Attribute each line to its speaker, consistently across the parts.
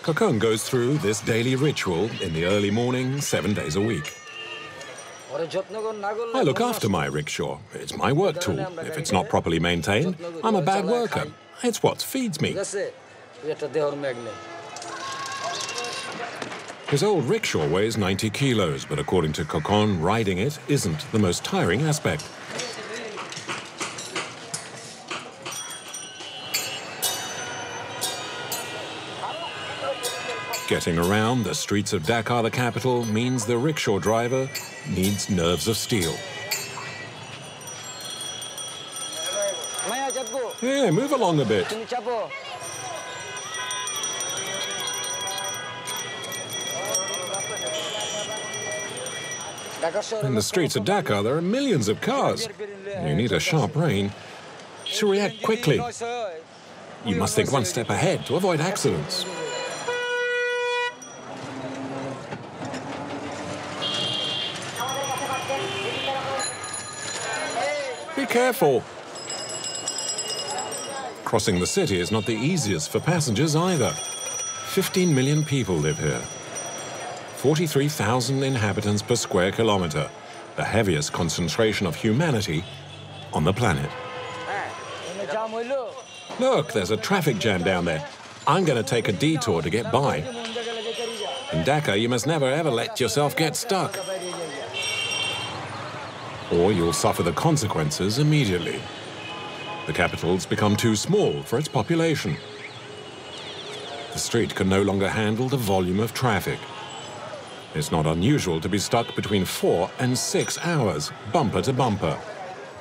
Speaker 1: Kokon goes through this daily ritual in the early morning, 7 days a week. I look after my rickshaw. It's my work tool. If it's not properly maintained, I'm a bad worker. It's what feeds me. His old rickshaw weighs 90 kilos, but according to Kokon, riding it isn't the most tiring aspect. Getting around the streets of Dakar, the capital, means the rickshaw driver needs nerves of steel. Yeah, move along a bit. In the streets of Dakar, there are millions of cars. You need a sharp brain to react quickly. You must think one step ahead to avoid accidents. Be careful. Crossing the city is not the easiest for passengers either. 15 million people live here. 43,000 inhabitants per square kilometre, the heaviest concentration of humanity on the planet. Look, there's a traffic jam down there. I'm going to take a detour to get by. In Dakar, you must never ever let yourself get stuck, or you'll suffer the consequences immediately. The capital's become too small for its population. The street can no longer handle the volume of traffic. It's not unusual to be stuck between 4 and 6 hours, bumper to bumper.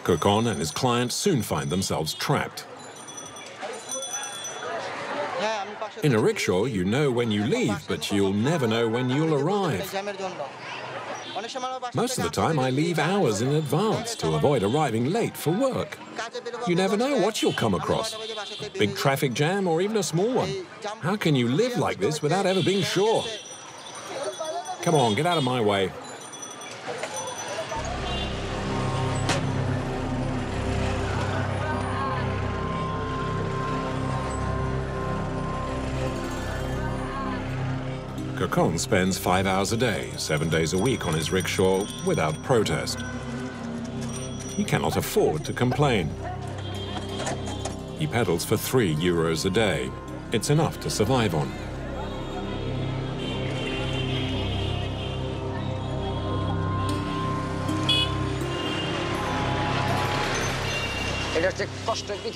Speaker 1: Kokon and his clients soon find themselves trapped. In a rickshaw, you know when you leave, but you'll never know when you'll arrive. Most of the time, I leave hours in advance to avoid arriving late for work. You never know what you'll come across. A big traffic jam or even a small one. How can you live like this without ever being sure? Come on, get out of my way. Kokon spends 5 hours a day, 7 days a week on his rickshaw without protest. He cannot afford to complain. He pedals for €3 a day. It's enough to survive on.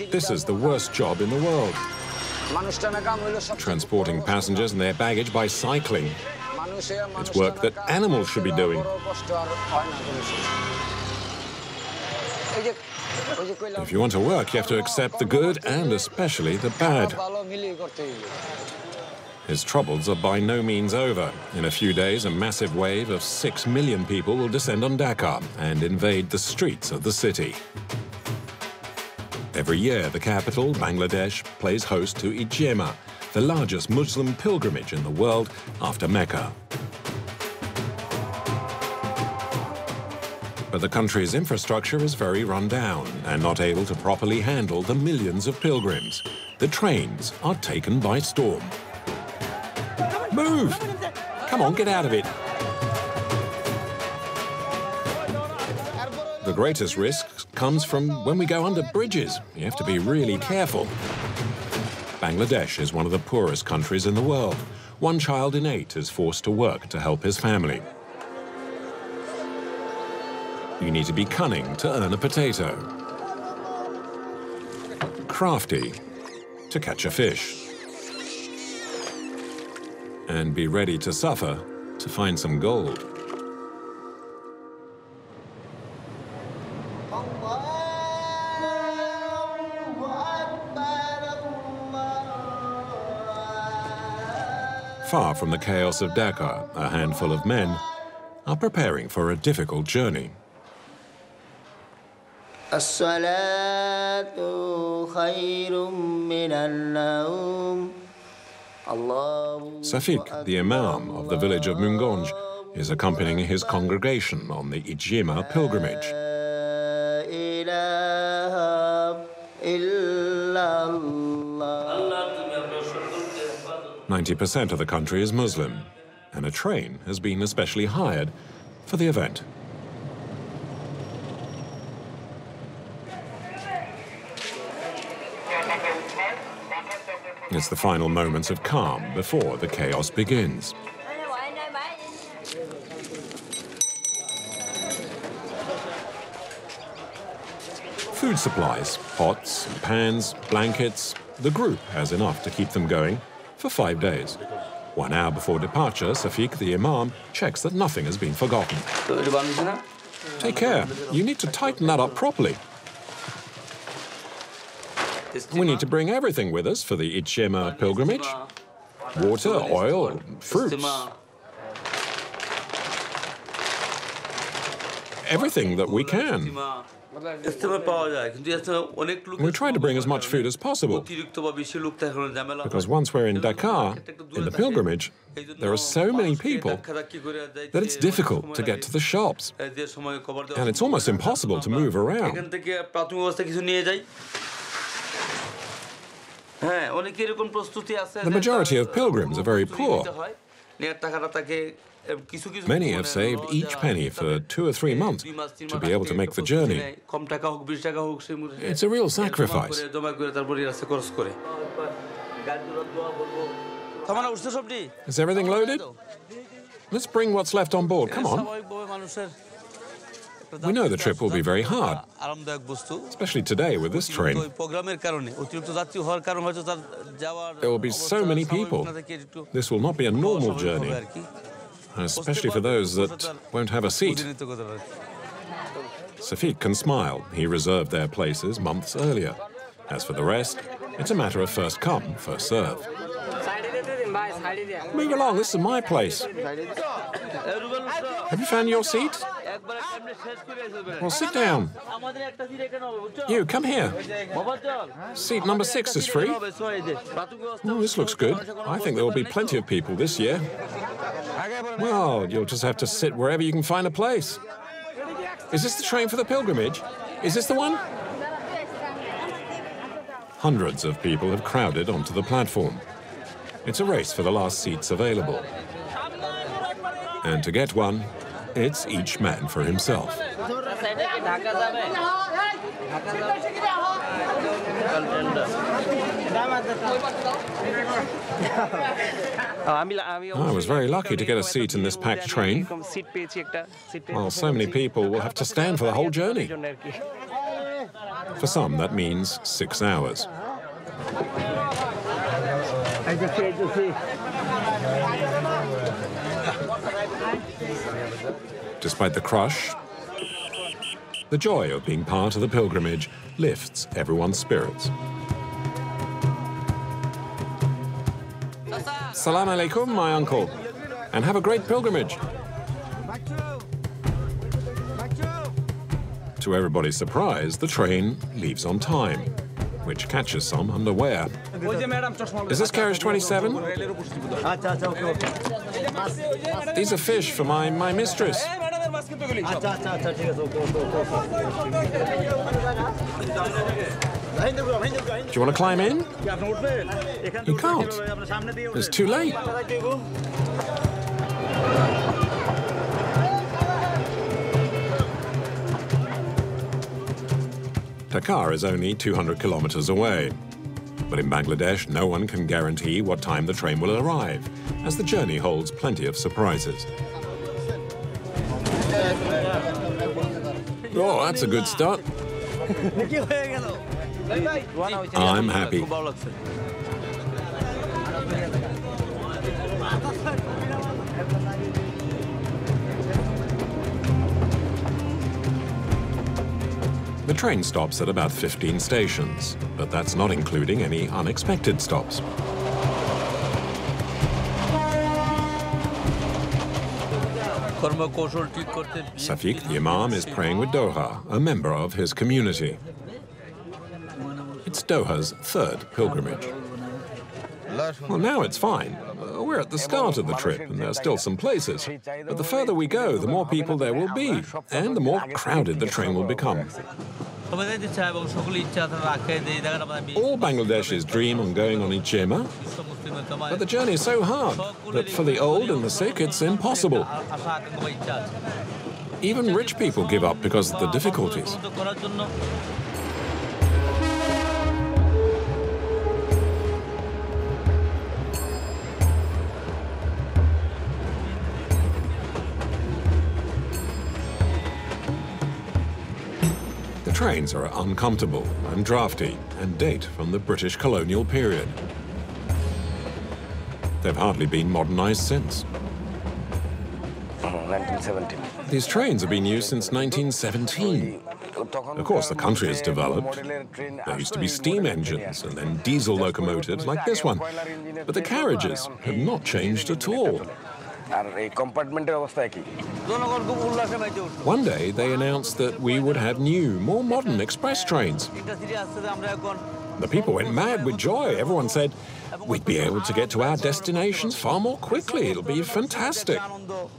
Speaker 1: This is the worst job in the world. Transporting passengers and their baggage by cycling. It's work that animals should be doing. If you want to work, you have to accept the good and especially the bad. His troubles are by no means over. In a few days, a massive wave of 6 million people will descend on Dakar and invade the streets of the city. Every year, the capital, Bangladesh, plays host to Ijtima, the largest Muslim pilgrimage in the world after Mecca. But the country's infrastructure is very run down and not able to properly handle the millions of pilgrims. The trains are taken by storm. Move! Come on, get out of it. The greatest risk comes from when we go under bridges. You have to be really careful. Bangladesh is one of the poorest countries in the world. 1 child in 8 is forced to work to help his family. You need to be cunning to earn a potato, crafty to catch a fish, and be ready to suffer to find some gold. Far from the chaos of Dakar, a handful of men are preparing for a difficult journey. Safiq, the Imam of the village of Mungonj, is accompanying his congregation on the Ijtima pilgrimage. 90% of the country is Muslim, and a train has been especially hired for the event. It's the final moments of calm before the chaos begins. Food supplies, pots, pans, blankets. The group has enough to keep them going for 5 days. 1 hour before departure, Safiq, the imam, checks that nothing has been forgotten. Take care. You need to tighten that up properly. We need to bring everything with us for the Ichema pilgrimage. Water, oil, fruits. Everything that we can. We try to bring as much food as possible, because once we're in Dakar, in the pilgrimage, there are so many people that it's difficult to get to the shops, and it's almost impossible to move around. The majority of pilgrims are very poor. Many have saved each penny for 2 or 3 months to be able to make the journey. It's a real sacrifice. Is everything loaded? Let's bring what's left on board. Come on. We know the trip will be very hard, especially today with this train. There will be so many people. This will not be a normal journey, especially for those that won't have a seat. Safiq can smile. He reserved their places months earlier. As for the rest, it's a matter of first come, first serve. Move along, this is my place. Have you found your seat? Well, sit down. You, come here. Seat number 6 is free. Oh, this looks good. I think there will be plenty of people this year. Well, you'll just have to sit wherever you can find a place. Is this the train for the pilgrimage? Is this the one? Hundreds of people have crowded onto the platform. It's a race for the last seats available. And to get one, it's each man for himself. I was very lucky to get a seat in this packed train. While so many people will have to stand for the whole journey. For some, that means 6 hours. Despite the crush, the joy of being part of the pilgrimage lifts everyone's spirits. Salam alaikum, my uncle, and have a great pilgrimage. To everybody's surprise, the train leaves on time, which catches some unaware. Is this carriage 27? These are fish for my mistress. Do you want to climb in? You can't. It's too late. Dakar is only 200 kilometers away. But in Bangladesh, no one can guarantee what time the train will arrive, as the journey holds plenty of surprises. Oh, that's a good start. I'm happy. The train stops at about 15 stations, but that's not including any unexpected stops. Safiq, the imam, is praying with Doha, a member of his community. It's Doha's 3rd pilgrimage. Well, now it's fine. We're at the start of the trip, and there are still some places. But the further we go, the more people there will be, and the more crowded the train will become. All Bangladeshis dream on going on Ichema, But the journey is so hard that for the old and the sick, it's impossible. Even rich people give up because of the difficulties. The trains are uncomfortable and drafty and date from the British colonial period. They've hardly been modernized since.
Speaker 2: 1917.
Speaker 1: These trains have been used since 1917. Of course, the country has developed. There used to be steam engines and then diesel locomotives like this one. But the carriages have not changed at all. One day, they announced that we would have new, more modern express trains. The people went mad with joy. Everyone said, we'd be able to get to our destinations far more quickly. It'll be fantastic.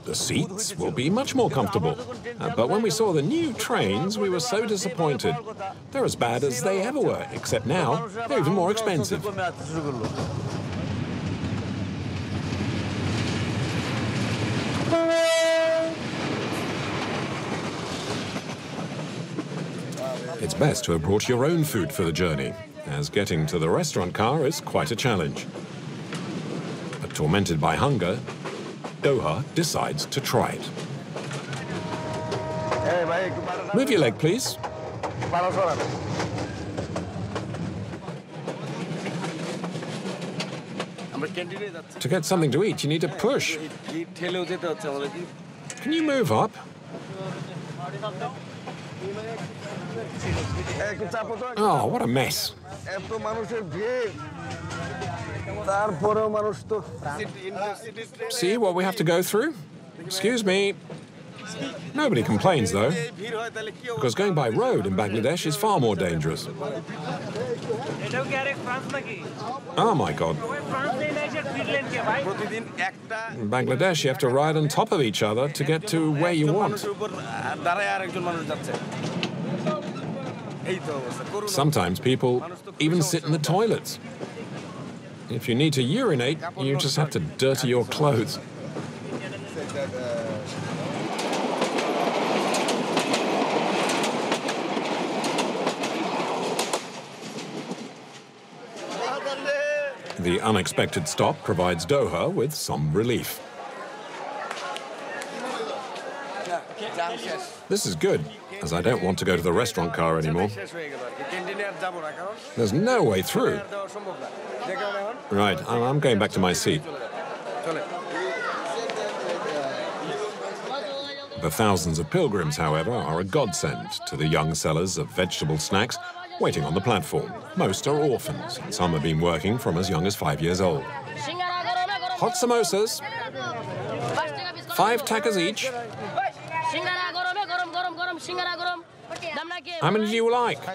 Speaker 1: The seats will be much more comfortable. But when we saw the new trains, we were so disappointed. They're as bad as they ever were, except now they're even more expensive. It's best to have brought your own food for the journey, as getting to the restaurant car is quite a challenge. But tormented by hunger, Doha decides to try it. Move your leg, please. To get something to eat, you need to push. Can you move up? Oh, what a mess. See what we have to go through? Excuse me. Nobody complains, though, because going by road in Bangladesh is far more dangerous. Oh, my God. In Bangladesh, you have to ride on top of each other to get to where you want. Sometimes people even sit in the toilets. If you need to urinate, you just have to dirty your clothes. The unexpected stop provides Doha with some relief. This is good, as I don't want to go to the restaurant car anymore. There's no way through. Right, I'm going back to my seat. The thousands of pilgrims, however, are a godsend to the young sellers of vegetable snacks waiting on the platform. Most are orphans, and some have been working from as young as 5 years old. Hot samosas, 5 takas each. How many do you like?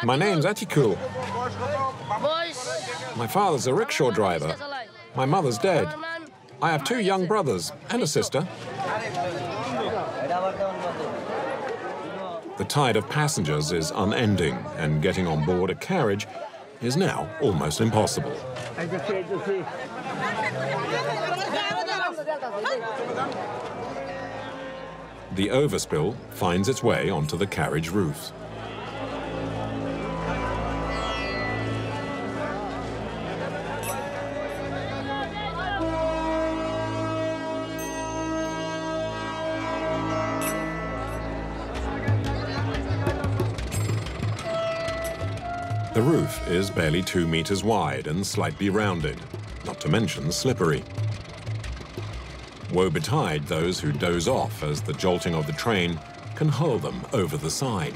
Speaker 1: My name's Atikul. My father's a rickshaw driver. My mother's dead. I have 2 young brothers and a sister. The tide of passengers is unending, and getting on board a carriage is now almost impossible. The overspill finds its way onto the carriage roofs. The roof is barely 2 meters wide and slightly rounded, not to mention slippery. Woe betide those who doze off as the jolting of the train can hurl them over the side.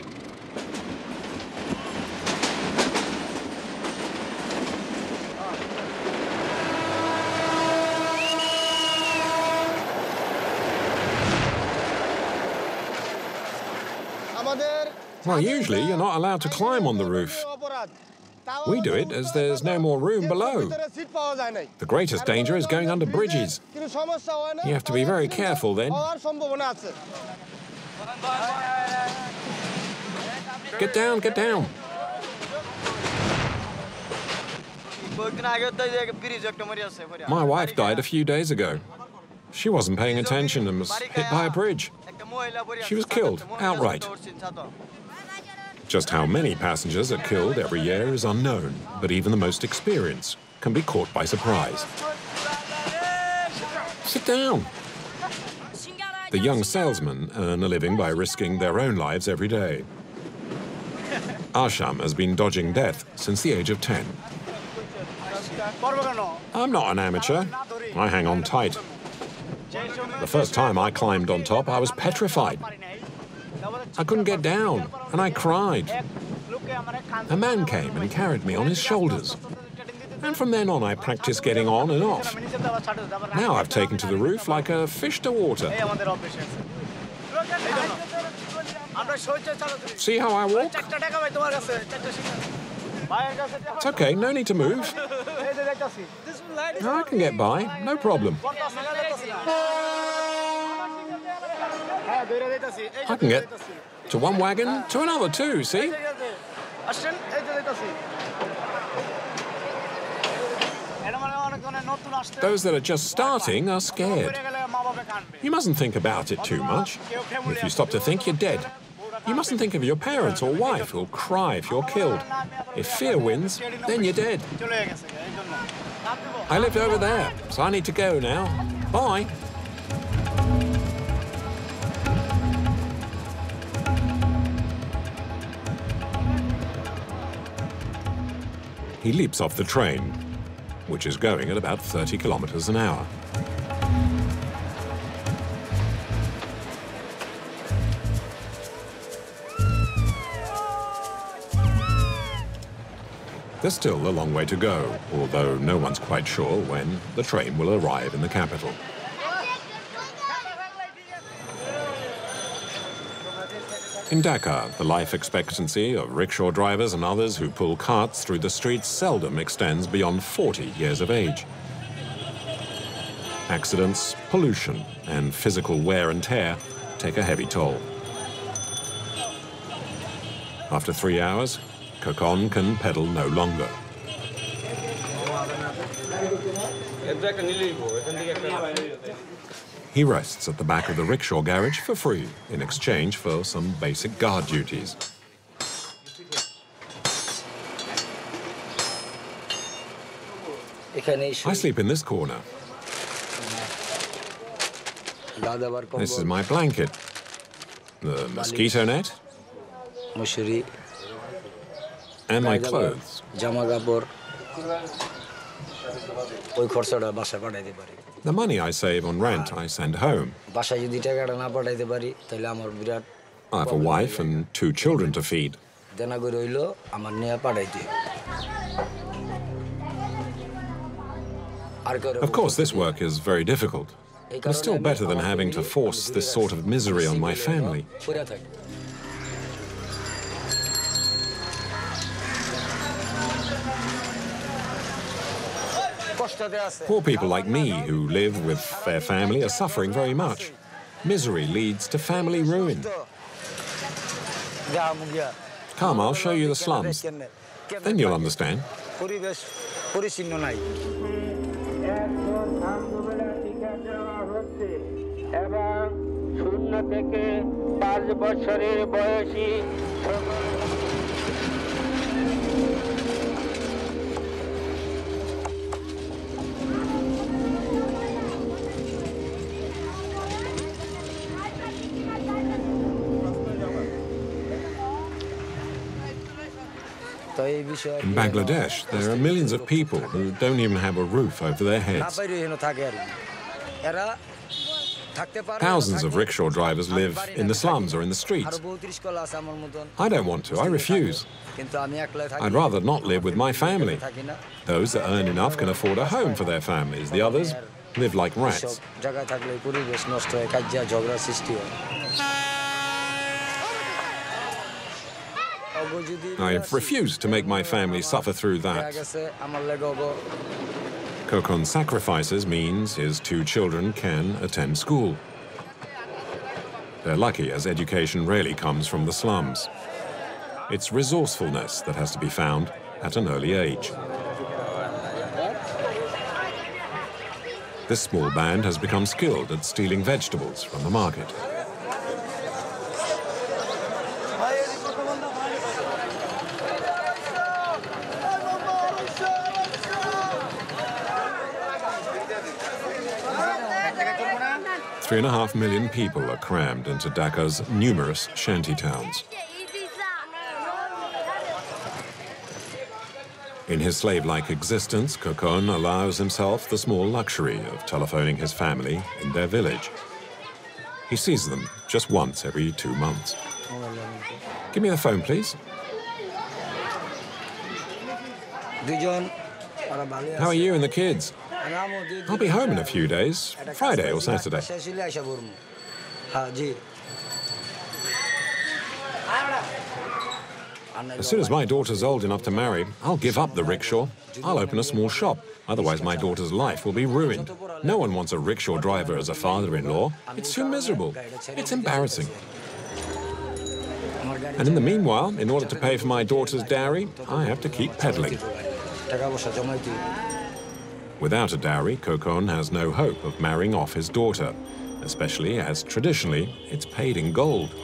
Speaker 1: Well, usually you're not allowed to climb on the roof. We do it as there's no more room below. The greatest danger is going under bridges. You have to be very careful then. Get down, get down. My wife died a few days ago. She wasn't paying attention and was hit by a bridge. She was killed outright. Just how many passengers are killed every year is unknown, but even the most experienced can be caught by surprise. Sit down. The young salesmen earn a living by risking their own lives every day. Asham has been dodging death since the age of 10. I'm not an amateur. I hang on tight. The first time I climbed on top, I was petrified. I couldn't get down, and I cried. A man came and carried me on his shoulders. And from then on, I practiced getting on and off. Now I've taken to the roof like a fish to water. See how I walk? It's okay, no need to move. I can get by, no problem. I can get to one wagon, to another too, see? Those that are just starting are scared. You mustn't think about it too much. If you stop to think, you're dead. You mustn't think of your parents or wife who'll cry if you're killed. If fear wins, then you're dead. I lived over there, so I need to go now. Bye. He leaps off the train, which is going at about 30 kilometers an hour. There's still a long way to go, although no one's quite sure when the train will arrive in the capital. In Dhaka, the life expectancy of rickshaw drivers and others who pull carts through the streets seldom extends beyond 40 years of age. Accidents, pollution, and physical wear and tear take a heavy toll. After 3 hours, Kokon can pedal no longer. He rests at the back of the rickshaw garage for free in exchange for some basic guard duties. I sleep in this corner. This is my blanket, the mosquito net, and my clothes. The money I save on rent, I send home. I have a wife and 2 children to feed. Of course, this work is very difficult. It's still better than having to force this sort of misery on my family. Poor people like me who live with their family are suffering very much. Misery leads to family ruin. Come, I'll show you the slums. Then you'll understand. In Bangladesh, there are millions of people who don't even have a roof over their heads. Thousands of rickshaw drivers live in the slums or in the streets. I don't want to, I refuse. I'd rather not live with my family. Those that earn enough can afford a home for their families. The others live like rats. I've refused to make my family suffer through that. Kokon's sacrifices means his 2 children can attend school. They're lucky, as education rarely comes from the slums. It's resourcefulness that has to be found at an early age. This small band has become skilled at stealing vegetables from the market. Three and a half million people are crammed into Dhaka's numerous shanty towns. In his slave-like existence, Kokon allows himself the small luxury of telephoning his family in their village. He sees them just once every 2 months. Give me the phone, please. How are you and the kids? I'll be home in a few days, Friday or Saturday. As soon as my daughter's old enough to marry, I'll give up the rickshaw. I'll open a small shop. Otherwise, my daughter's life will be ruined. No one wants a rickshaw driver as a father-in-law. It's too miserable. It's embarrassing. And in the meanwhile, in order to pay for my daughter's dowry, I have to keep peddling. Without a dowry, Kokon has no hope of marrying off his daughter, especially as traditionally it's paid in gold.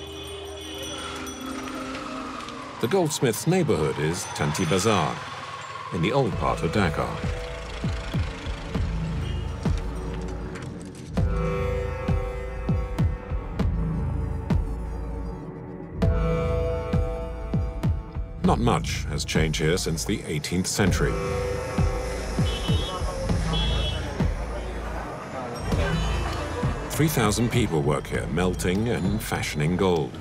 Speaker 1: The goldsmith's neighborhood is Tanti Bazaar, in the old part of Dhaka. Not much has changed here since the 18th century. 3,000 people work here, melting and fashioning gold.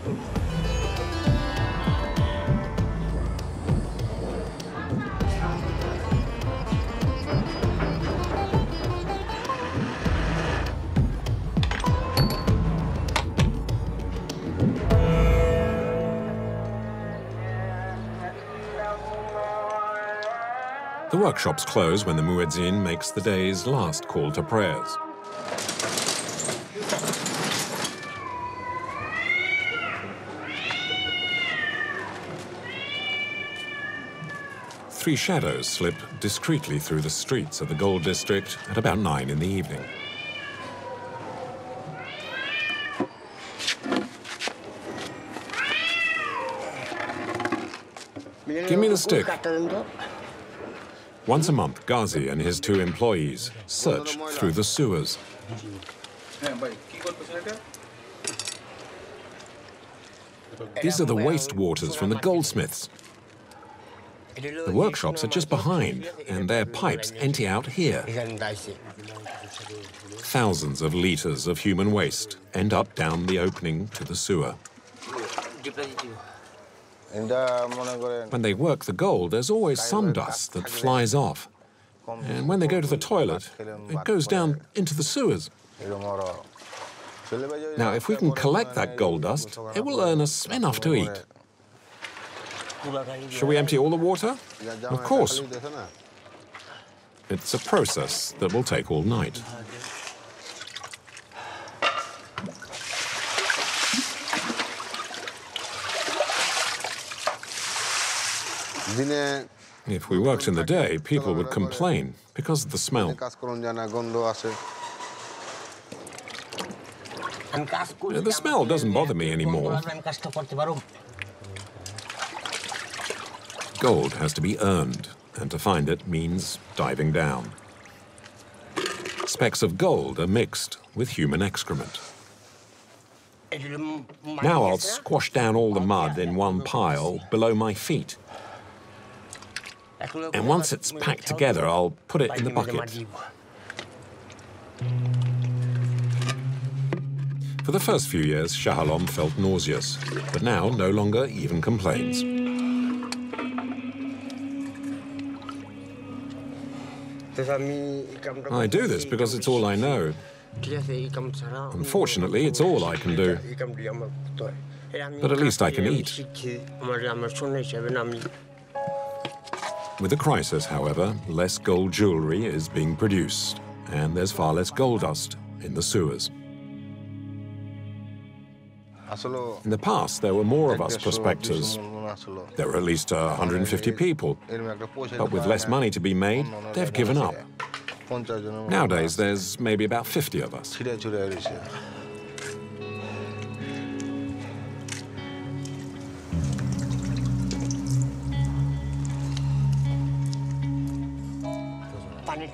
Speaker 1: The workshops close when the muezzin makes the day's last call to prayers. Three shadows slip discreetly through the streets of the gold district at about 9 in the evening. Give me the stick. Once a month, Ghazi and his 2 employees search through the sewers. These are the wastewaters from the goldsmiths. The workshops are just behind, and their pipes empty out here. Thousands of litres of human waste end up down the opening to the sewer. When they work the gold, there's always some dust that flies off. And when they go to the toilet, it goes down into the sewers. Now, if we can collect that gold dust, it will earn us enough to eat. Shall we empty all the water? Of course. It's a process that will take all night. If we worked in the day, people would complain because of the smell. The smell doesn't bother me anymore. Gold has to be earned, and to find it means diving down. Specks of gold are mixed with human excrement. Now I'll squash down all the mud in one pile below my feet. And once it's packed together, I'll put it in the bucket. For the first few years, Shah Alam felt nauseous, but now no longer even complains. I do this because it's all I know. Unfortunately, it's all I can do. But at least I can eat. With the crisis, however, less gold jewellery is being produced, and there's far less gold dust in the sewers. In the past, there were more of us prospectors. There were at least 150 people. But with less money to be made, they've given up. Nowadays, there's maybe about 50 of us.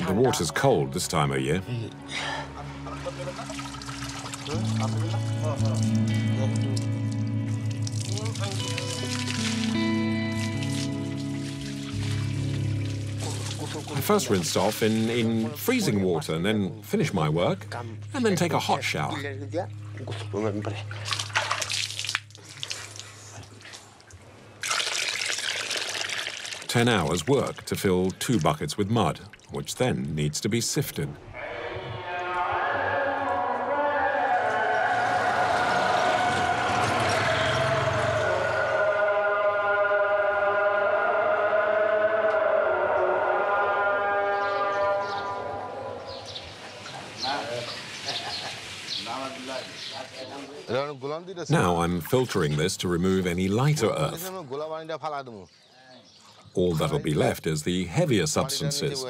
Speaker 1: The water's cold this time of year. I first rinsed off in freezing water and then finish my work and then take a hot shower. "10 hours work to fill 2 buckets with mud, which then needs to be sifted. Now I'm filtering this to remove any lighter earth. All that'll be left is the heavier substances.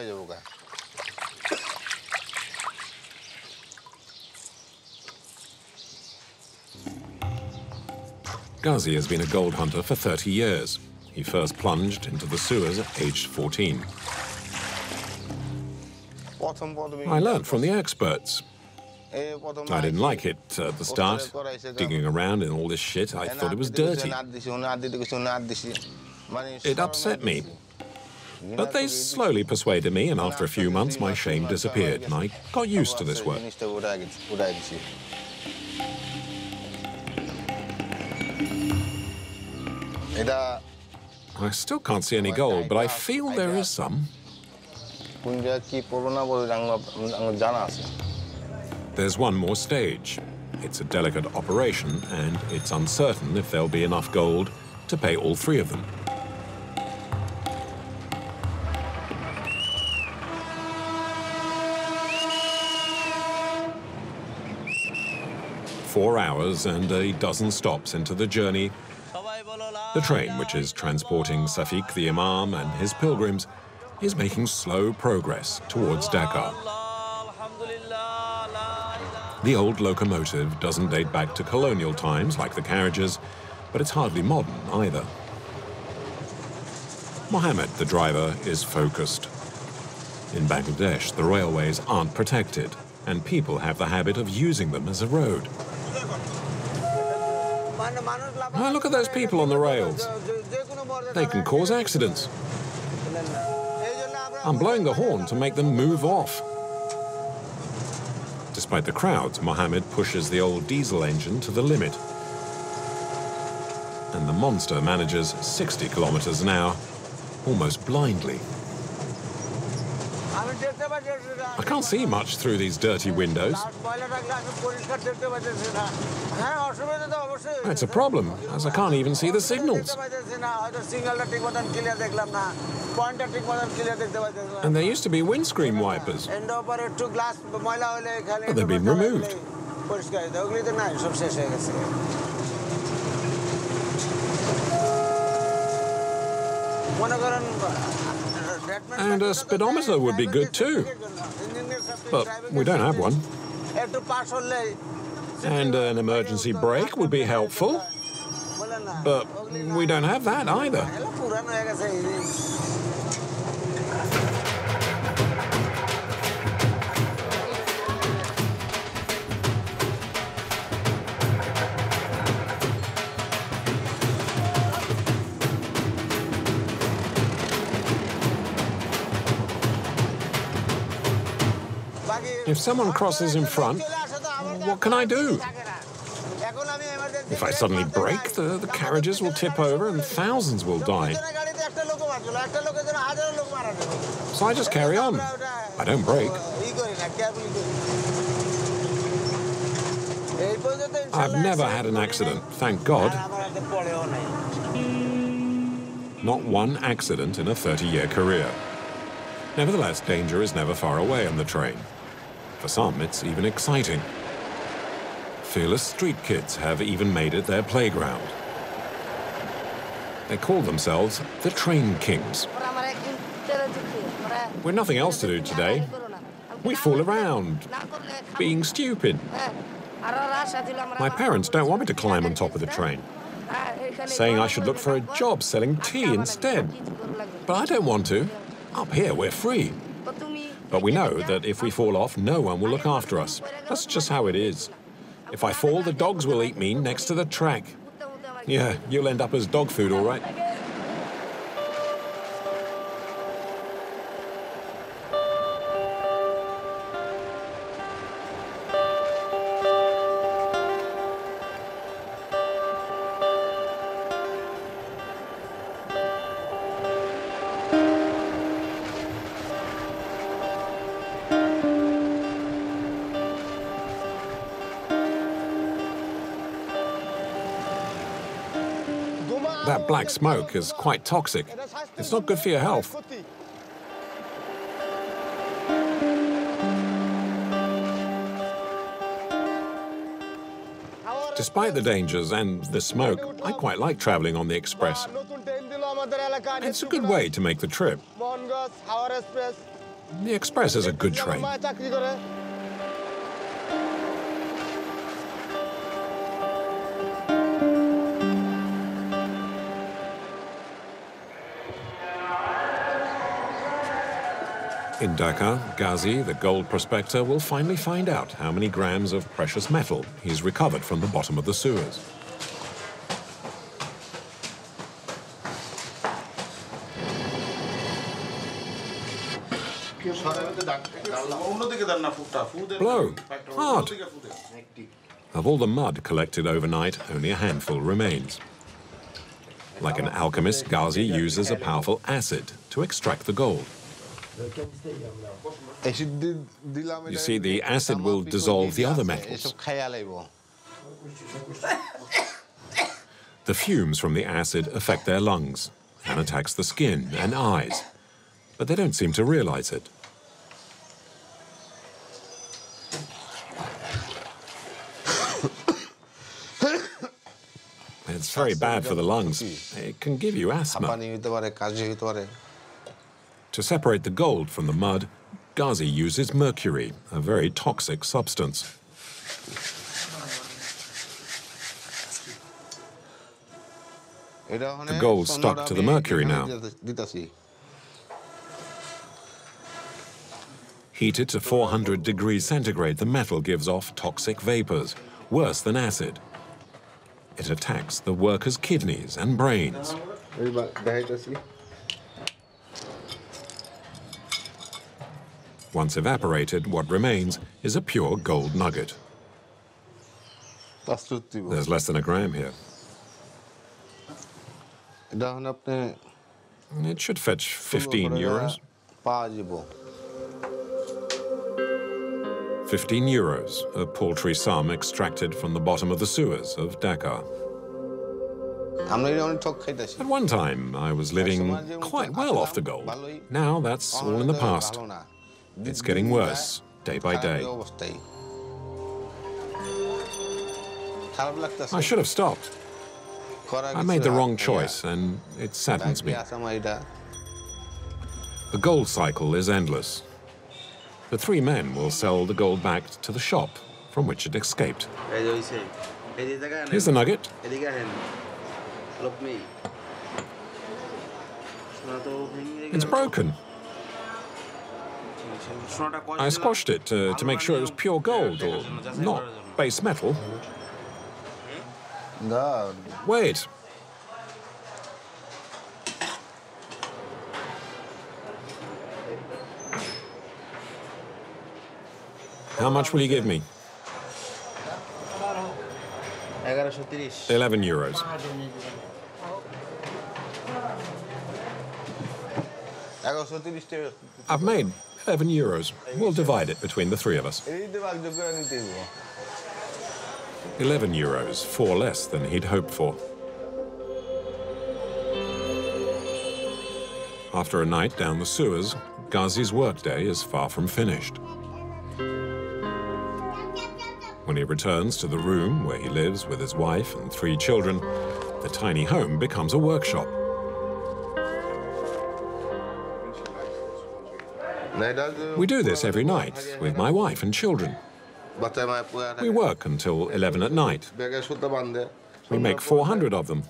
Speaker 1: Ghazi has been a gold hunter for 30 years. He first plunged into the sewers at aged 14. I learned from the experts. I didn't like it at the start, digging around in all this shit. I thought it was dirty. It upset me. But they slowly persuaded me, and after a few months, my shame disappeared, and I got used to this work. I still can't see any gold, but I feel there is some. There's one more stage. It's a delicate operation, and it's uncertain if there'll be enough gold to pay all 3 of them. "4 hours and a dozen stops into the journey. The train, which is transporting Safiq the Imam and his pilgrims, is making slow progress towards Dakar. The old locomotive doesn't date back to colonial times like the carriages, but it's hardly modern either. Mohammed, the driver, is focused. In Bangladesh, the railways aren't protected, and people have the habit of using them as a road. Oh, look at those people on the rails. They can cause accidents. I'm blowing the horn to make them move off. Despite the crowds, Mohammed pushes the old diesel engine to the limit. And the monster manages 60 kilometers an hour, almost blindly. I can't see much through these dirty windows. That's a problem, as I can't even see the signals. And there used to be windscreen wipers, but they've been removed. And a speedometer would be good too, but we don't have one. And an emergency brake would be helpful, but we don't have that either. If someone crosses in front, what can I do? If I suddenly brake, the carriages will tip over and thousands will die. So I just carry on. I don't brake. I've never had an accident, thank God. Not one accident in a 30-year career. Nevertheless, danger is never far away on the train. For some, it's even exciting. Fearless street kids have even made it their playground. They call themselves the Train Kings. With nothing else to do today, We fool around, being stupid. My parents don't want me to climb on top of the train, saying I should look for a job selling tea instead. But I don't want to. Up here, we're free. But we know that if we fall off, no one will look after us. That's just how it is. If I fall, the dogs will eat me next to the track. Yeah, you'll end up as dog food, all right. That black smoke is quite toxic. It's not good for your health. Despite the dangers and the smoke, I quite like traveling on the express. It's a good way to make the trip. The express is a good train. In Dhaka, Ghazi, the gold prospector, will finally find out how many grams of precious metal he's recovered from the bottom of the sewers. Blow. Hard. Of all the mud collected overnight, only a handful remains. Like an alchemist, Ghazi uses a powerful acid to extract the gold. You see, the acid will dissolve the other metals. The fumes from the acid affect their lungs and attacks the skin and eyes, but they don't seem to realize it. It's very bad for the lungs. It can give you asthma. To separate the gold from the mud, Ghazi uses mercury, a very toxic substance. The gold stuck to the mercury now. Heated to 400 degrees centigrade, the metal gives off toxic vapors, worse than acid. It attacks the workers' kidneys and brains. Once evaporated, what remains is a pure gold nugget. There's less than a gram here. It should fetch 15 euros. 15 euros, a paltry sum extracted from the bottom of the sewers of Dhaka. At one time, I was living quite well off the gold. Now that's all in the past. It's getting worse, day by day. I should have stopped. I made the wrong choice, and it saddens me. The gold cycle is endless. The three men will sell the gold back to the shop from which it escaped. Here's the nugget. It's broken. I squashed it to make sure it was pure gold, or not base metal. Wait. How much will you give me? 11 euros. I've made 11 euros. We'll divide it between the three of us. 11 euros, 4 less than he'd hoped for. After a night down the sewers, Ghazi's workday is far from finished. When he returns to the room where he lives with his wife and 3 children, the tiny home becomes a workshop. We do this every night with my wife and children. We work until 11 at night. We make 400 of them,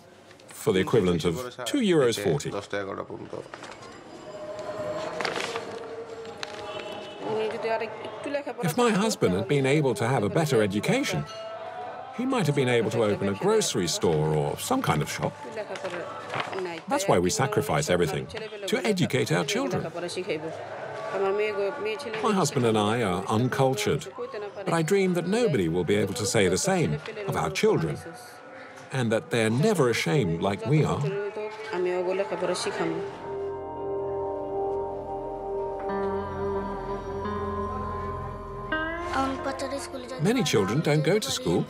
Speaker 1: for the equivalent of €2.40. If my husband had been able to have a better education, he might have been able to open a grocery store or some kind of shop. That's why we sacrifice everything, to educate our children. My husband and I are uncultured, but I dream that nobody will be able to say the same of our children, and that they're never ashamed like we are. Many children don't go to school.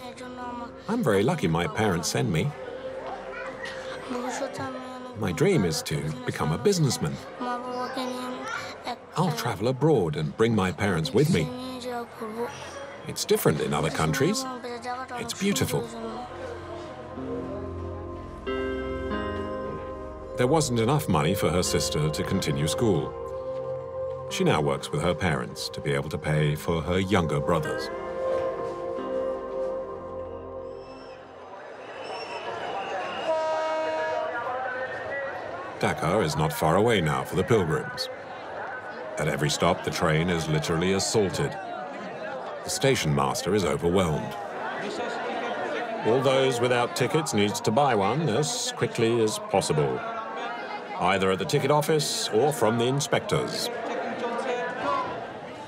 Speaker 1: I'm very lucky my parents send me. My dream is to become a businessman. I'll travel abroad and bring my parents with me. It's different in other countries. It's beautiful. There wasn't enough money for her sister to continue school. She now works with her parents to be able to pay for her younger brothers. Dhaka is not far away now for the pilgrims. At every stop, the train is literally assaulted. The station master is overwhelmed. All those without tickets needs to buy one as quickly as possible, either at the ticket office or from the inspectors.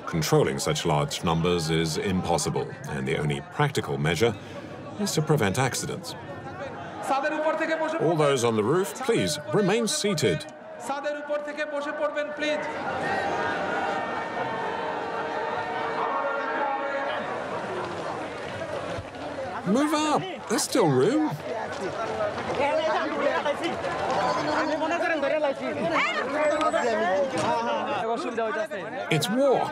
Speaker 1: Controlling such large numbers is impossible, and the only practical measure is to prevent accidents. All those on the roof, please remain seated. Move up, there's still room. It's war.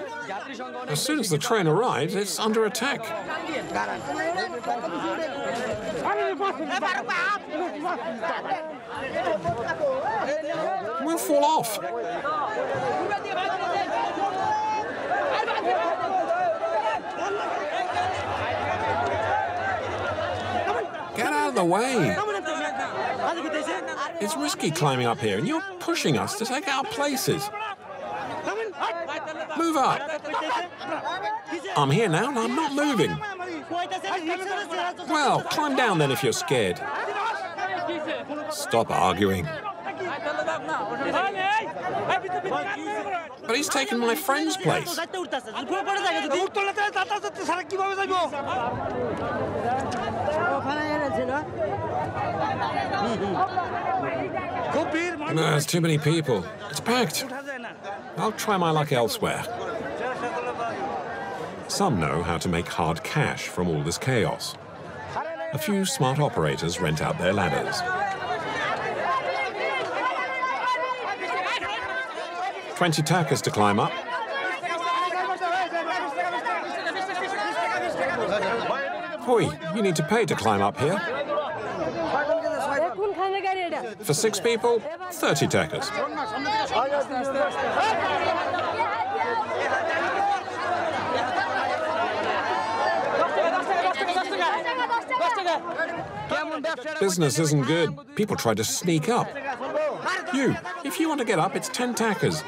Speaker 1: As soon as the train arrives, it's under attack. We'll fall off. Get out of the way. It's risky climbing up here, and you're pushing us to take our places. Move up. I'm here now, and I'm not moving. Well, climb down then if you're scared. Stop arguing. But he's taken my friend's place. There's too many people. It's packed. I'll try my luck elsewhere. Some know how to make hard cash from all this chaos. A few smart operators rent out their ladders. 20 takas to climb up. Hoi, you need to pay to climb up here. For 6 people, 30 takas. Business isn't good. People try to sneak up. If you want to get up, it's 10 takas.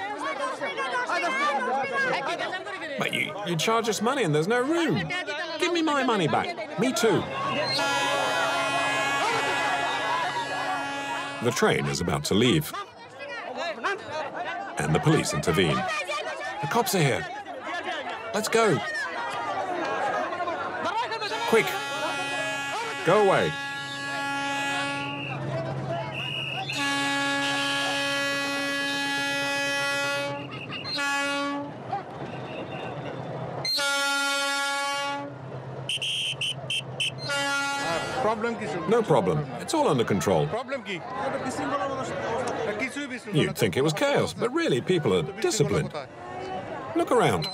Speaker 1: But you charge us money and there's no room. Give me my money back. Me too. The train is about to leave. And the police intervene. The cops are here. Let's go. Quick. Go away. No problem. It's all under control. You'd think it was chaos, but really people are disciplined. Look around.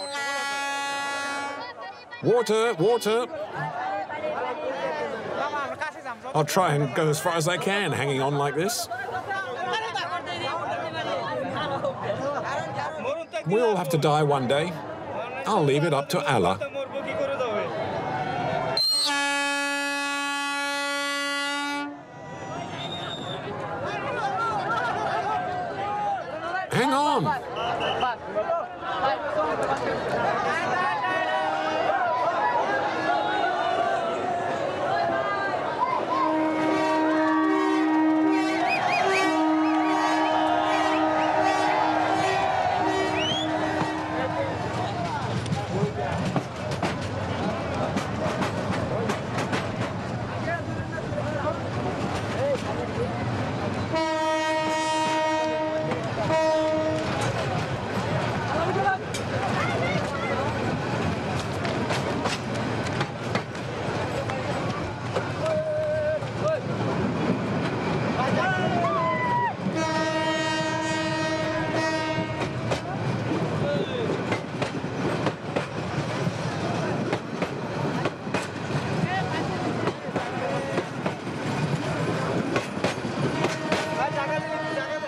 Speaker 1: Water, water. I'll try and go as far as I can, hanging on like this. We all have to die one day. I'll leave it up to Allah. Hang on!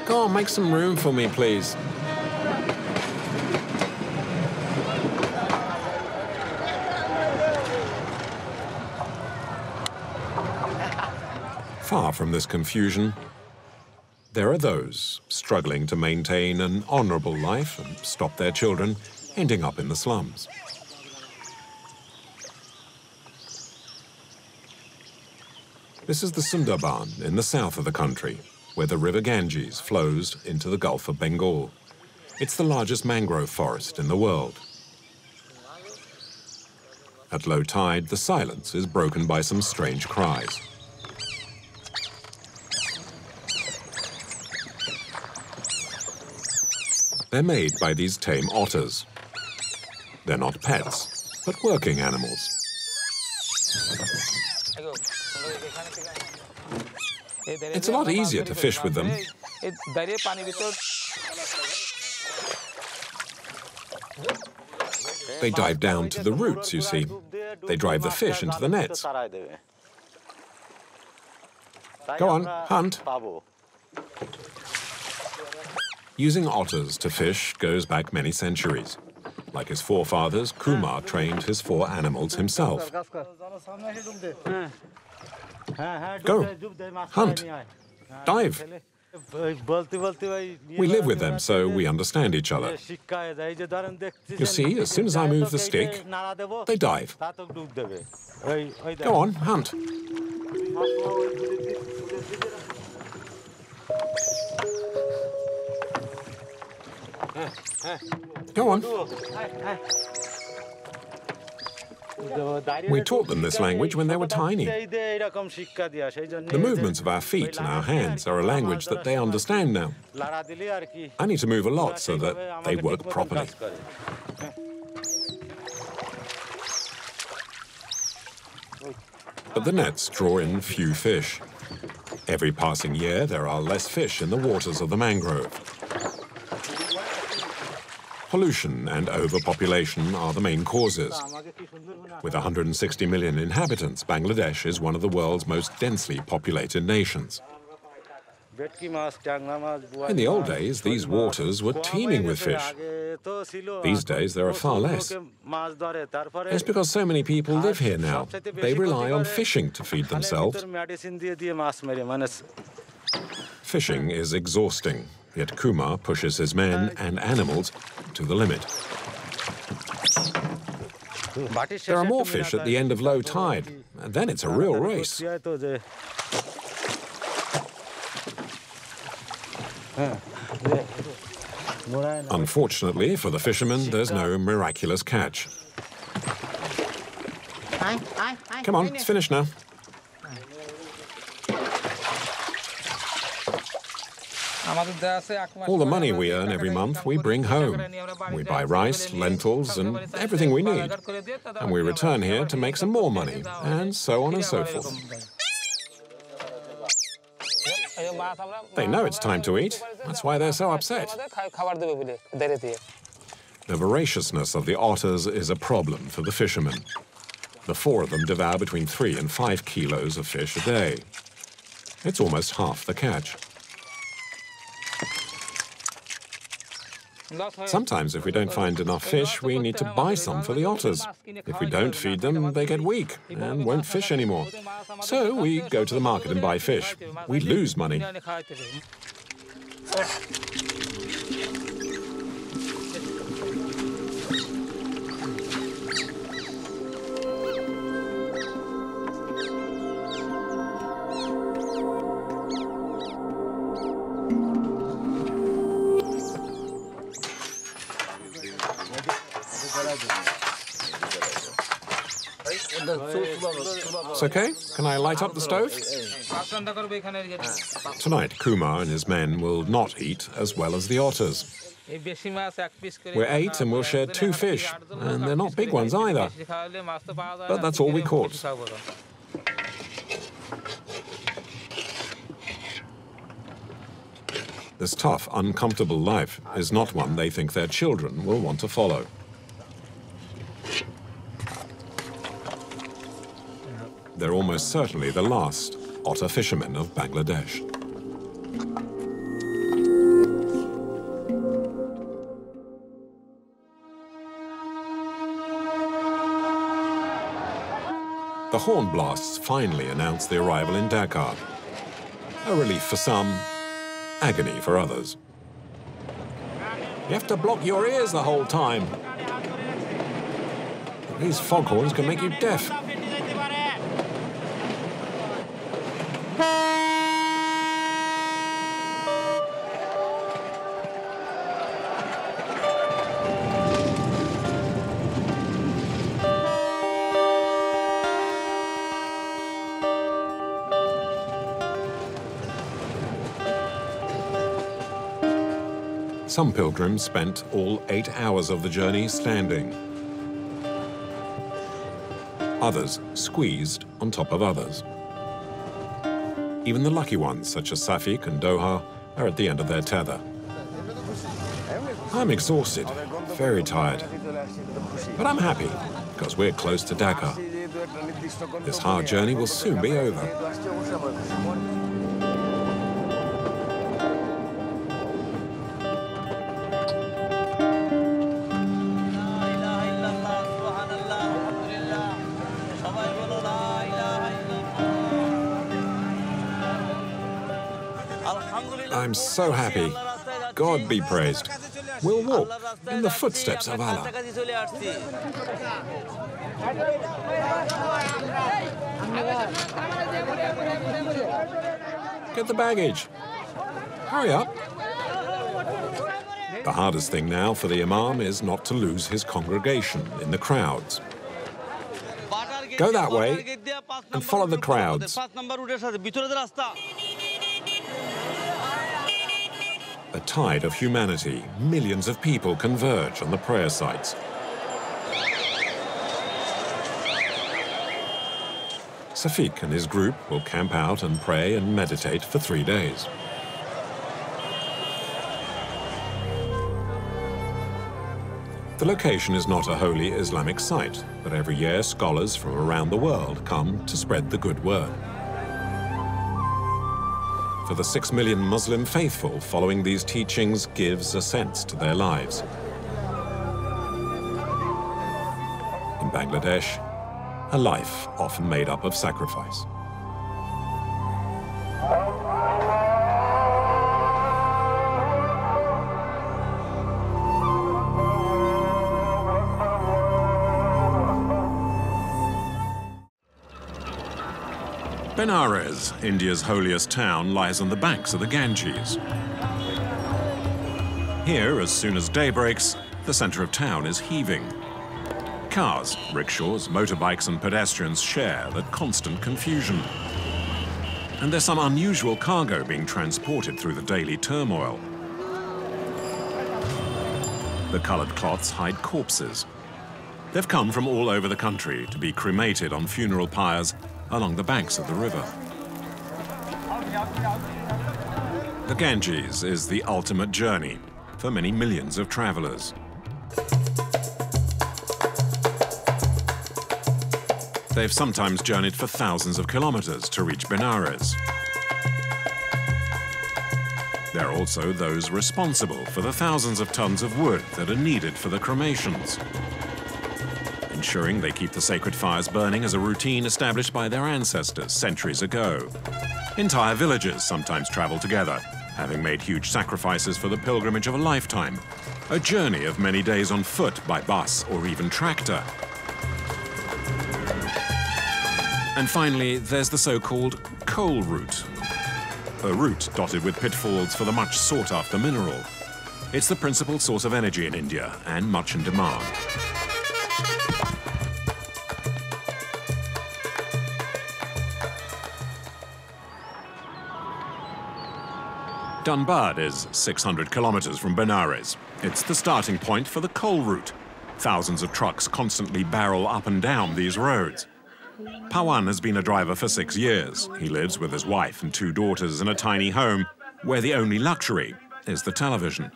Speaker 1: Go on, make some room for me, please. Far from this confusion, there are those struggling to maintain an honorable life and stop their children ending up in the slums. This is the Sundarban in the south of the country, where the river Ganges flows into the Gulf of Bengal. It's the largest mangrove forest in the world. At low tide, the silence is broken by some strange cries. They're made by these tame otters. They're not pets, but working animals. It's a lot easier to fish with them. They dive down to the roots, you see. They drive the fish into the nets. Go on, hunt. Using otters to fish goes back many centuries. Like his forefathers, Kumar trained his 4 animals himself. Go, hunt, dive. We live with them, so we understand each other. You see, as soon as I move the stick, they dive. Go on, hunt. Go on. We taught them this language when they were tiny. The movements of our feet and our hands are a language that they understand now. I need to move a lot so that they work properly. But the nets draw in few fish. Every passing year, there are less fish in the waters of the mangrove. Pollution and overpopulation are the main causes. With 160 million inhabitants, Bangladesh is one of the world's most densely populated nations. In the old days, these waters were teeming with fish. These days, there are far less. It's because so many people live here now. They rely on fishing to feed themselves. Fishing is exhausting, yet Kumar pushes his men and animals to the limit. There are more fish at the end of low tide, and then it's a real race. Unfortunately for the fishermen, there's no miraculous catch. Come on, it's finished now. All the money we earn every month, we bring home. We buy rice, lentils, and everything we need. And we return here to make some more money, and so on and so forth. They know it's time to eat. That's why they're so upset. The voraciousness of the otters is a problem for the fishermen. The 4 of them devour between 3 and 5 kilos of fish a day. It's almost half the catch. Sometimes, if we don't find enough fish, we need to buy some for the otters. If we don't feed them, they get weak and won't fish anymore. So we go to the market and buy fish. We lose money. It's okay? Can I light up the stove? Tonight, Kumar and his men will not eat as well as the otters. We're 8 and we'll share 2 fish, and they're not big ones either. But that's all we caught. This tough, uncomfortable life is not one they think their children will want to follow. They're almost certainly the last otter fishermen of Bangladesh. The horn blasts finally announce the arrival in Dhaka. A relief for some, agony for others. You have to block your ears the whole time. These foghorns can make you deaf. Some pilgrims spent all 8 hours of the journey standing. Others squeezed on top of others. Even the lucky ones, such as Safik and Doha, are at the end of their tether. I'm exhausted, very tired. But I'm happy, because we're close to Dhaka. This hard journey will soon be over. I'm so happy. God be praised. We'll walk in the footsteps of Allah. Get the baggage. Hurry up. The hardest thing now for the Imam is not to lose his congregation in the crowds. Go that way and follow the crowds. A tide of humanity, millions of people converge on the prayer sites. Safik and his group will camp out and pray and meditate for 3 days. The location is not a holy Islamic site, but every year scholars from around the world come to spread the good word. For the 6 million Muslim faithful, following these teachings gives a sense to their lives. In Bangladesh, a life often made up of sacrifice. Benares, India's holiest town, lies on the banks of the Ganges. Here, as soon as day breaks, the center of town is heaving. Cars, rickshaws, motorbikes and pedestrians share that constant confusion. And there's some unusual cargo being transported through the daily turmoil. The colored cloths hide corpses. They've come from all over the country to be cremated on funeral pyres along the banks of the river. The Ganges is the ultimate journey for many millions of travelers. They've sometimes journeyed for thousands of kilometers to reach Benares. They're also those responsible for the thousands of tons of wood that are needed for the cremations, ensuring they keep the sacred fires burning as a routine established by their ancestors centuries ago. Entire villages sometimes travel together, having made huge sacrifices for the pilgrimage of a lifetime, a journey of many days on foot, by bus, or even tractor. And finally, there's the so-called coal route, a route dotted with pitfalls for the much sought-after mineral. It's the principal source of energy in India and much in demand. Dhanbad is 600 kilometers from Benares. It's the starting point for the coal route. Thousands of trucks constantly barrel up and down these roads. Pawan has been a driver for 6 years. He lives with his wife and 2 daughters in a tiny home where the only luxury is the television.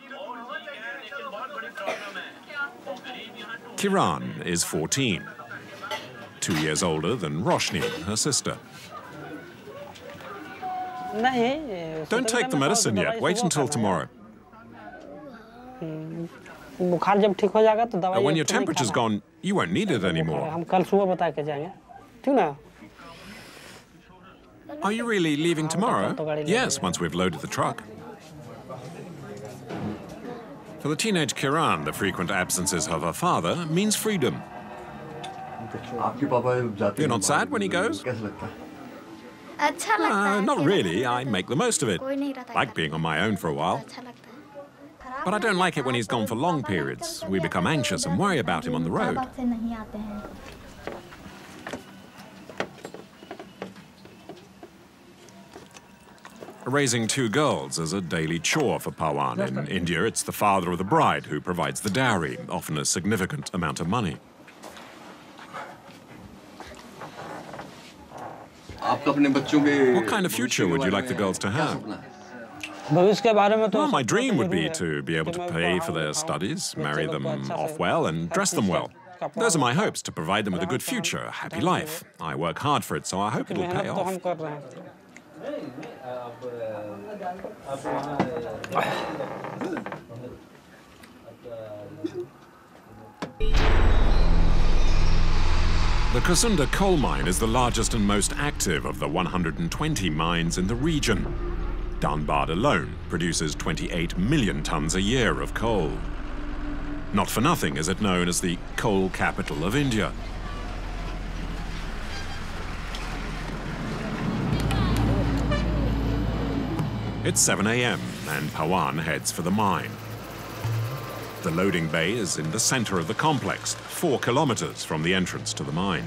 Speaker 1: Kiran is 14, 2 years older than Roshni, her sister. Don't take the medicine yet. Wait until tomorrow. When your temperature's gone, you won't need it anymore. Are you really leaving tomorrow? Yes, once we've loaded the truck. For the teenage Kiran, the frequent absences of her father means freedom. You're not sad when he goes? Not really. I make the most of it. Like being on my own for a while. But I don't like it when he's gone for long periods. We become anxious and worry about him on the road. Raising 2 girls is a daily chore for Pawan. In India, it's the father of the bride who provides the dowry, often a significant amount of money. What kind of future would you like the girls to have? Well, my dream would be to be able to pay for their studies, marry them off well, and dress them well. Those are my hopes, to provide them with a good future, a happy life. I work hard for it, so I hope it'll pay off. The Kusunda coal mine is the largest and most active of the 120 mines in the region. Dhanbad alone produces 28 million tons a year of coal. Not for nothing is it known as the coal capital of India. It's 7 a.m. and Pawan heads for the mine. The loading bay is in the center of the complex, 4 kilometers from the entrance to the mine.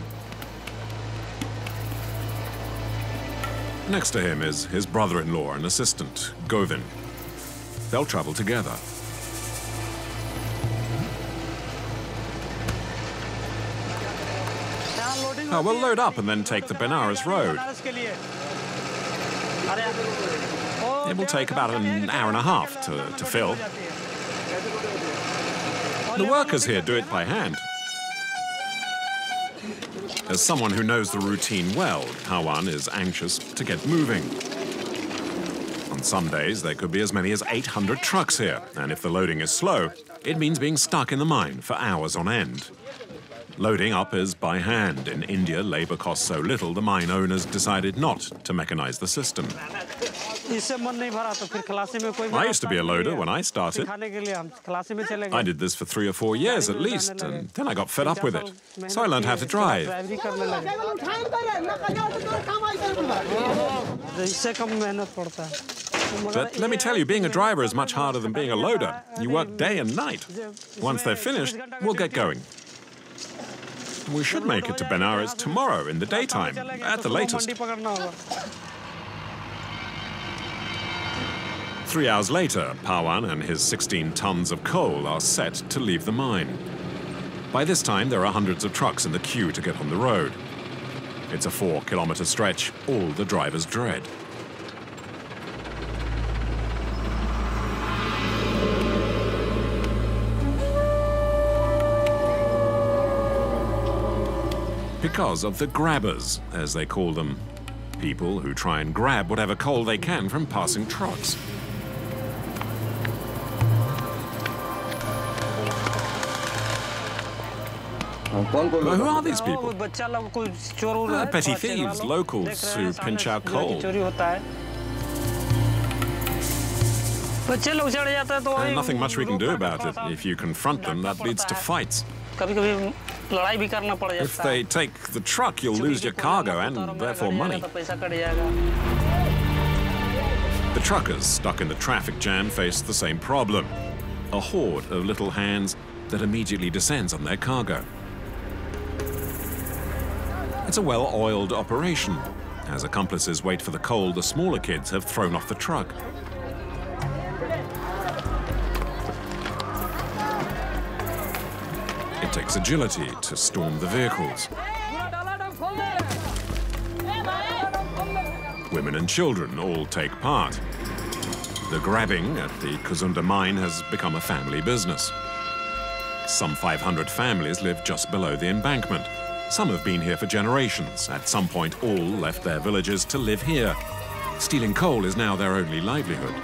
Speaker 1: Next to him is his brother-in-law and assistant, Govin. They'll travel together. We'll load up and then take the Benares road. It will take about an hour and a half to fill. The workers here do it by hand. As someone who knows the routine well, Pawan is anxious to get moving. On some days, there could be as many as 800 trucks here, and if the loading is slow, it means being stuck in the mine for hours on end. Loading up is by hand. In India, labor costs so little, the mine owners decided not to mechanize the system. I used to be a loader when I started. I did this for 3 or 4 years at least, and then I got fed up with it. So I learned how to drive. But let me tell you, being a driver is much harder than being a loader. You work day and night. Once they're finished, we'll get going. We should make it to Benares tomorrow in the daytime, at the latest. 3 hours later, Pawan and his 16 tons of coal are set to leave the mine. By this time, there are hundreds of trucks in the queue to get on the road. It's a 4-kilometer stretch all the drivers dread. Because of the grabbers, as they call them. People who try and grab whatever coal they can from passing trucks. Well, who are these people? Petty thieves, locals who pinch out coal. Nothing much we can do about it. If you confront them, that leads to fights. If they take the truck, you'll lose your cargo and therefore money. The truckers stuck in the traffic jam face the same problem. A horde of little hands that immediately descends on their cargo. It's a well-oiled operation. As accomplices wait for the coal, the smaller kids have thrown off the truck. It takes agility to storm the vehicles. Women and children all take part. The grabbing at the Kuzunda mine has become a family business. Some 500 families live just below the embankment. Some have been here for generations. At some point, all left their villages to live here. Stealing coal is now their only livelihood.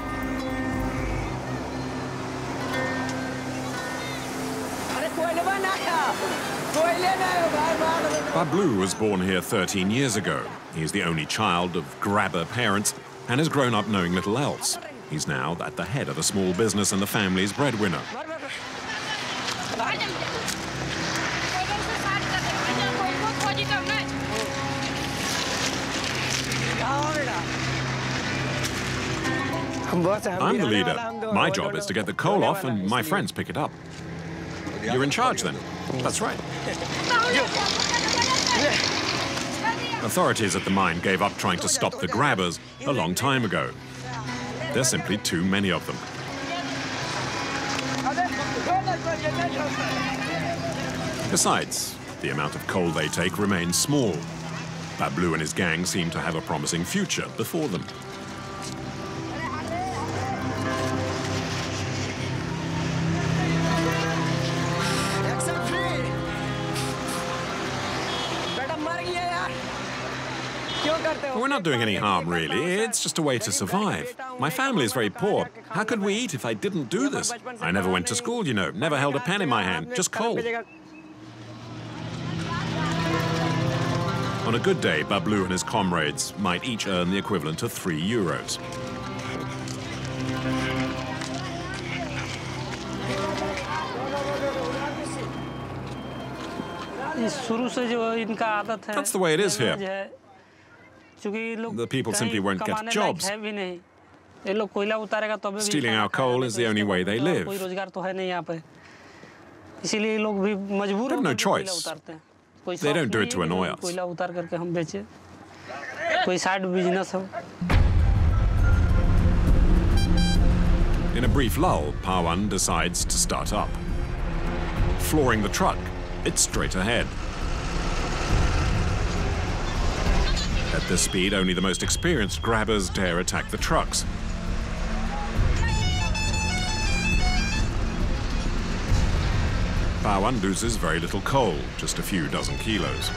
Speaker 1: Bablu was born here 13 years ago. He's the only child of grabber parents and has grown up knowing little else. He's now at the head of a small business and the family's breadwinner. I'm the leader. My job is to get the coal off and my friends pick it up. You're in charge then? That's right. Authorities at the mine gave up trying to stop the grabbers a long time ago. There's simply too many of them. Besides, the amount of coal they take remains small. Bablu and his gang seem to have a promising future before them. We're not doing any harm, really. It's just a way to survive. My family is very poor. How could we eat if I didn't do this? I never went to school, you know. Never held a pen in my hand. Just coal. On a good day, Bablu and his comrades might each earn the equivalent of €3. That's the way it is here. The people simply won't get jobs. Stealing our coal is the only way they live. They have no choice. They don't do it to annoy us. In a brief lull, Pawan decides to start up. Flooring the truck, it's straight ahead. At this speed, only the most experienced grabbers dare attack the trucks. Pawan loses very little coal, just a few dozen kilos.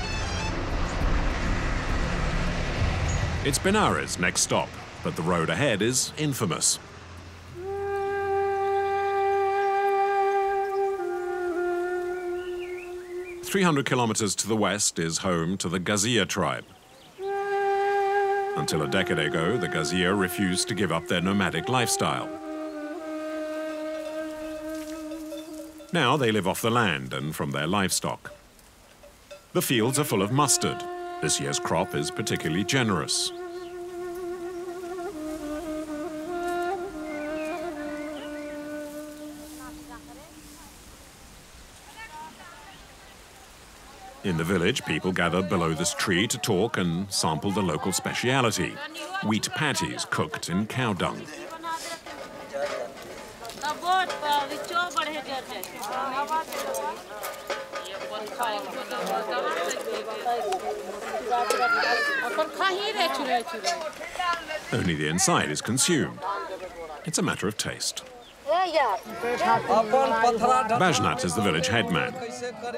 Speaker 1: It's Benares, next stop, but the road ahead is infamous. "300 kilometers to the west is home to the Gazia tribe. Until a decade ago, the Gazia refused to give up their nomadic lifestyle. Now they live off the land and from their livestock. The fields are full of mustard. This year's crop is particularly generous. In the village, people gather below this tree to talk and sample the local speciality, wheat patties cooked in cow dung. Only the inside is consumed. It's a matter of taste. Bajnat is the village headman.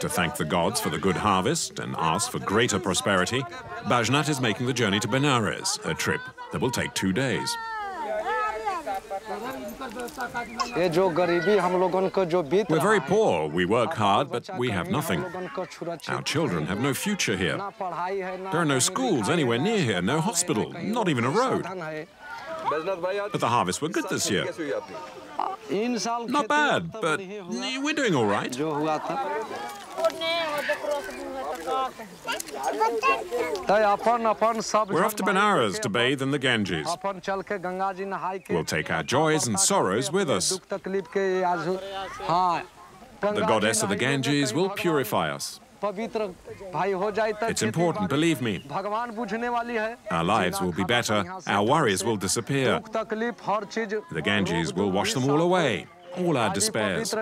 Speaker 1: To thank the gods for the good harvest and ask for greater prosperity, Bajnat is making the journey to Benares, a trip that will take 2 days. We're very poor. We work hard, but we have nothing. Our children have no future here. There are no schools anywhere near here, no hospital, not even a road. But the harvests were good this year. Not bad, but we're doing all right. We're off to Benares to bathe in the Ganges. We'll take our joys and sorrows with us. The goddess of the Ganges will purify us. It's important, believe me. Our lives will be better, our worries will disappear. The Ganges will wash them all away, all our despairs.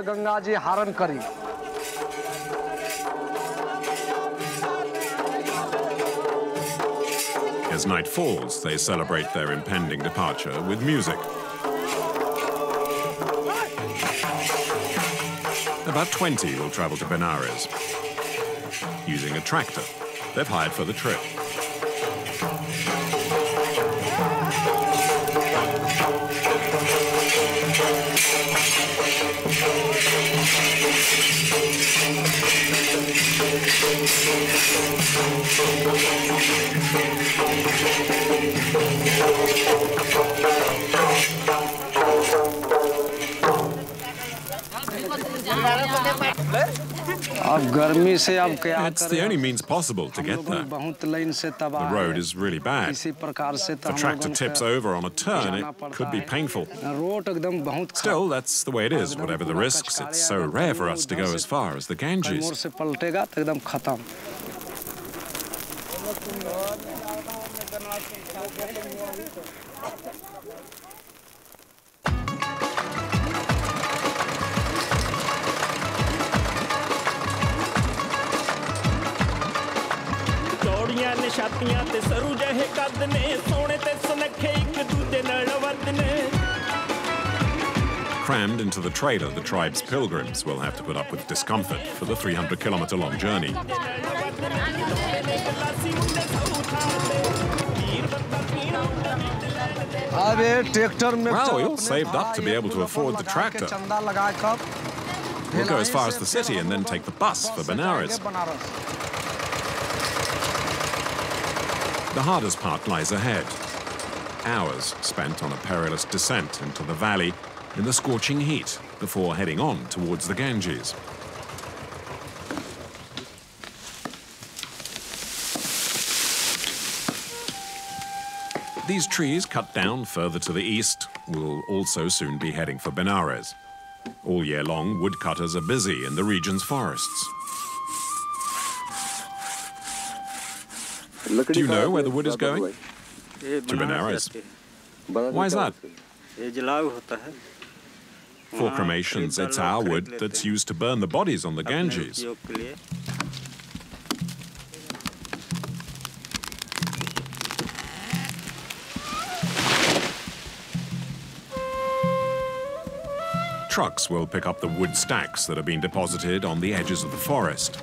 Speaker 1: As night falls, they celebrate their impending departure with music. About 20 will travel to Benares using a tractor they've hired for the trip. It's the only means possible to get there. The road is really bad. If the tractor tips over on a turn, it could be painful. Still, that's the way it is. Whatever the risks, it's so rare for us to go as far as the Ganges. Crammed into the trailer, the tribe's pilgrims will have to put up with discomfort for the 300-kilometer-long journey. Well, we all saved up to be able to afford the tractor. We'll go as far as the city and then take the bus for Benares. The hardest part lies ahead. Hours spent on a perilous descent into the valley in the scorching heat before heading on towards the Ganges. These trees cut down further to the east will also soon be heading for Benares. All year long, woodcutters are busy in the region's forests. Do you know where the wood is going? To Benares. Why is that? For cremations, it's our wood that's used to burn the bodies on the Ganges. Trucks will pick up the wood stacks that have been deposited on the edges of the forest.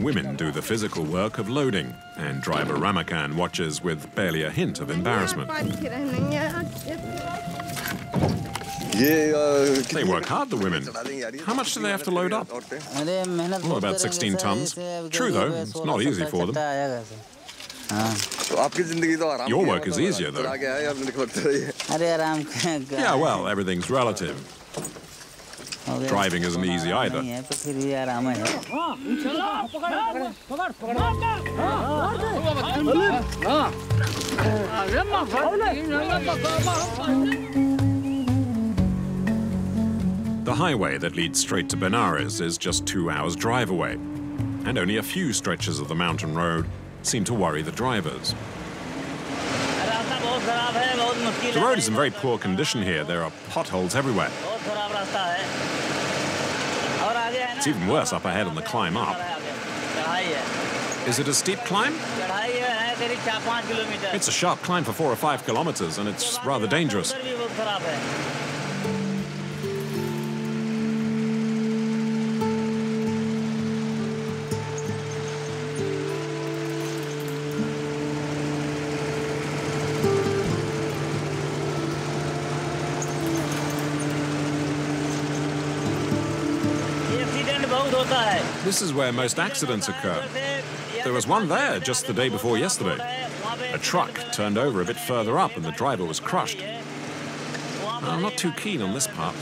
Speaker 1: Women do the physical work of loading, and driver Ramakan watches with barely a hint of embarrassment. They work hard, the women. How much do they have to load up? Oh, about 16 tons. True, though, it's not easy for them. Your work is easier, though. Yeah, well, everything's relative. Driving isn't easy either. The highway that leads straight to Benares is just 2 hours' drive away, and only a few stretches of the mountain road seem to worry the drivers. The road is in very poor condition here. There are potholes everywhere. It's even worse up ahead on the climb up. Is it a steep climb? It's a sharp climb for 4 or 5 kilometers, and it's rather dangerous. This is where most accidents occur. There was one there just the day before yesterday. A truck turned over a bit further up and the driver was crushed. I'm not too keen on this part.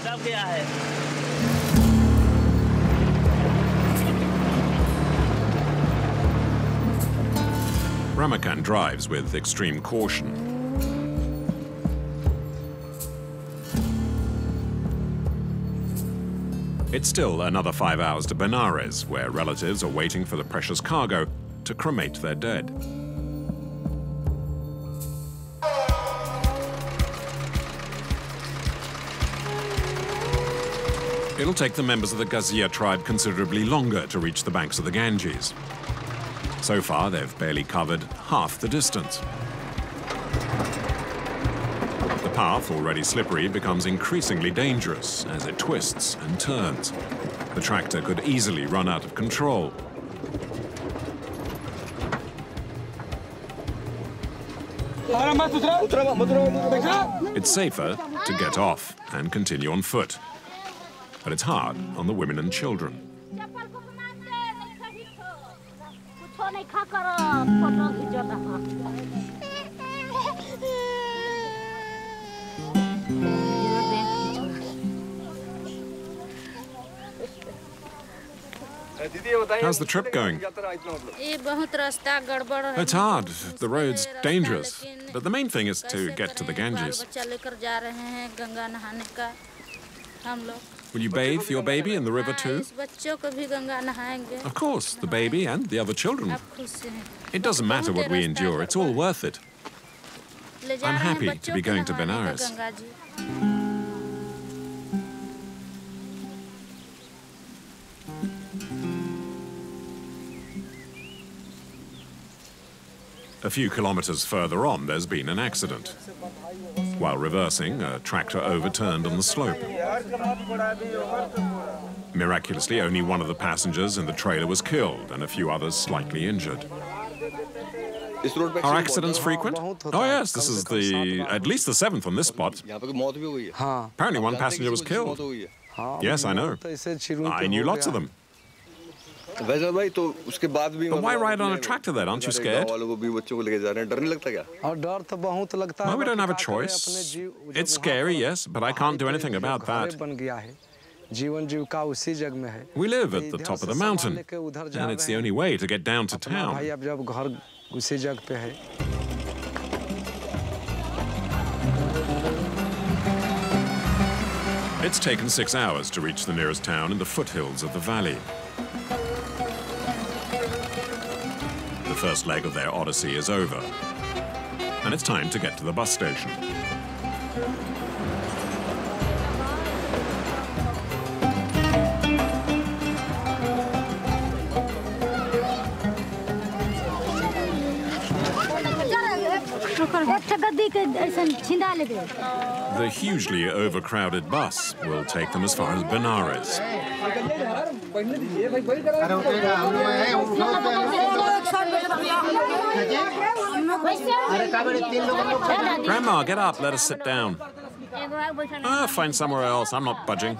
Speaker 1: Ramakan drives with extreme caution. It's still another 5 hours to Benares, where relatives are waiting for the precious cargo to cremate their dead. It'll take the members of the Gazia tribe considerably longer to reach the banks of the Ganges. So far, they've barely covered half the distance. The path, already slippery, becomes increasingly dangerous as it twists and turns. The tractor could easily run out of control. It's safer to get off and continue on foot. But it's hard on the women and children. How's the trip going? It's hard. The road's dangerous. But the main thing is to get to the Ganges. Will you bathe your baby in the river too? Of course, the baby and the other children. It doesn't matter what we endure, it's all worth it. I'm happy to be going to Benares. A few kilometers further on, there's been an accident. While reversing, a tractor overturned on the slope. Miraculously, only one of the passengers in the trailer was killed and a few others slightly injured. Are accidents frequent? Oh yes, this is at least the 7th on this spot. Apparently one passenger was killed. Yes, I know. I knew lots of them. But why ride on a tractor then? Aren't you scared? Well, we don't have a choice. It's scary, yes, but I can't do anything about that. We live at the top of the mountain, and it's the only way to get down to town. It's taken 6 hours to reach the nearest town in the foothills of the valley. The first leg of their odyssey is over, and it's time to get to the bus station. The hugely overcrowded bus will take them as far as Benares. Grandma, get up, let us sit down. Find somewhere else, I'm not budging.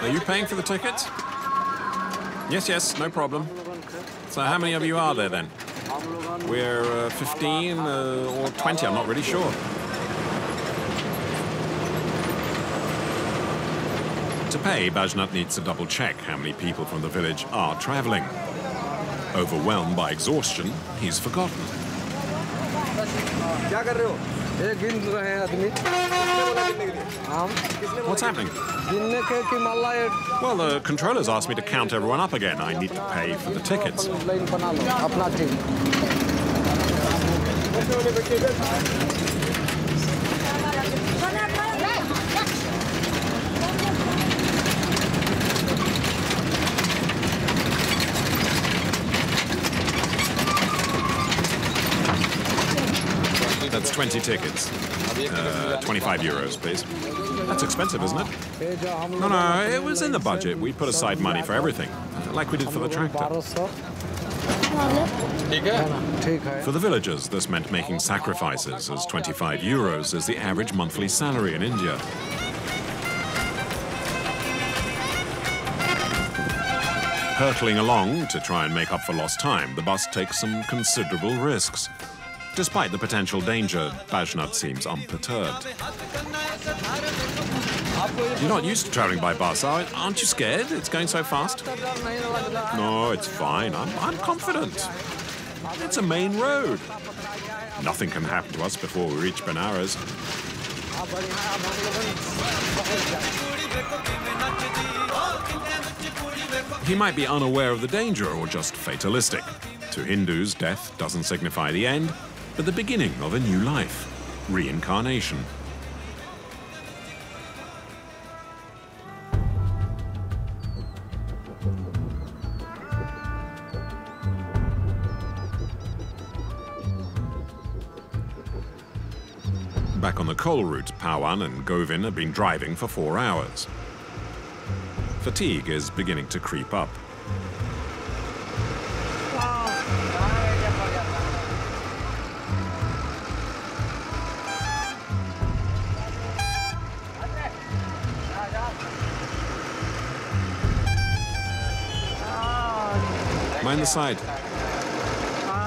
Speaker 1: Are you paying for the tickets? Yes, no problem. So how many of you are there then? We're 15 or 20, I'm not really sure. To pay, Bajnat needs to double check how many people from the village are traveling. Overwhelmed by exhaustion, he's forgotten. What's happening? Well, the controllers asked me to count everyone up again. I need to pay for the tickets. That's 20 tickets. 25 euros, please. That's expensive, isn't it? No, it was in the budget. We put aside money for everything, like we did for the tractor. For the villagers, this meant making sacrifices, as 25 euros is the average monthly salary in India. Hurtling along to try and make up for lost time, the bus takes some considerable risks. Despite the potential danger, Bajnath seems unperturbed. You're not used to traveling by bus, aren't you scared? It's going so fast. No, it's fine. I'm confident. It's a main road. Nothing can happen to us before we reach Benares. He might be unaware of the danger or just fatalistic. To Hindus, death doesn't signify the end, but the beginning of a new life, reincarnation. Back on the coal route, Pawan and Govin have been driving for 4 hours. Fatigue is beginning to creep up. Mind the side.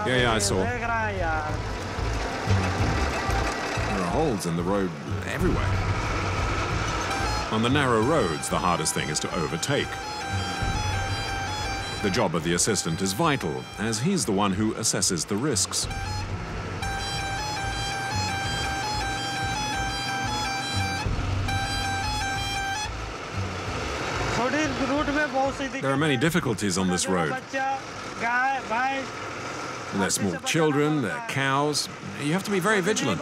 Speaker 1: Yeah, I saw. There are holes in the road everywhere. On the narrow roads, the hardest thing is to overtake. The job of the assistant is vital, as he's the one who assesses the risks. There are many difficulties on this road. There are small children, there are cows. You have to be very vigilant.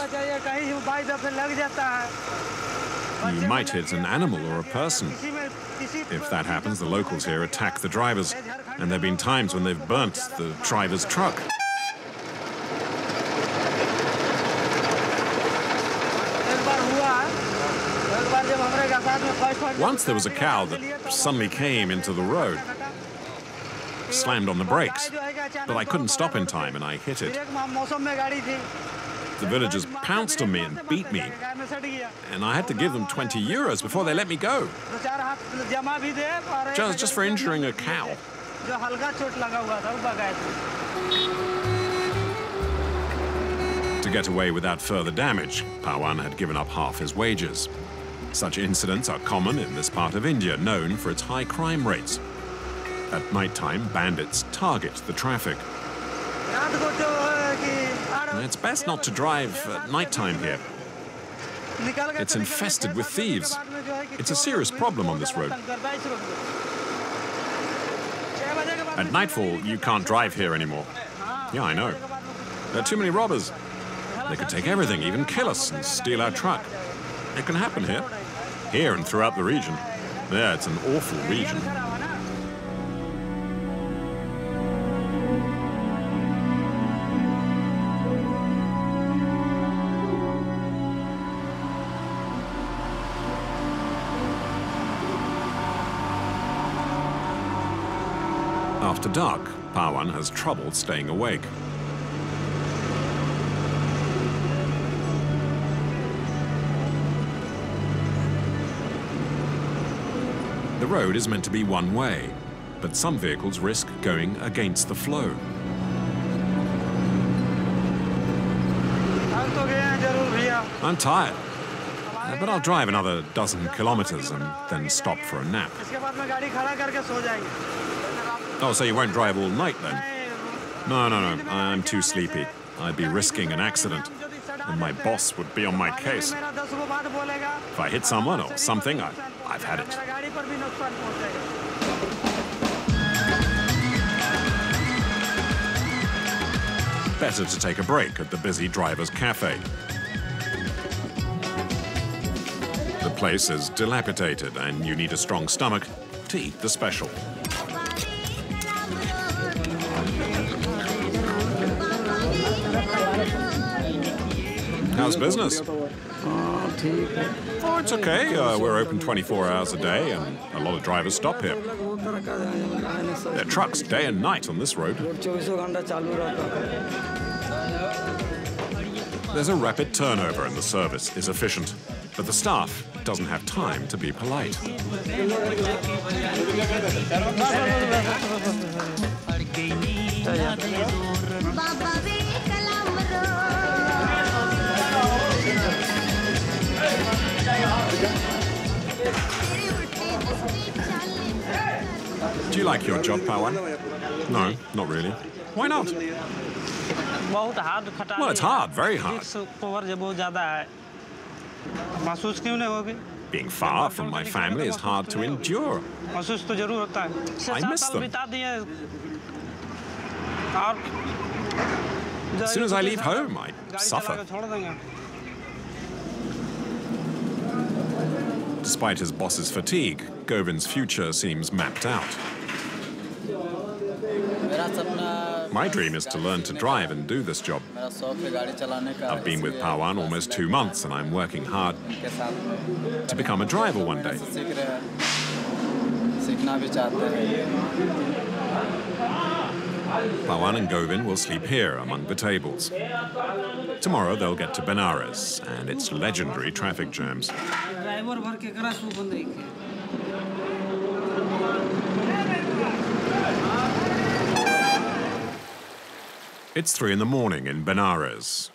Speaker 1: You might hit an animal or a person. If that happens, the locals here attack the drivers. And there have been times when they've burnt the driver's truck. Once there was a cow that suddenly came into the road, slammed on the brakes, but I couldn't stop in time and I hit it. The villagers pounced on me and beat me, and I had to give them 20 euros before they let me go. Just for injuring a cow. To get away without further damage, Pawan had given up half his wages. Such incidents are common in this part of India, known for its high crime rates. At night-time, bandits target the traffic. It's best not to drive at night-time here. It's infested with thieves. It's a serious problem on this road. At nightfall, you can't drive here anymore. Yeah, I know. There are too many robbers. They could take everything, even kill us and steal our truck. It can happen here. Here and throughout the region. Yeah, it's an awful region. After dark, Pawan has trouble staying awake. The road is meant to be one way, but some vehicles risk going against the flow. I'm tired, but I'll drive another dozen kilometers and then stop for a nap. Oh, so you won't drive all night then? No, I'm too sleepy. I'd be risking an accident, and my boss would be on my case. If I hit someone or something, I've had it. Better to take a break at the busy driver's cafe. The place is dilapidated, and you need a strong stomach to eat the special. How's business? Oh, it's okay. We're open 24 hours a day, and a lot of drivers stop here. There are trucks day and night on this road. There's a rapid turnover and the service is efficient, but the staff doesn't have time to be polite. Do you like your job, Pawan? No, not really. Why not? Well, it's hard, very hard. Being far from my family is hard to endure. I miss them. As soon as I leave home, I suffer. Despite his boss's fatigue, Govind's future seems mapped out. My dream is to learn to drive and do this job. I've been with Pawan almost 2 months, and I'm working hard to become a driver one day. Pawan and Govind will sleep here among the tables. Tomorrow they'll get to Benares and its legendary traffic jams. It's 3 in the morning in Benares,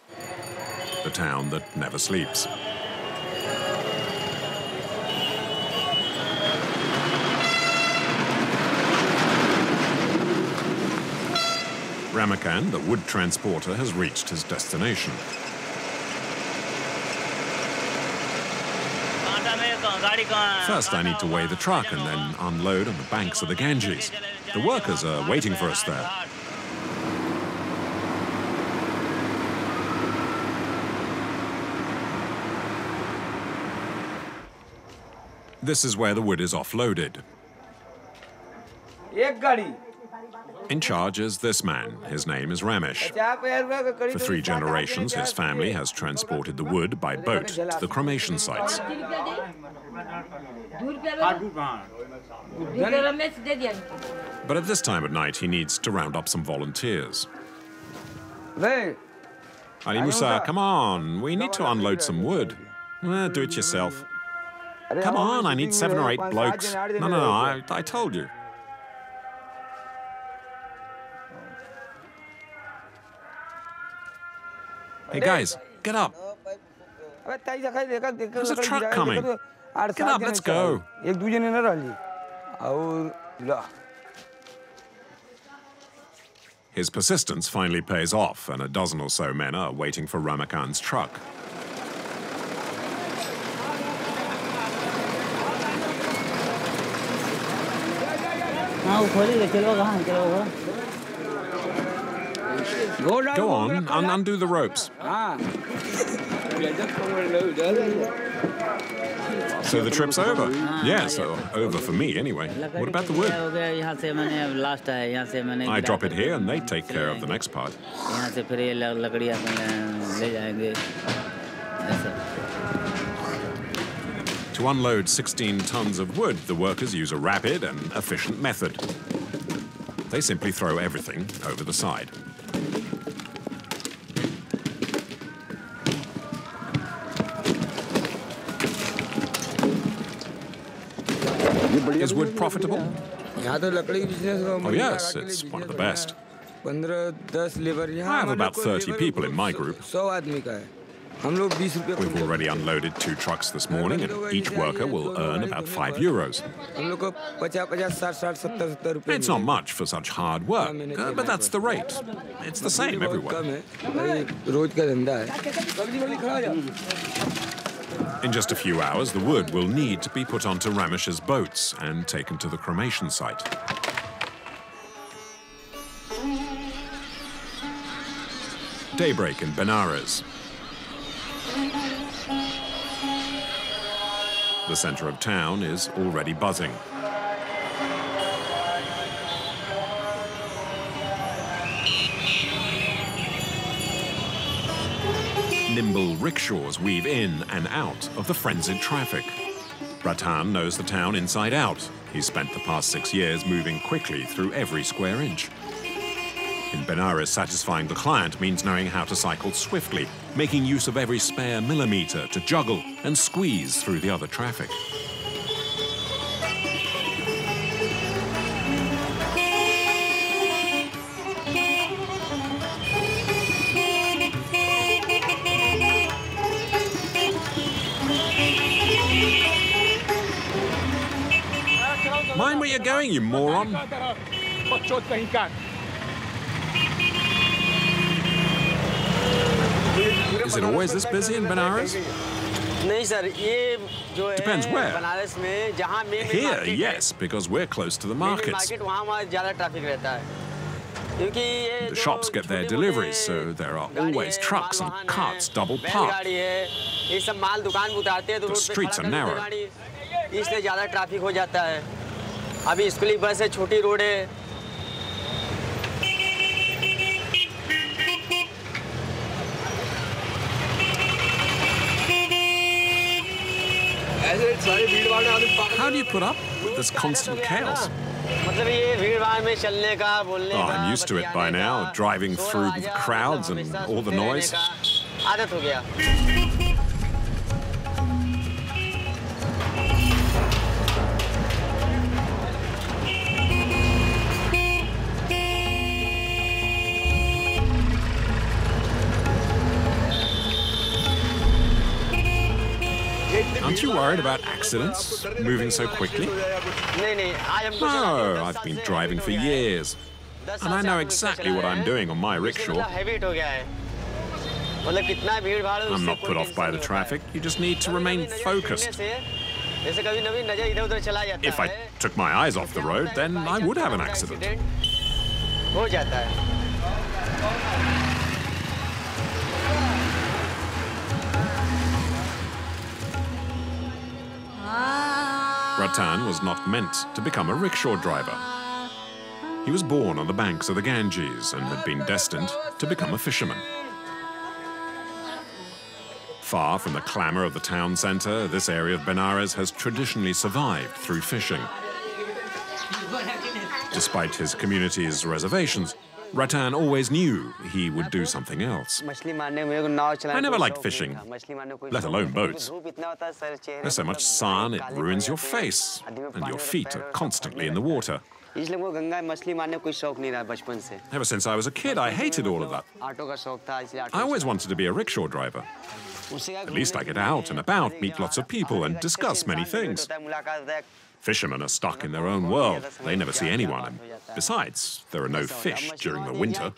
Speaker 1: the town that never sleeps. Ramakan, the wood transporter, has reached his destination. First, I need to weigh the truck and then unload on the banks of the Ganges. The workers are waiting for us there. This is where the wood is offloaded. In charge is this man. His name is Ramesh. For 3 generations, his family has transported the wood by boat to the cremation sites. But at this time of night, he needs to round up some volunteers. Ali Musa, come on, we need to unload some wood. Do it yourself. Come on, I need 7 or 8 blokes. No, I told you. Hey guys, get up. There's a truck coming. Get up, let's go. His persistence finally pays off, and a dozen or so men are waiting for Ramakan's truck. Go on, undo the ropes. So the trip's over? Yes, over for me anyway. What about the wood? I drop it here and they take care of the next part. To unload 16 tons of wood, the workers use a rapid and efficient method. They simply throw everything over the side. Is wood profitable? Oh yes, it's one of the best. I have about 30 people in my group. We've already unloaded 2 trucks this morning, and each worker will earn about €5. It's not much for such hard work, but that's the rate. It's the same everywhere. In just a few hours, the wood will need to be put onto Ramesh's boats and taken to the cremation site. Daybreak in Benares. The center of town is already buzzing. Nimble rickshaws weave in and out of the frenzied traffic. Ratan knows the town inside out. He's spent the past 6 years moving quickly through every square inch. In Benares, satisfying the client means knowing how to cycle swiftly, making use of every spare millimetre to juggle and squeeze through the other traffic. Mind where you're going, you moron. Is it always this busy in Benares? Depends where. Here, yes, because we're close to the markets. The shops get their deliveries, so there are always trucks and carts double parked. The streets are narrow.
Speaker 2: अभी स्कूली बस है, छोटी road है।
Speaker 1: How do you put up with this constant chaos?
Speaker 2: मतलब ये भीड़-भाड़ में चलने का, बोलने का।
Speaker 1: I'm used to it by now, driving through the crowds and all the noise.
Speaker 2: आदत हो गया।
Speaker 1: Aren't you worried about accidents, moving so quickly? No, I've been driving for years, and I know exactly what I'm doing on my rickshaw. I'm not put off by the traffic, you just need to remain focused. If I took my eyes off the road, then I would have an accident. Ratan was not meant to become a rickshaw driver. He was born on the banks of the Ganges and had been destined to become a fisherman. Far from the clamour of the town centre, this area of Benares has traditionally survived through fishing. Despite his community's reservations, Ratan always knew he would do something else. I never liked fishing, let alone boats. There's so much sun, it ruins your face, and your feet are constantly in the water. Ever since I was a kid, I hated all of that. I always wanted to be a rickshaw driver. At least I get out and about, meet lots of people, and discuss many things. Fishermen are stuck in their own world. They never see anyone. And besides, there are no fish during the winter.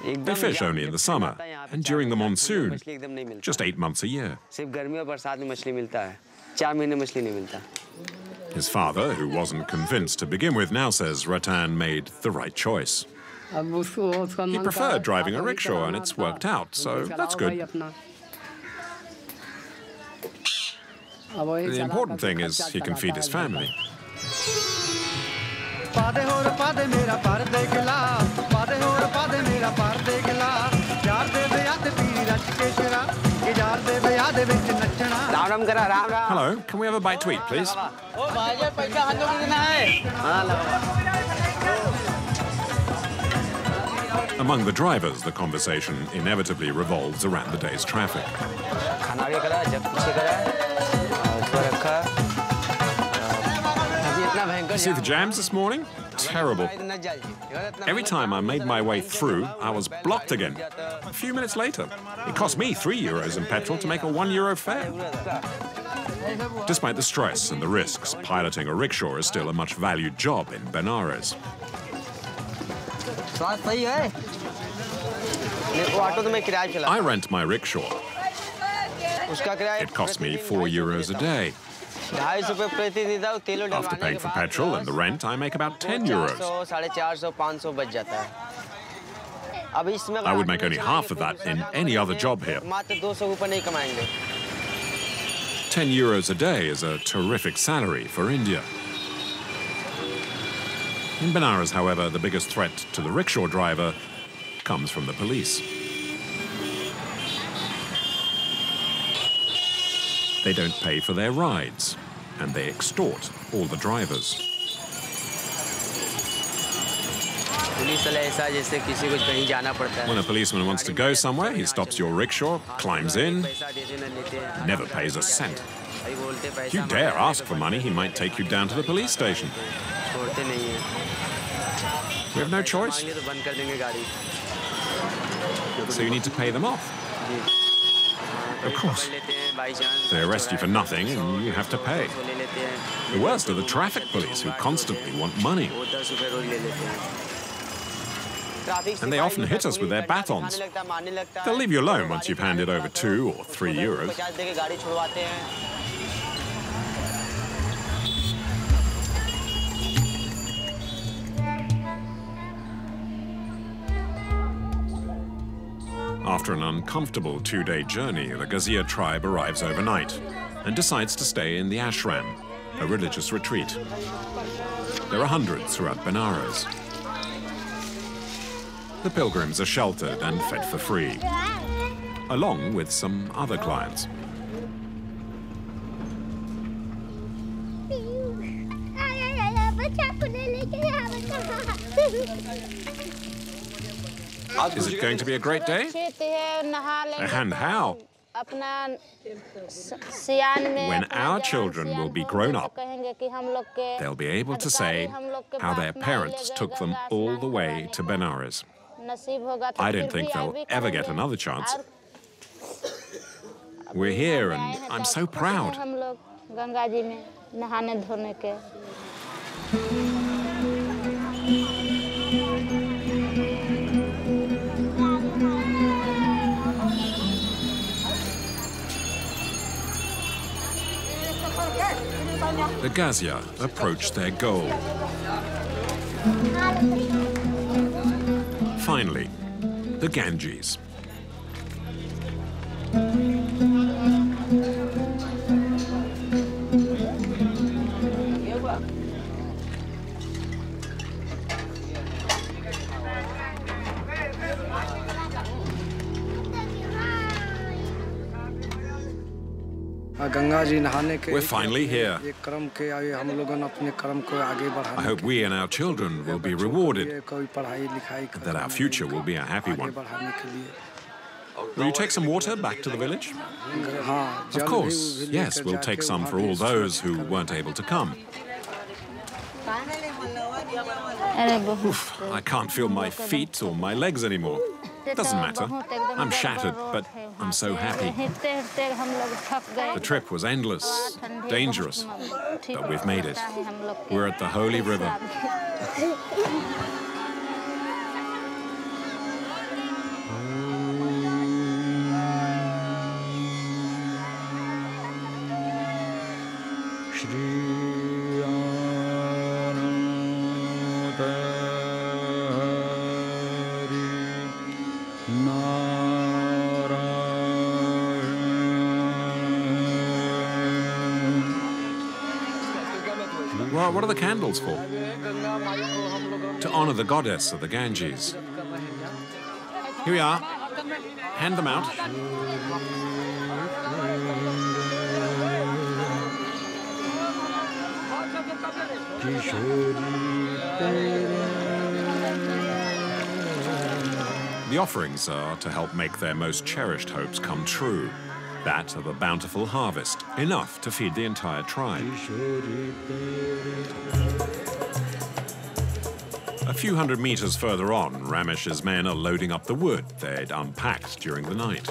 Speaker 1: They fish only in the summer and during the monsoon, just 8 months a year. His father, who wasn't convinced to begin with, now says Ratan made the right choice. He preferred driving a rickshaw and it's worked out, so that's good. The important thing is he can feed his family. Hello, can we have a bite to eat, please? Among the drivers, the conversation inevitably revolves around the day's traffic. You see the jams this morning? Terrible. Every time I made my way through, I was blocked again. A few minutes later, it cost me €3 in petrol to make a €1 fare. Despite the stress and the risks, piloting a rickshaw is still a much valued job in Benares. I rent my rickshaw. It costs me €4 a day. After paying for petrol and the rent, I make about €10. I would make only half of that in any other job here. €10 a day is a terrific salary for India. In Benares, however, the biggest threat to the rickshaw driver comes from the police. They don't pay for their rides, and they extort all the drivers. When a policeman wants to go somewhere, he stops your rickshaw, climbs in, never pays a cent. If you dare ask for money, he might take you down to the police station. We have no choice. So you need to pay them off. Of course. They arrest you for nothing and you have to pay. The worst are the traffic police who constantly want money. And they often hit us with their batons. They'll leave you alone once you've handed over 2 or 3 euros. After an uncomfortable 2-day journey, the Gazia tribe arrives overnight and decides to stay in the ashram, a religious retreat. There are hundreds throughout Benares. The pilgrims are sheltered and fed for free, along with some other clients. Is it going to be a great day? And how? When our children will be grown up, they'll be able to say how their parents took them all the way to Benares. I don't think they'll ever get another chance. We're here and I'm so proud. The Gazia approach their goal. Finally, the Ganges. We're finally here. I hope we and our children will be rewarded, and that our future will be a happy one. Will you take some water back to the village? Of course, yes, we'll take some for all those who weren't able to come. Oof, I can't feel my feet or my legs anymore. Doesn't matter. I'm shattered, but I'm so happy. The trip was endless, dangerous, but we've made it. We're at the Holy River. Well, what are the candles for? To honor the goddess of the Ganges. Here we are. Hand them out. The offerings are to help make their most cherished hopes come true. That of a bountiful harvest, enough to feed the entire tribe. A few hundred meters further on, Ramesh's men are loading up the wood they'd unpacked during the night.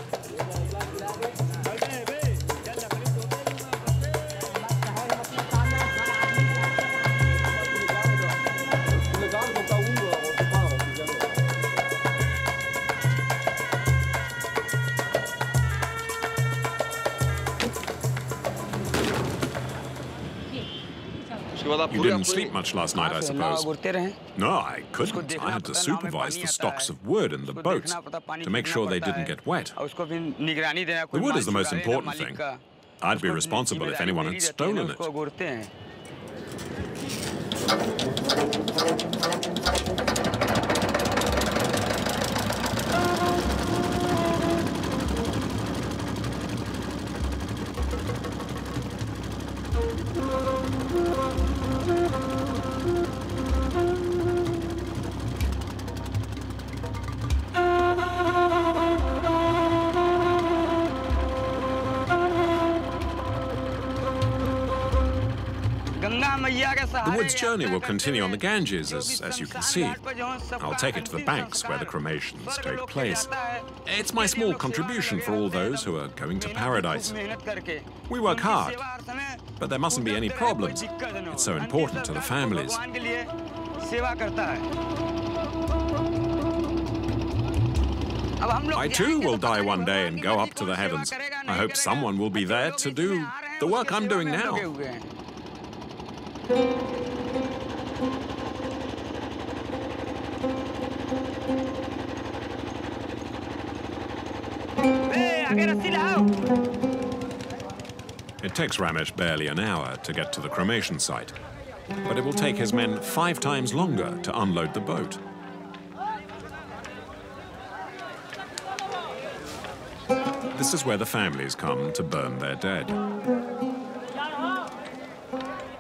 Speaker 1: You didn't sleep much last night, I suppose. No, I couldn't. I had to supervise the stocks of wood in the boats to make sure they didn't get wet. The wood is the most important thing. I'd be responsible if anyone had stolen it. The wood's journey will continue on the Ganges, as you can see. I'll take it to the banks where the cremations take place. It's my small contribution for all those who are going to paradise. We work hard, but there mustn't be any problems. It's so important to the families. I too will die one day and go up to the heavens. I hope someone will be there to do the work I'm doing now. It takes Ramesh barely an hour to get to the cremation site, but it will take his men 5 times longer to unload the boat. This is where the families come to burn their dead.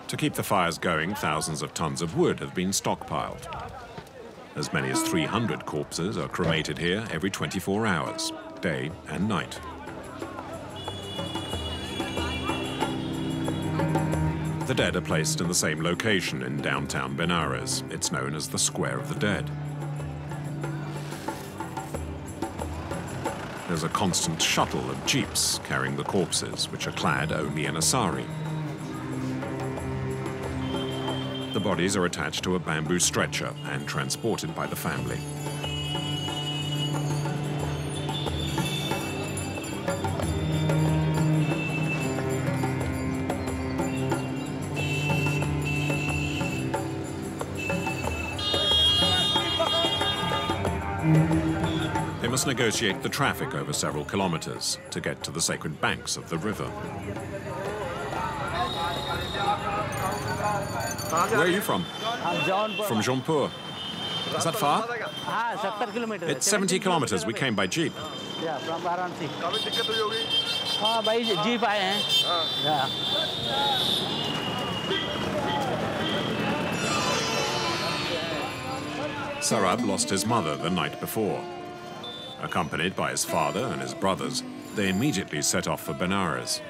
Speaker 1: To keep the fires going, thousands of tons of wood have been stockpiled. As many as 300 corpses are cremated here every 24 hours, day and night. The dead are placed in the same location in downtown Benares. It's known as the Square of the Dead. There's a constant shuttle of jeeps carrying the corpses, which are clad only in a sari. The bodies are attached to a bamboo stretcher and transported by the family. They must negotiate the traffic over several kilometers to get to the sacred banks of the river. Where are you from? From Jaunpur. Is that far? It's 70 kilometers. We came by jeep.
Speaker 3: Yeah, from Varanasi. By jeep आए हैं. Yeah.
Speaker 1: Sarab lost his mother the night before. Accompanied by his father and his brothers, they immediately set off for Benares.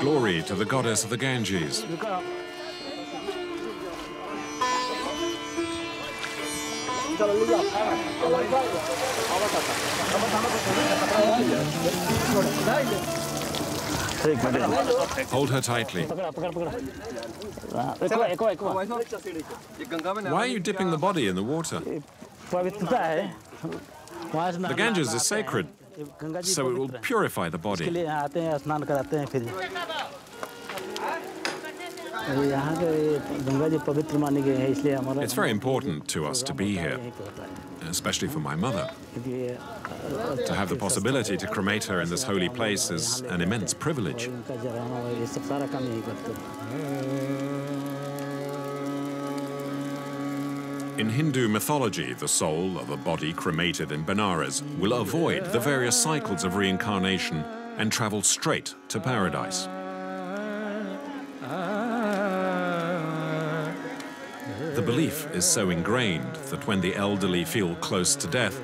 Speaker 1: Glory to the goddess of the Ganges. Hold her tightly. Why are you dipping the body in the water? The Ganges is sacred, so it will purify the body. It's very important to us to be here, especially for my mother. To have the possibility to cremate her in this holy place is an immense privilege. In Hindu mythology, the soul of a body cremated in Benares will avoid the various cycles of reincarnation and travel straight to paradise. The belief is so ingrained that when the elderly feel close to death,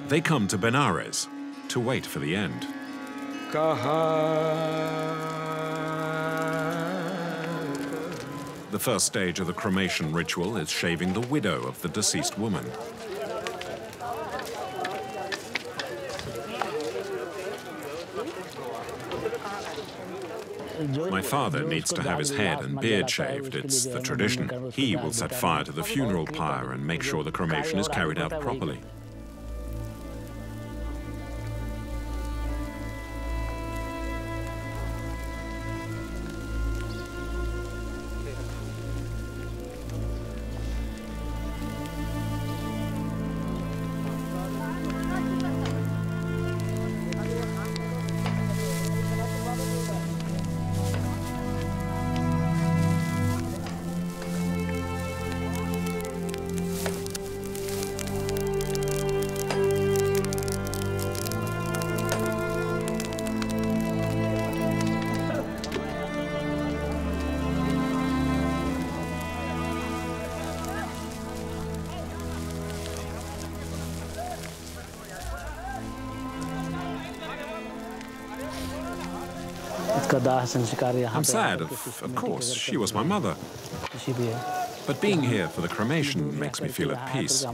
Speaker 1: they come to Benares to wait for the end. The first stage of the cremation ritual is shaving the widow of the deceased woman. My father needs to have his head and beard shaved. It's the tradition. He will set fire to the funeral pyre and make sure the cremation is carried out properly. I'm sad, of course. She was my mother. But being here for the cremation makes me feel at peace.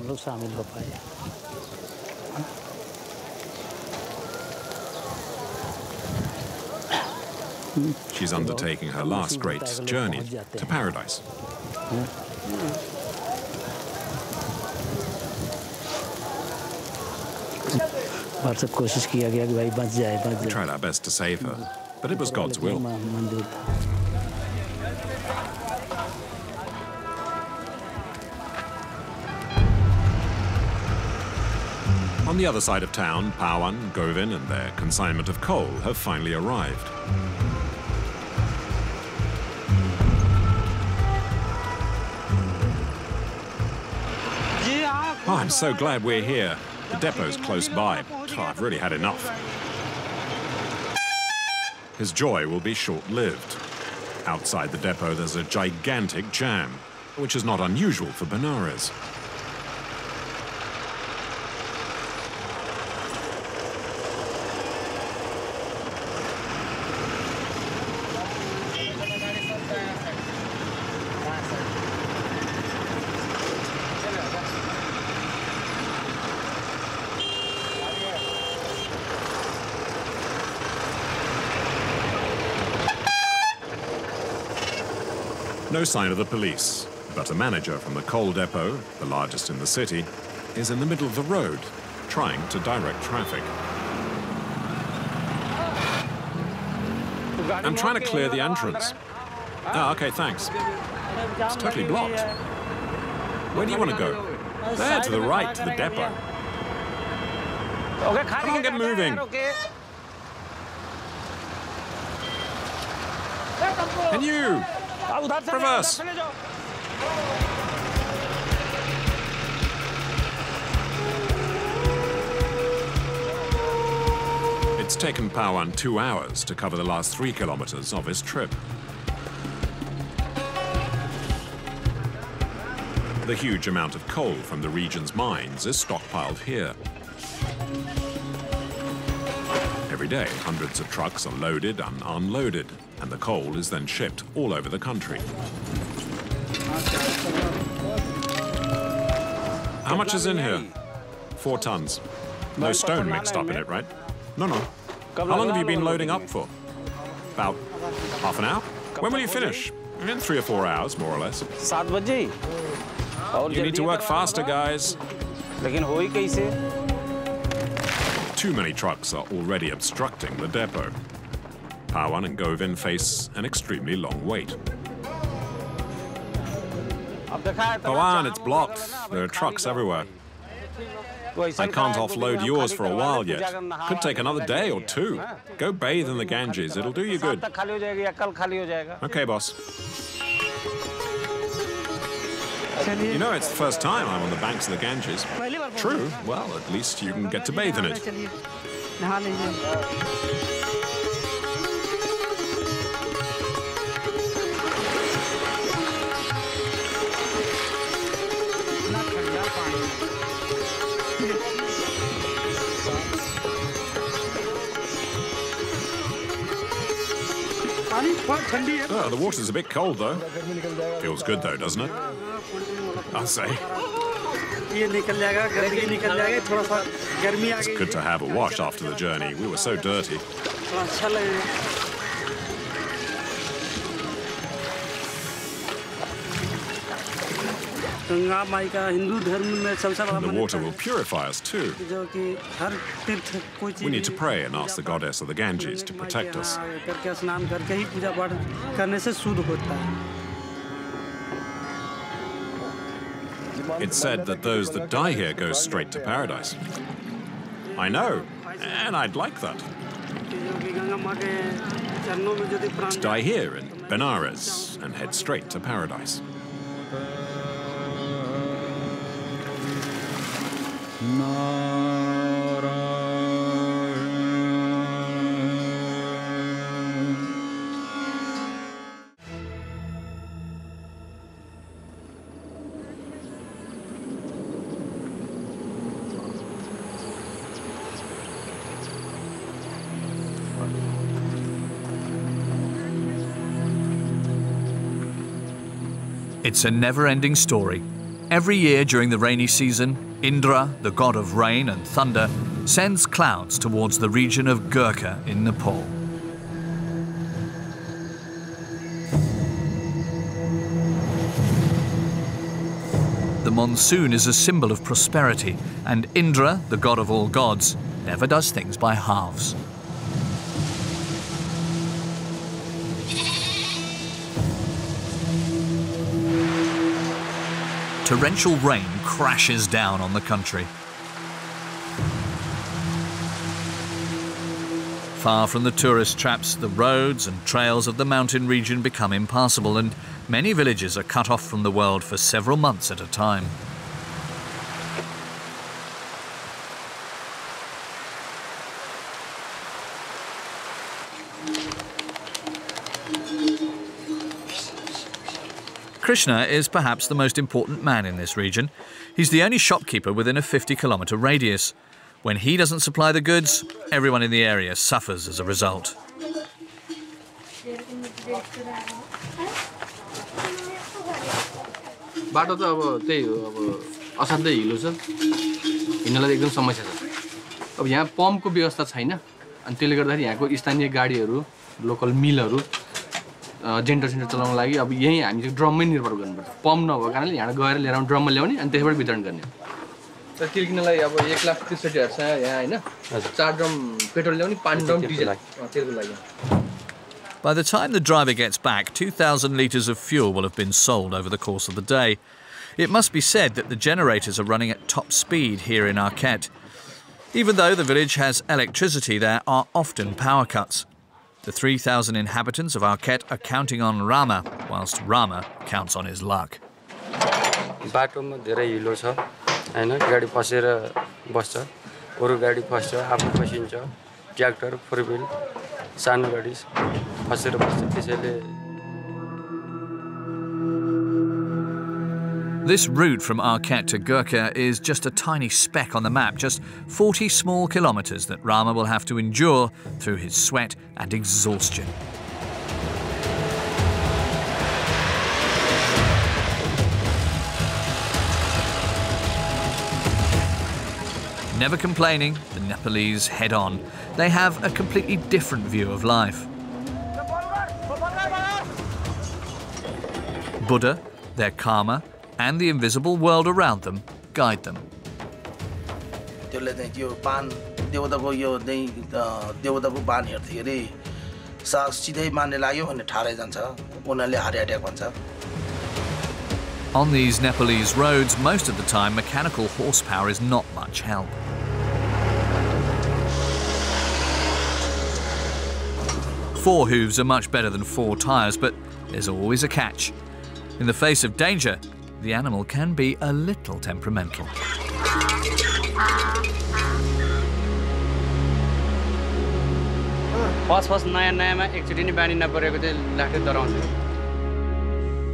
Speaker 1: She's undertaking her last great journey to paradise. We tried our best to save her, but it was God's will. On the other side of town, Pawan, Govin and their consignment of coal have finally arrived. Oh, I'm so glad we're here. The depot's close by. Oh, I've really had enough. His joy will be short-lived. Outside the depot, there's a gigantic jam, which is not unusual for Benares. No sign of the police, but a manager from the coal depot, the largest in the city, is in the middle of the road, trying to direct traffic. I'm trying to clear the entrance. Oh, okay, thanks. It's totally blocked. Where do you want to go? There, to the right, to the depot. Come on, get moving. And you! Reverse! It's taken Pawan 2 hours to cover the last 3 kilometers of his trip. The huge amount of coal from the region's mines is stockpiled here. Every day, hundreds of trucks are loaded and unloaded, and the coal is then shipped all over the country. How much is in here? 4 tons. No stone mixed up in it, right? No, no. How long have you been loading up for? About half an hour? When will you finish? In 3 or 4 hours, more or less. You need to work faster, guys. Too many trucks are already obstructing the depot. Pawan and Govin face an extremely long wait. Pawan, it's blocked. There are trucks everywhere. I can't offload yours for a while yet. Could take another day or 2. Go bathe in the Ganges. It'll do you good. Okay, boss. You know, it's the first time I'm on the banks of the Ganges. True. Well, at least you can get to bathe in it. Oh, the water's a bit cold, though. Feels good, though, doesn't it? I'll say. It's good to have a wash after the journey. We were so dirty. The water will purify us too. We need to pray and ask the goddess of the Ganges to protect us. It's said that those that die here go straight to paradise. I know, and I'd like that. To die here in Benares and head straight to paradise.
Speaker 4: It's a never-ending story. Every year during the rainy season, Indra, the god of rain and thunder, sends clouds towards the region of Gurkha in Nepal. The monsoon is a symbol of prosperity, and Indra, the god of all gods, never does things by halves. Torrential rain crashes down on the country. Far from the tourist traps, the roads and trails of the mountain region become impassable, and many villages are cut off from the world for several months at a time. Krishna is perhaps the most important man in this region. He's the only shopkeeper within a 50-kilometre radius. When he doesn't supply the goods, everyone in the area suffers as a result.
Speaker 5: बाटो त अब त्यही हो अब असाध्यै हिलो छ हिँड्नलाई एकदम समस्या छ अब यहाँ पम्पको व्यवस्था छैन अनि त्यसले गर्दाखेरि यहाँको स्थानीय गाडीहरू लोकल मिलहरू जेन्टर सेन्टर चलाउन लागि अब यही हामी चाहिँ ड्रममै निर्भर गर्नुपर्छ पम्प नभएको कारणले यहाँ गएर लिएर ड्रममा ल्याउने अनि त्यसबाट वितरण गर्ने तर तेल किन्नलाई अब 1,63,000 छ यहाँ हैन 4 ड्रम पेट्रोल ल्याउने 5 ड्रम डिजल तेलको लागि
Speaker 4: By the time the driver gets back, 2,000 litres of fuel will have been sold over the course of the day. It must be said that the generators are running at top speed here in Arket. Even though the village has electricity, there are often power cuts. The 3,000 inhabitants of Arket are counting on Rama, whilst Rama counts on his luck.
Speaker 6: बाटोमा धेरै हिलो छ हैन गाडी फसेर बस्छ अरु गाडी फस्छ आफू फसिन्छ tractor four wheel सानो गाडी फसेर बस्छ त्यसैले
Speaker 4: This route from Arket to Gurkha is just a tiny speck on the map, just 40 small kilometres that Rama will have to endure through his sweat and exhaustion. Never complaining, the Nepalese head on. They have a completely different view of life. Buddha, their karma, and the invisible world around them guide them. On these Nepalese roads, most of the time, mechanical horsepower is not much help. Four hooves are much better than four tyres, but there's always a catch. In the face of danger, the animal can be a little temperamental.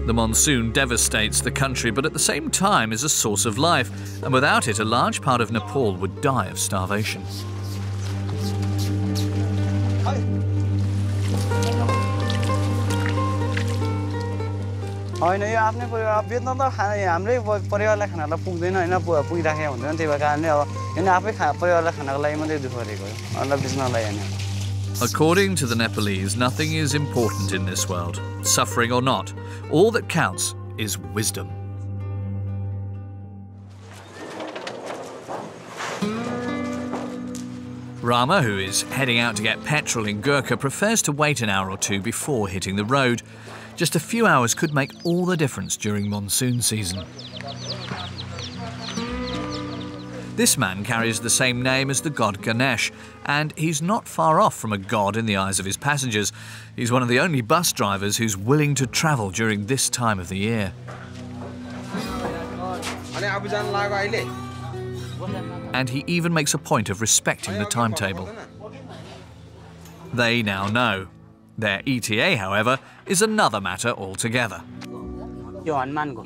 Speaker 4: The monsoon devastates the country, but at the same time is a source of life, and without it, a large part of Nepal would die of starvation.
Speaker 3: होइन यो आफ्नै परिवार बेच्न त हाम्रै परिवारलाई खानालाई पुग्दैन हैन पुगिराखेको हुँदैन त्यही भएर कारणले अब हैन आफै परिवारलाई खानको लागि मात्रै दुःख गरेको हो अरूलाई बेच्नलाई हैन.
Speaker 4: According to the Nepalese, nothing is important in this world, suffering or not. All that counts is wisdom. Rama, who is heading out to get petrol in Gurkha, prefers to wait an hour or two before hitting the road. Just a few hours could make all the difference during monsoon season. This man carries the same name as the god Ganesh, and he's not far off from a god in the eyes of his passengers. He's one of the only bus drivers who's willing to travel during this time of the year. And he even makes a point of respecting the timetable. They now know. Their ETA, however, is another matter altogether.
Speaker 7: यो हनुमानको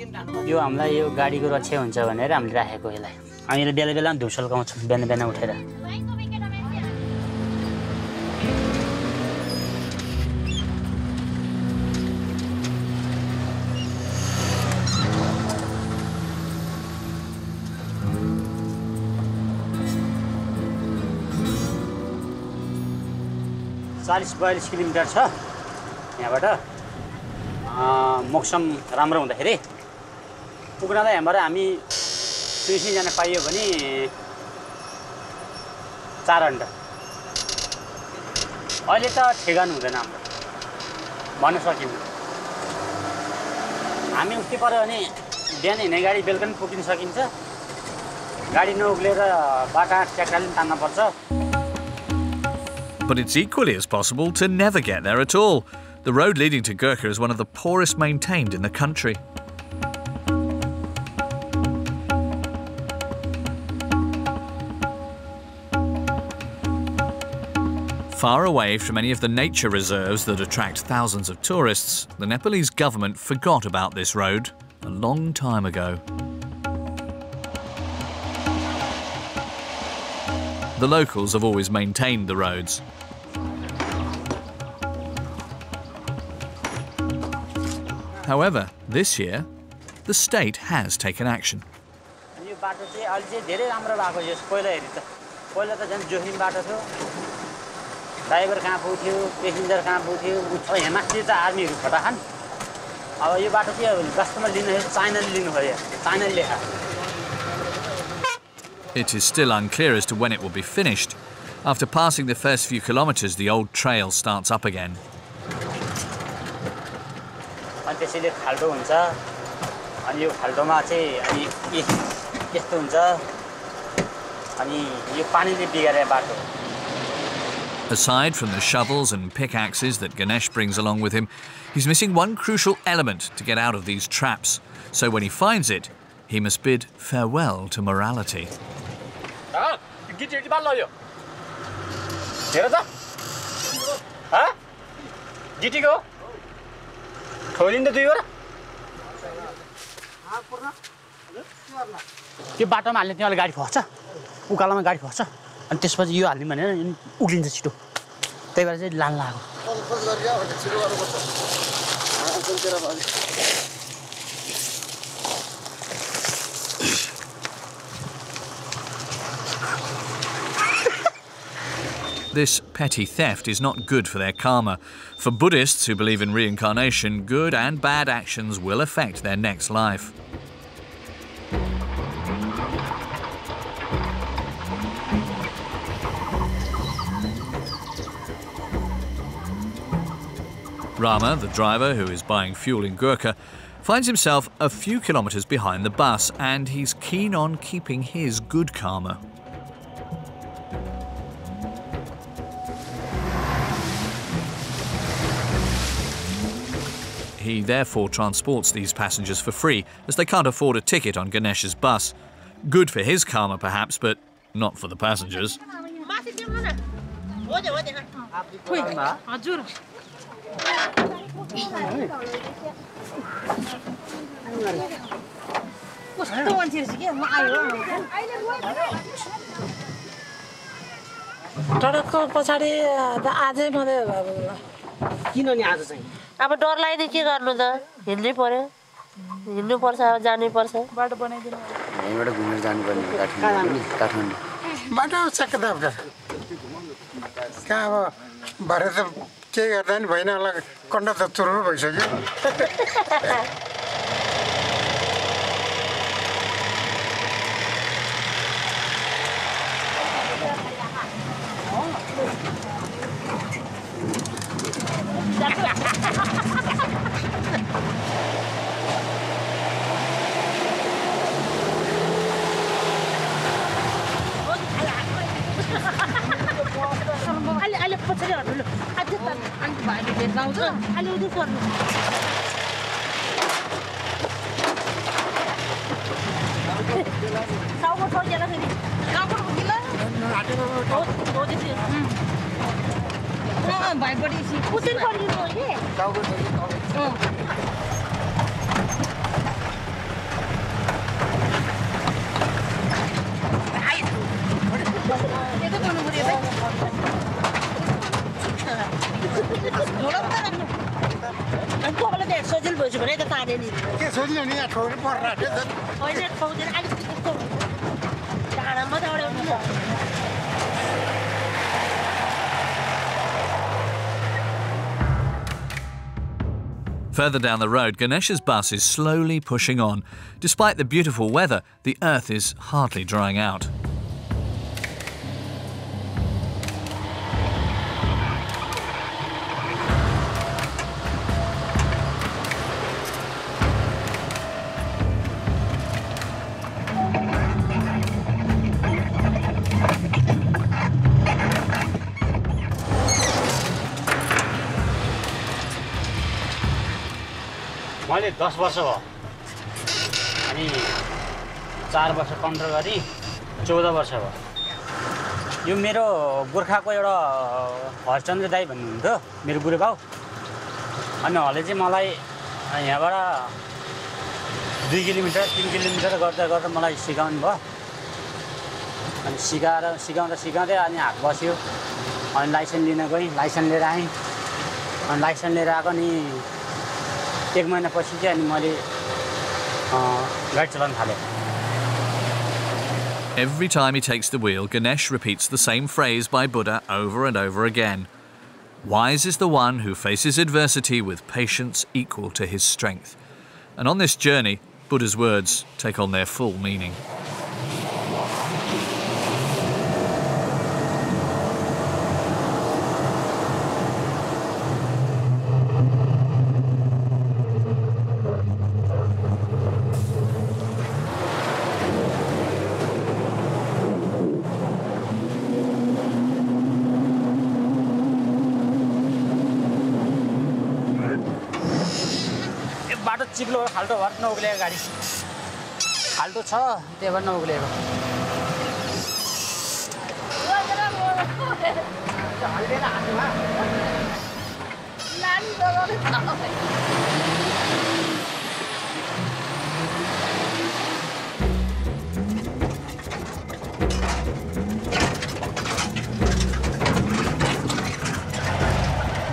Speaker 7: यो हामीलाई यो गाडीको रक्षा हुन्छ भनेर हामीले राखेको यसलाई हामीले बेला बेला धुसल गाउँछौँ बिहान बिहान उठेर. 40-42 kilometre छ यहाँबाट मौसम राम्रो हुँदाखेरि पुग्नलाई हाम्रो हामी 200 जना पाइयो भने 4 घण्टा अहिले त ठेगान हुँदैन हाम्रो भन्न सकिन्न हामी उस्तै पर्यो भने बिहान हिँड्ने गाडी बेलुका पनि पुगिन सकिन्छ गाडी नउक्लेर बाटा ट्र्याक्टरले तान्न पर्छ.
Speaker 4: But it's equally as possible to never get there at all. The road leading to Gurkha is one of the poorest maintained in the country. Far away from any of the nature reserves that attract thousands of tourists, the Nepalese government forgot about this road a long time ago. The locals have always maintained the roads. However, this year, the state has taken action.
Speaker 7: यो बाटो चाहिँ अलि चाहिँ धेरै राम्रो भएको यो पहिला हेरि त पहिला त झन् जोखिम बाटो थियो ड्राइभर कहाँ पुग्थ्यो पेसेन्जर कहाँ पुग्थ्यो यहाँ माथि चाहिँ आर्मीहरू फटा खान अब यो बाटो चाहिँ वास्तवमा लिनु चाइनाले लिनु पर्यो चाइनाले लेखा.
Speaker 4: It is still unclear as to when it will be finished. After passing the first few kilometres, the old trail starts up again.
Speaker 7: अनि त्यसैले खाल्डो हुन्छ अनि यो खाल्डोमा चाहिँ अनि यस्तो हुन्छ अनि यो पानीले बिगारे बाटो.
Speaker 4: Aside from the shovels and pickaxes that Ganesh brings along with him, he's missing one crucial element to get out of these traps. So when he finds it, he must bid farewell to morality.
Speaker 7: यो बाटोमा हाल्ने त्यहाँ गाडी फस्छ उकालोमा गाडी फस्छ अनि त्यसपछि यो हाल्ने भनेर उक्लिन्छ छिटो त्यही भएर चाहिँ लान लाग्यो.
Speaker 4: This petty theft is not good for their karma. For Buddhists who believe in reincarnation, good and bad actions will affect their next life. Rama, the driver who is buying fuel in Gurkha, finds himself a few kilometres behind the bus, and he's keen on keeping his good karma. He therefore transports these passengers for free, as they can't afford a ticket on Ganesh's bus. Good for his karma perhaps, but not for the passengers.
Speaker 8: किन नि आज चाहिँ अब डर लाग्यो के गर्नु त हिँड्नै पर्यो हिँड्नु पर्छ जानै पर्छ बाटो बनाइदिनु यहीँबाट घुमेर जानु पर्ने काठमाडौँ
Speaker 9: बाटो चक्क डाक्टर कहाँ अब भरे त के गर्दा नि भएन होला कन्डा त चुरुरु भइसक्यो
Speaker 4: Further down the road, Ganesh's bus is slowly pushing on. Despite the beautiful weather, the earth is hardly drying out.
Speaker 7: मैले 10 वर्ष भयो अनि 4 वर्ष कन्ट्रोल गरी 14 वर्ष भयो यो मेरो गोर्खाको एउटा हरचन्द्र दाई भन्नुहुन्थ्यो मेरो बुढो बाउ अनि उहाँले चाहिँ मलाई यहाँबाट 2 किलोमिटर 3 किलोमिटर गर्दा गर्दा मलाई सिकाउनु भयो अनि सिकाउँदै अनि हात बस्यो अनि लाइसेन्स लिन गएँ लाइसेन्स लिएर आएँ अनि लाइसेन्स लिएर आएको नि 1 महिनापछि चाहिँ अनि मैले गाडी चलाउन थालेँ.
Speaker 4: Every time he takes the wheel, Ganesh repeats the same phrase by Buddha over and over again. Wise is the one who faces adversity with patience equal to his strength. And on this journey, Buddha's words take on their full meaning.
Speaker 7: चिप्लो खाल्टो भएर नउक्लेको गाडी खाल्टो छ त्यही भएर नउक्लेको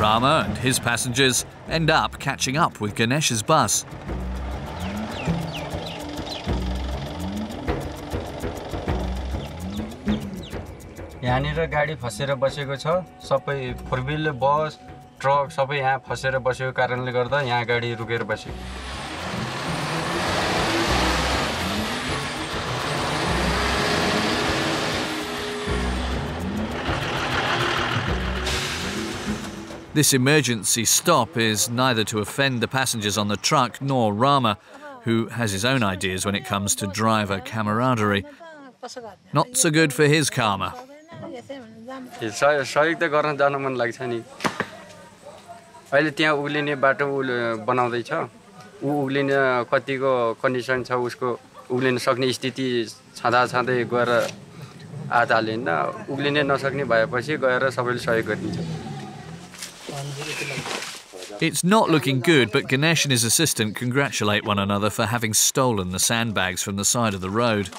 Speaker 4: Rama and his passengers end up catching up with Ganesh's bus.
Speaker 6: यहाँनिर गाडी फसेर बसेको छ सबै फोर व्हील बस ट्रक सबै यहाँ फसेर बसेको कारणले गर्दा यहाँ गाडी रुकेर बस्यो.
Speaker 4: This emergency stop is neither to offend the passengers on the truck nor Rama, who has his own ideas when it comes to driver camaraderie. Not so good for his karma.
Speaker 6: सहयोग त गर्न जान मन लाग्छ नि. अहिले त्यहाँ उग्लिने बाटो बनाउँदै छ. उ उग्लिने कतिको कन्डिसन छ उसको उग्लिन सक्ने स्थिति छँदै गएर आधाले हैन उग्लिने नसक्ने भएपछि गएर सबैले सहयोग गरिन्छ.
Speaker 4: It's not looking good, but Ganesh and his assistant congratulate one another for having stolen the sandbags from the side of the road.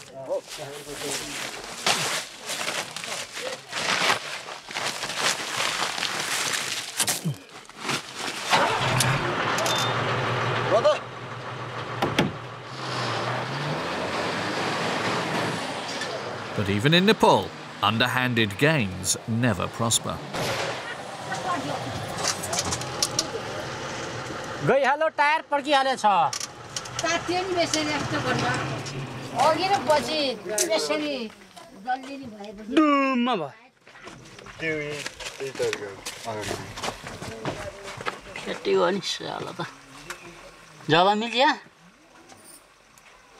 Speaker 4: But even in Nepal, underhanded gains never prosper.
Speaker 7: गई हालो tyre पड्किहाले छ
Speaker 10: साथी नि बेसरी यस्तो गर्नु अघि र पछि बेसरी जल्दी नि भएपछि
Speaker 7: डुममा भयो त्यति हो नि साला त जला मिल्यो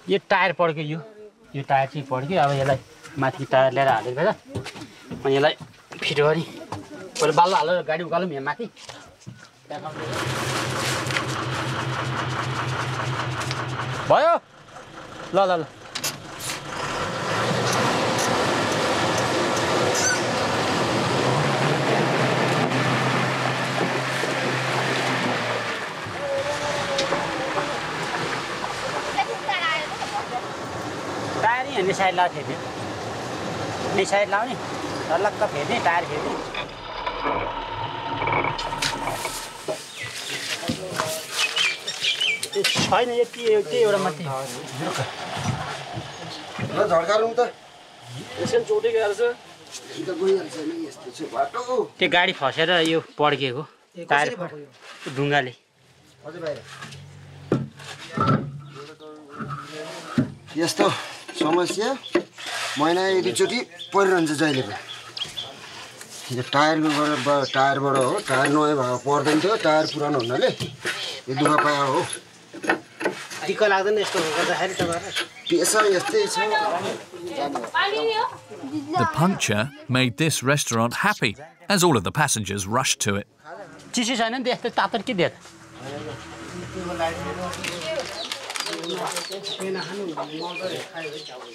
Speaker 7: यो टायर पड्क्यो यो टायर चाहिँ पड्क्यो अब यसलाई माथि टायर लिएर हालेको छ अनि यसलाई फिट गरी पहिला बाल्लो हालेर गाडी उकालौँ यहाँ माथि भयो ल ल ल टायर यही साइड लाएको थियो यही साइड लाउने लक्क फेर्ने टायर फेर्ने छैन यति एउटा मात्रै
Speaker 11: ल झड्कालौँ त
Speaker 5: यसले चोटे गएर छ
Speaker 11: त गइहाल्छ नि यस्तो छ बाटो
Speaker 7: त्यो गाडी फसेर यो पड्किएको टायर ढुङ्गाले
Speaker 11: यस्तो समस्या महिना एकचोटि परिरहन्छ जहिले पनि यो टायरबाट हो टायर नयाँ भएको पर्दैन थियो टायर पुरानो हुनाले यो दुःख पाए हो
Speaker 2: दिक्क लाग्दैन यस्तो गर्दाखेरि तपाईहरुलाई
Speaker 11: पेसा यस्तै छ
Speaker 4: The puncture made this restaurant happy, as all of the passengers rushed to it.
Speaker 7: चिसो छैन नि त्यस्तो तातो के दिएर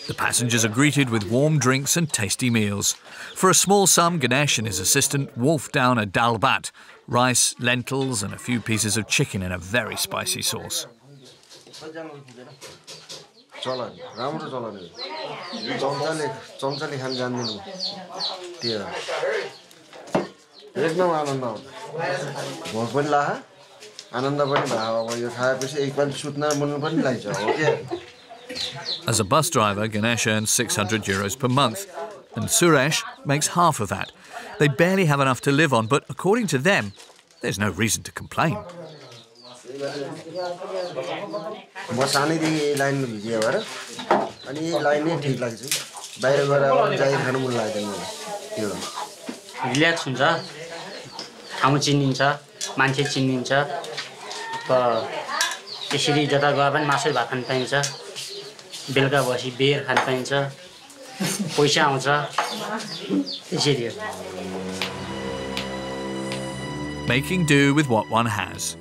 Speaker 4: The passengers are greeted with warm drinks and tasty meals. For a small sum, Ganesh and his assistant wolf down a dal bhat, rice, lentils and a few pieces of chicken in a very spicy sauce. As a bus driver, Ganesh earns €600 per month, and Suresh makes half of that. They barely have enough to live on, but according to them, there's no reason to complain.
Speaker 7: Relax हुन्छ ठाउँ चिनिन्छ मान्छे चिनिन्छ यसरी जता गए पनि मासु भात खान पाइन्छ बेलुका बसी बेर खान पाइन्छ पैसा आउँछ यसरी हो
Speaker 4: Making do with what one has.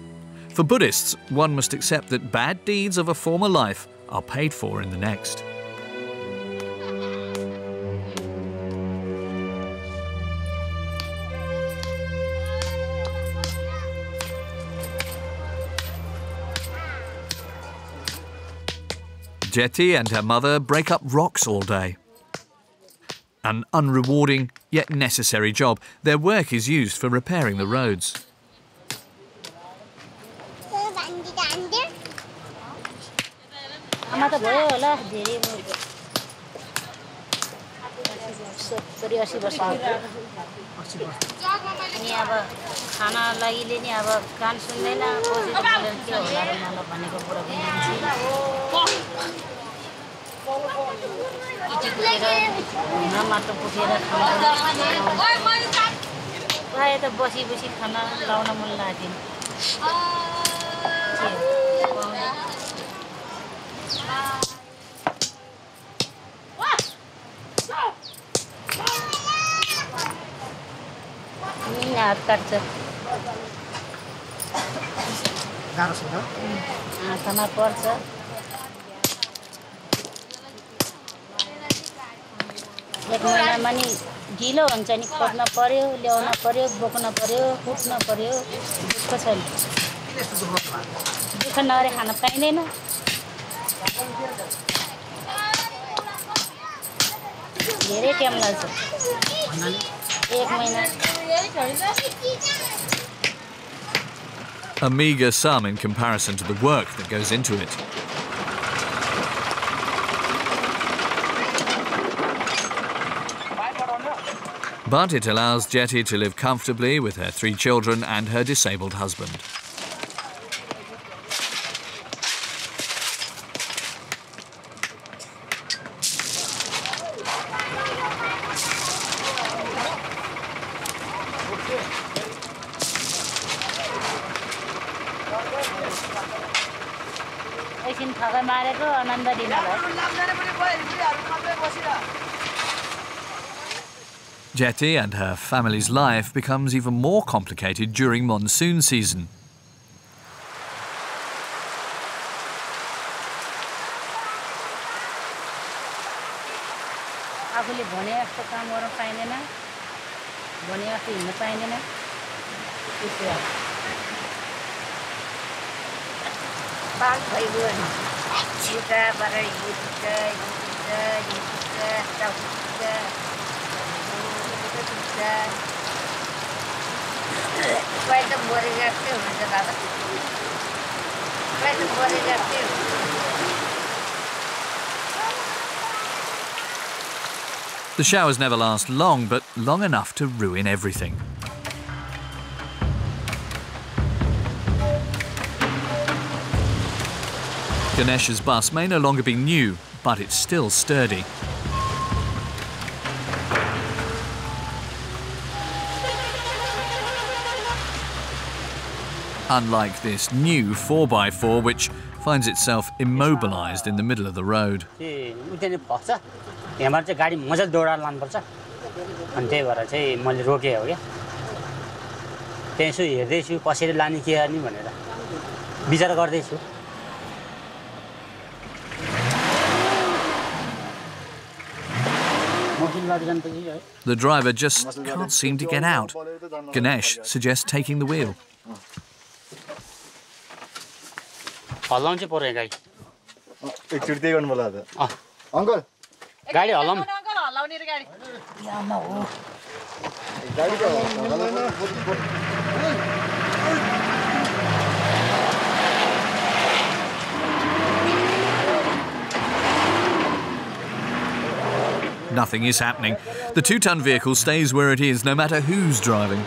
Speaker 4: For Buddhists, one must accept that bad deeds of a former life are paid for in the next. Jetty and her mother break up rocks all day. An unrewarding yet necessary job. Their work is used for repairing the roads.
Speaker 10: एक महिना मानि ढिलो हुन्छ नि खोज्न पर्यो ल्याउन पर्यो बोक्न पर्यो कुट्न पर्यो दुःख छ नि दुःख नगरे खान पाइदैन धेरै टाइम लाग्छ एक महिना
Speaker 4: A meagre sum in comparison to the work that goes into it. But it allows Jetty to live comfortably with her 3 children and her disabled husband. Jetty and her family's life becomes even more complicated during monsoon season. The showers never last long, but long enough to ruin everything. Ganesh's bus may no longer be new, but it's still sturdy. Unlike this new 4x4, which finds itself immobilized in the middle of the road. The driver just can't seem to get out. Ganesh suggests taking the wheel.
Speaker 7: हल्लाउँछ पर्यो गाडी
Speaker 12: एकचोटि त्यही गर्नु होला त uncle
Speaker 7: गाडी हल्लाउँ
Speaker 8: uncle हल्लाउने रे गाडी यामा हो
Speaker 12: गाडी त हल्लाउन
Speaker 4: Nothing is happening. The 2-ton vehicle stays where it is, no matter who's driving.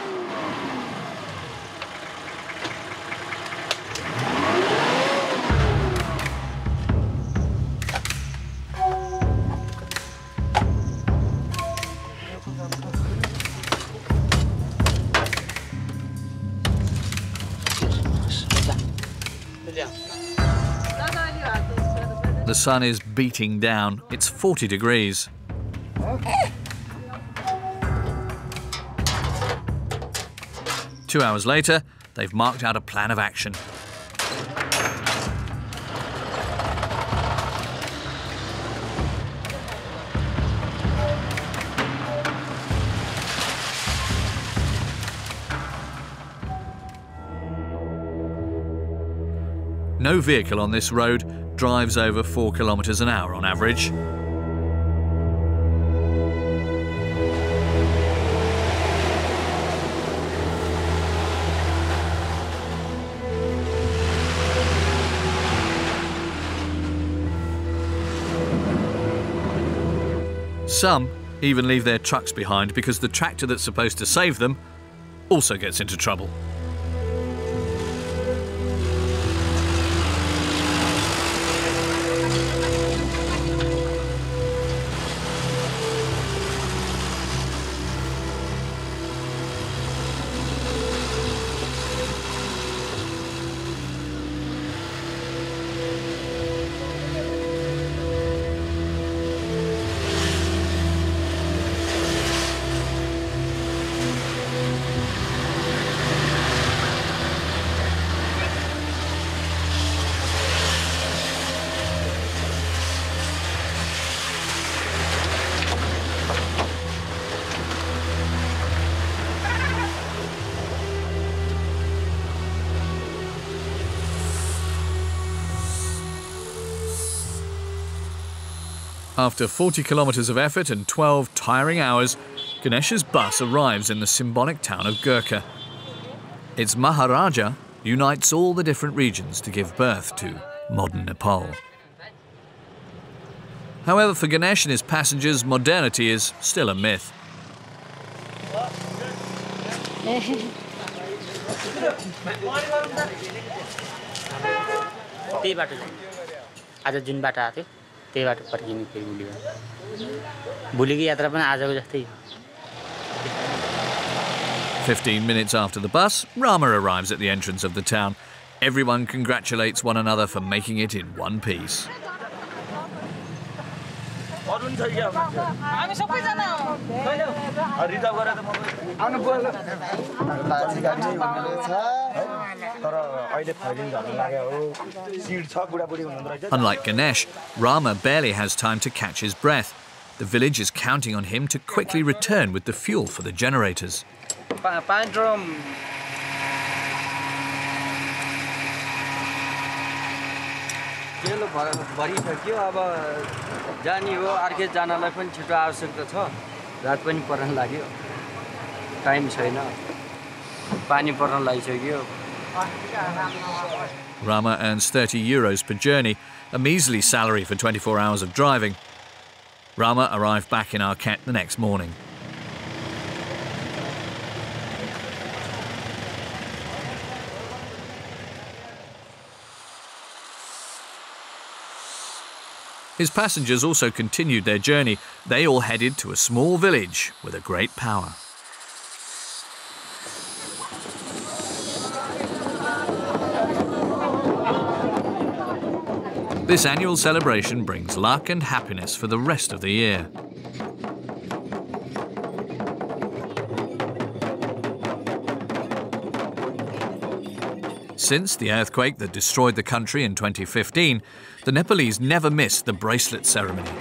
Speaker 4: The sun is beating down. It's 40 degrees. Two hours later, they've marked out a plan of action. No vehicle on this road drives over 4 kilometres an hour on average. Some even leave their trucks behind because the tractor that's supposed to save them also gets into trouble. After 40 kilometres of effort and 12 tiring hours, Ganesh's bus arrives in the symbolic town of Gurkha. Its Maharaja unites all the different regions to give birth to modern Nepal. However, for Ganesh and his passengers, modernity is still a myth.
Speaker 7: आज जुन बाटो आएको थियो त्यही बाटो फर्किने फेरि भोलिको यात्रा पनि आजको जस्तै
Speaker 4: 15 minutes after the bus, Rama arrives at the entrance of the town. Everyone congratulates one another for making it in one piece. Unlike Ganesh, Rama barely has time to catch his breath. The village is counting on him to quickly return with the fuel for the generators. Rama earns €30 per journey, a measly salary for 24 hours of driving. Rama arrived back in Arquette the next morning. His passengers also continued their journey. They all headed to a small village with a great power. This annual celebration brings luck and happiness for the rest of the year. Since the earthquake that destroyed the country in 2015, the Nepalese never missed the bracelet ceremony.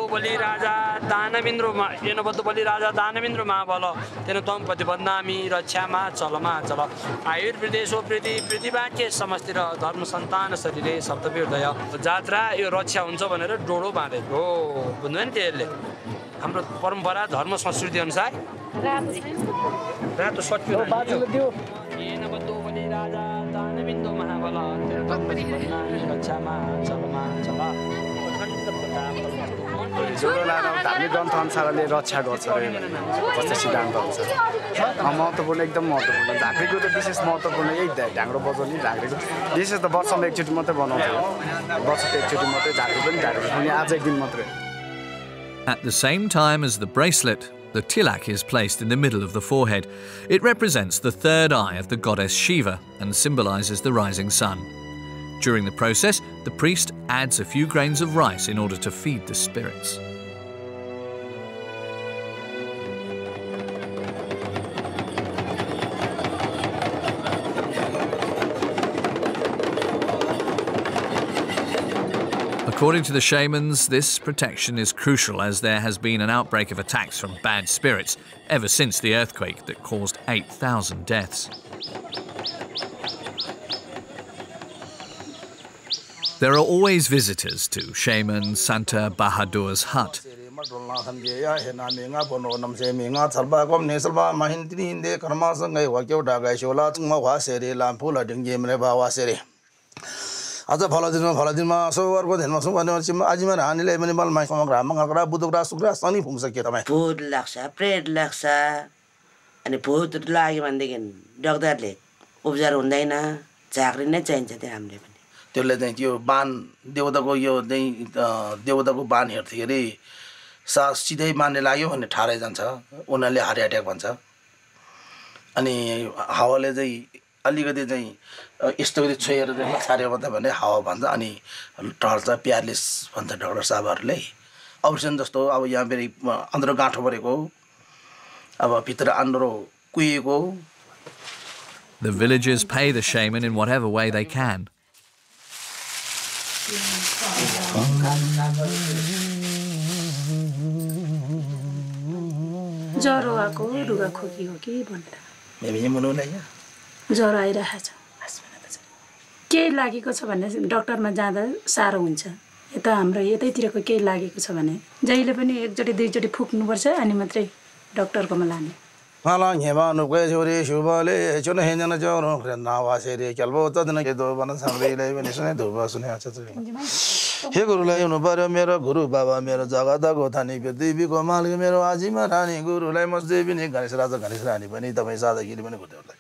Speaker 6: बलि राजा दानवेन्द्र महाबल तेन तम प्रतिबन्धामी रक्षामा चलमा चल आयुर्वेदेशो प्रीति प्रतिवाक्य समस्तिर धर्म सन्तान शरीरे सप्तवीर्दय जात्रा यो रक्षा हुन्छ भनेर डोडो बाँधेको बुझ्नु नि त्यसले हाम्रो परम्परा धर्म संस्कृति अनुसार रातो सट्यो येन बद्धो बलि राजा दानवेन्द्र महाबल तेन तम प्रतिबन्धामी रक्षामा चलमा चल
Speaker 3: जोडो लाएर धार्मिक ग्रन्थ अनुसारले रक्षा गर्छ जस्तो सिद्धान्त हुन्छ महत्त्वपूर्ण एकदम महत्त्वपूर्ण झाँक्रीको त विशेष महत्त्वपूर्ण यही ढ्याङ्ग्रो बजाउने झाँक्रीको विशेष त वर्षमा एकचोटि मात्रै बनाउँछ वर्षको एकचोटि मात्रै झाँक्री पनि आज एक दिन मात्रै.
Speaker 4: At the same time as the bracelet, the tilak is placed in the middle of the forehead. It represents the third eye of the goddess Shiva and symbolizes the rising sun. During the process, the priest adds a few grains of rice in order to feed the spirits. According to the shamans, this protection is crucial as there has been an outbreak of attacks from bad spirits ever since the earthquake that caused 8,000 deaths. There are always visitors to Shaman Santa Bahadur's hut.
Speaker 8: भूत लाग्छ प्रेत लाग्छ अनि भूत लाग्यो भनेदेखि डाक्टरले उपचार हुँदैन झाँक्री नै चाहिन्छ त्यहाँ हामीले पनि
Speaker 13: त्यसले चाहिँ त्यो बाण देवताको यो चाहिँ देवताको बाण हेर्दाखेरि सास सिधै मान्ने लाग्यो भने ठारै जान्छ उनीहरूले हार्ट एट्याक भन्छ अनि हावाले चाहिँ अलिकति चाहिँ यस्तो गरी छोएर चाहिँ छार्यो भने हावा भन्छ अनि टर्छ प्यारलेस भन्छ डाक्टर साहबहरूले अपरेसन जस्तो अब यहाँ फेरि अन्द्रो गाँठो परेको अब भित्र अन्द्रो कुहिएको.
Speaker 4: The villagers pay the shaman in whatever way they can.
Speaker 14: ज्वरो आएको रुगा खोकी हो कि भनेर ज्वरो आइरहेको छ केही लागेको छ भने डाक्टरमा जाँदा साह्रो हुन्छ यता हाम्रो यतैतिरको केही लागेको छ भने जहिले पनि एकचोटि दुईचोटि फुक्नुपर्छ अनि मात्रै डाक्टरकोमा लाने.
Speaker 13: हे गुरुलाई हुनु पर्यो मेरो गुरु बाबा मेरो जगतको थानी पृथ्वीको मालिक मेरो आजीमा रानी गुरुलाई मस्देवी नि गणेश राजा गणेश रानी पनि तपाईँ सादागिरी पनि गुरुलाई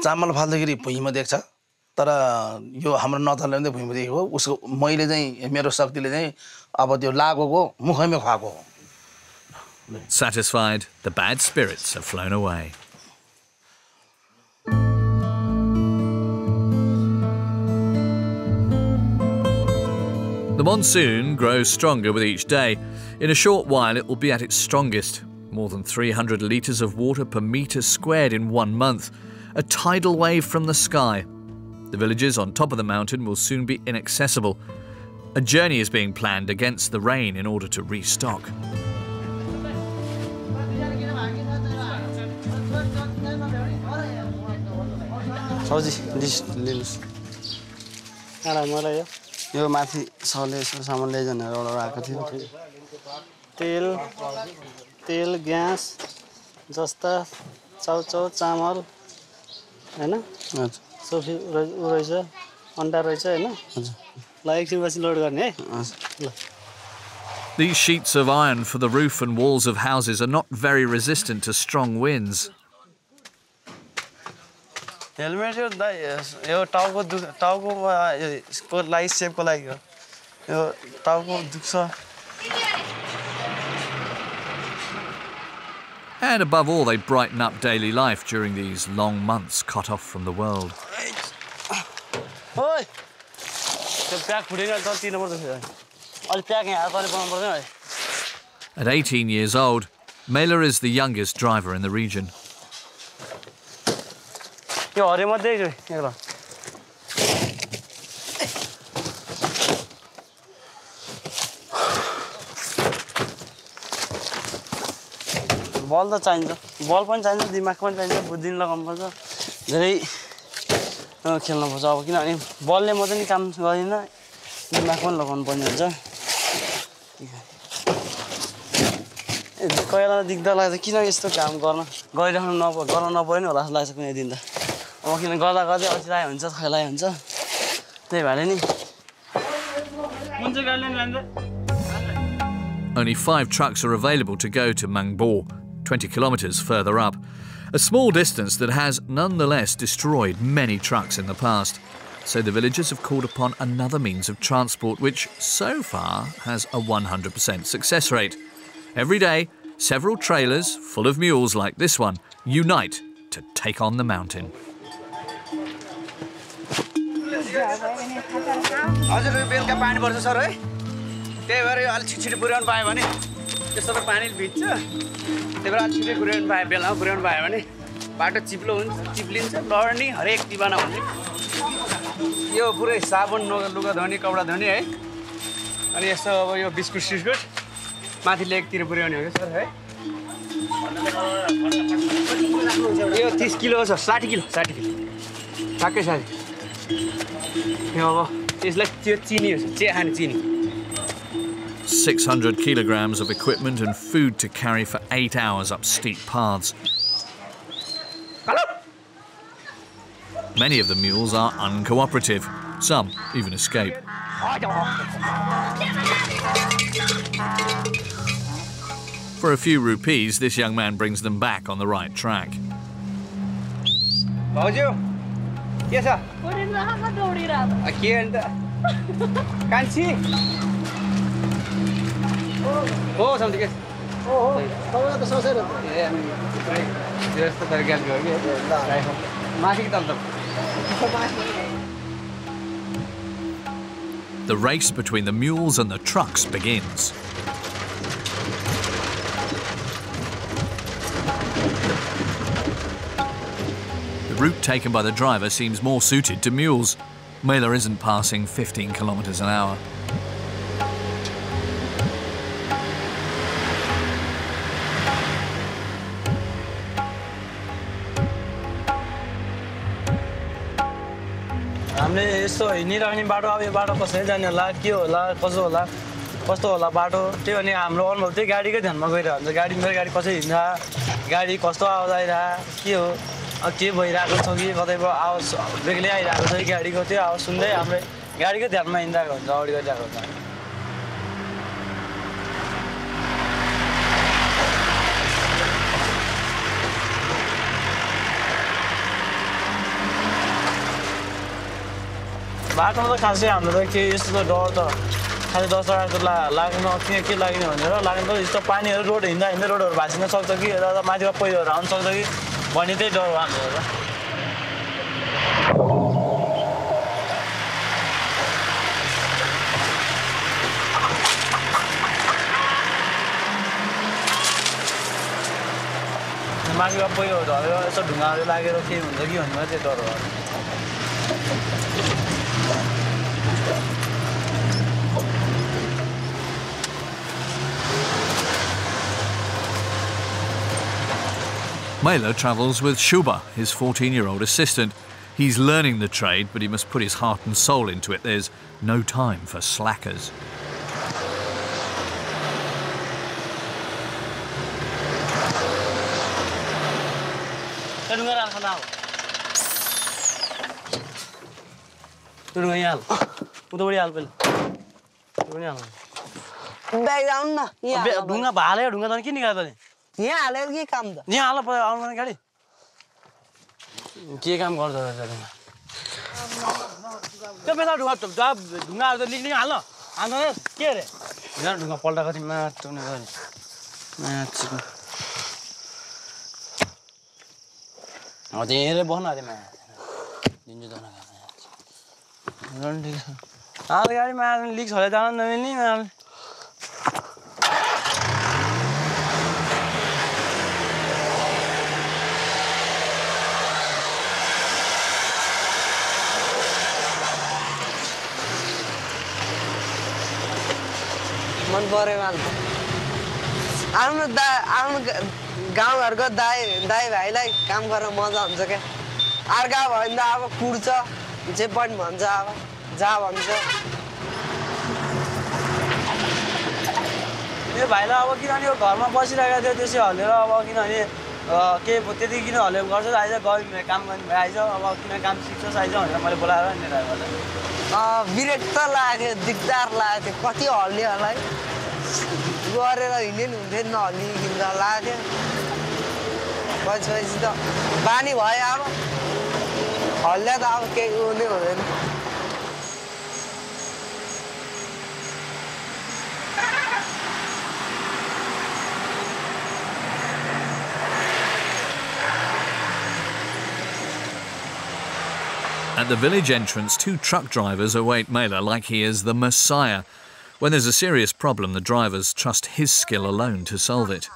Speaker 13: चामल फाल्दाखेरि भुइँमा देख्छ तर यो हाम्रो नथरले पनि भुइँमा देखेको उसको मैले चाहिँ मेरो शक्तिले चाहिँ अब त्यो लागेको मुखैमा खुवाएको.
Speaker 4: Satisfied, the bad spirits are flown away. The monsoon grows stronger with each day. In a short while, it will be at its strongest. More than 300 litres of water per metre squared in 1 month. A tidal wave from the sky. The villages on top of the mountain will soon be inaccessible. A journey is being planned against the rain in order to restock.
Speaker 3: यो माथि सले सामान ल्याइजन आएको थियो तेल gas जस्ता चाउचाउ चामल हैन सबै रहेछ अन्डा रहेछ हैन
Speaker 4: These sheets of iron for the roof and walls of houses are not very resistant to strong winds.
Speaker 15: Helmet yo टाउको को लागि सेपको लागि हो यो टाउको दुख्छ.
Speaker 4: And above all, they brighten up daily life during these long months cut off from the world.
Speaker 15: Oi. त्यो pack फुटेर त तिर्नु पर्छ. अलि प्याक यहाँ तले बनाउनु पर्दैन है.
Speaker 4: At 18 years old, Mela is the youngest driver in the region.
Speaker 15: यो हरे मध्ये एउटा बल त चाहिन्छ बल पनि चाहिन्छ दिमाग पनि चाहिन्छ बुद्धि लगाउनु पर्छ धेरै खेल्न पर्छ अब किनभने बलले मात्रै नि काम गर्दैन दिमाग पनि लगाउनु पर्ने हुन्छ कहिलेला दिक्दार लाग्छ किन यस्तो काम गर्न नपर्ने होला जस्तो लाग्छ कुनै दिन त अब किन गर्दा गर्दै अल्छिलाइ हुन्छ थैलाइ हुन्छ त्यही भएर नि कुन चाहिँ गाडीले लान्छ.
Speaker 4: Only 5 trucks are available to go to Mangbo, 20 kilometres further up, a small distance that has nonetheless destroyed many trucks in the past. So the villagers have called upon another means of transport which, so far, has a 100% success rate. Every day, several trailers full of mules like this one unite to take on the mountain.
Speaker 3: हजुर बेलुका पानी पर्छ sir है त्यही भएर यो अलि छिटो पुर्याउनु पायो भने त्यसो त पानी भिज्छ त्यही भएर अलि छिटो पुर्याउनु पायो बेलामा पुर्याउनु पायो भने बाटो चिप्लो हुन्छ चिप्लिन्छ लड्ने हरेक दिवाना हुने यो पुरै साबुन लुगा धुने कपडा धुने है अनि यस्तो अब यो बिस्कुट सिस्कुट माथि लेकतिर पुर्याउने हो सर है यो 30 किलो छ 60 किलो ठ्याक्कै 60 यो अब यसलाई त्यो चिनी हो चिया खाने चिनी
Speaker 4: 600 kilograms of equipment and food to carry for 8 hours up steep paths. Many of the mules are uncooperative. Some even escape. For a few rupees, this young man brings them back on the right track.
Speaker 3: Yes, sir. Oh, something else.
Speaker 4: The race between the mules and the trucks begins. The route taken by the driver seems more suited to mules. Mela isn't passing 15 kilometers an hour.
Speaker 15: हामीले यस्तो हिँडिराख्ने बाटो अब यो बाटो कसरी जाने होला के होला कसो होला कस्तो होला बाटो त्यही भने हाम्रो अनुभव चाहिँ गाडीकै ध्यानमा गइरहेको हुन्छ गाडी मेरो गाडी कसरी हिँड्छ गाडी कस्तो आवाज आइरहेको के हो के भइरहेको छ कि कतैबाट आवाज बेग्लै आइरहेको छ कि गाडीको त्यो आवाज सुन्दै हाम्रो गाडीकै ध्यानमा हिँडिरहेको हुन्छ अगाडि गरिरहेको हुन्छ बाटोमा त खासै हाम्रो त के यस्तो त डर त खालि 10 टाढाको लाग्नु के लाग्ने भनेर लाग्नु त यस्तो पानीहरू रोड हिँड्दा रोडहरू भाँचिन सक्छ कि र माथिबाट पहिरोहरू आउन सक्छ कि भन्ने त्यही डर हो हाम्रो माथिबाट पहिरोहरू झरेर यस्तो ढुङ्गाहरू लागेर के हुन्छ कि भन्ने त्यही डर हो
Speaker 4: Mela travels with Shuba, his 14-year-old assistant. He's learning the trade, but he must put his heart and soul into it. There's no time for slackers.
Speaker 15: Udah ngayal, udah beli alpel. Bag आउनु न यहाँ ढुङ्गा भाले ढुङ्गा त के निकाल्यो तैँले यहाँ हालेर के काम त यहाँ हाल पर्यो आउनु गाडी के काम गर्छ त्यो बेला ढुङ्गा ढुङ्गाहरू त लिक हाल्न हाल्न के अरे यहाँ ढुङ्गा पल्टा कति माट्ने माछिको अब त्यही हेरेर बस्नु अरे मा दिन्छु त ठिक छ आज गाडीमा लिक छ जान नमिल्ने मन पऱ्यो मलाई आउनु गाउँघरको दाई भाइलाई काम गरेर मजा हुन्छ क्या अर्का भयो भने त अब कुर्छ जे पनि भन्छ अब जा भन्छ यो भाइलाई अब किनभने यो घरमा बसिरहेको थियो त्यसै हलेर अब किनभने के त्यति किन हलेर गर्छ आइज गयो काम गर्ने भए आइज अब किन काम सिक्छस् आइज भनेर मैले बोलाएर नि बिरेक त लाग्यो दिगदार लाग्यो कति हल्ने होला है गरेर हिँड्ने नि हुन्थ्यो नहल्लिकन लाग्यो पछि त बानी भयो अब हल्ल्या त अब केही हुने हुँदैन
Speaker 4: At the village entrance, 2 truck drivers await Mela like he is the Messiah. When there's a serious problem, the drivers trust his skill alone to solve it.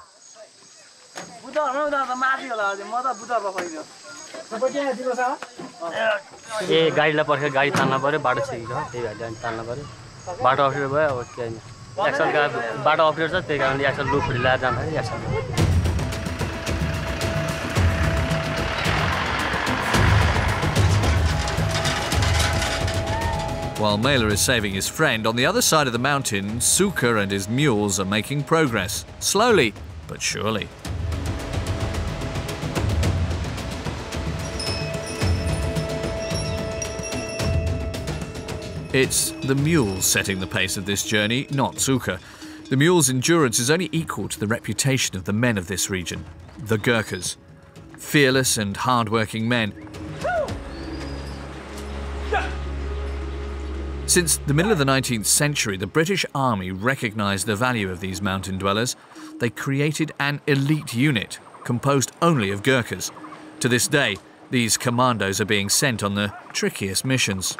Speaker 6: ए गाडीलाई पर्खेर गाडी तान्न पर्यो बाटो छिरेको छ त्यही भएर तान्न पर्यो बाटो अप्ठ्यारो भयो अब के होइन एक्सलका बाटो अप्ठ्यारो छ त्यही कारणले एक्सल लुप ढिलाएर जाँदाखेरि axle
Speaker 4: While Mela is saving his friend, on the other side of the mountain, Suka and his mules are making progress, slowly but surely. It's the mules setting the pace of this journey, not Suka. The mule's endurance is only equal to the reputation of the men of this region, the Gurkhas. Fearless and hard-working men. Since the middle of the 19th century, the British Army recognised the value of these mountain dwellers. They created an elite unit composed only of Gurkhas. To this day, these commandos are being sent on the trickiest missions.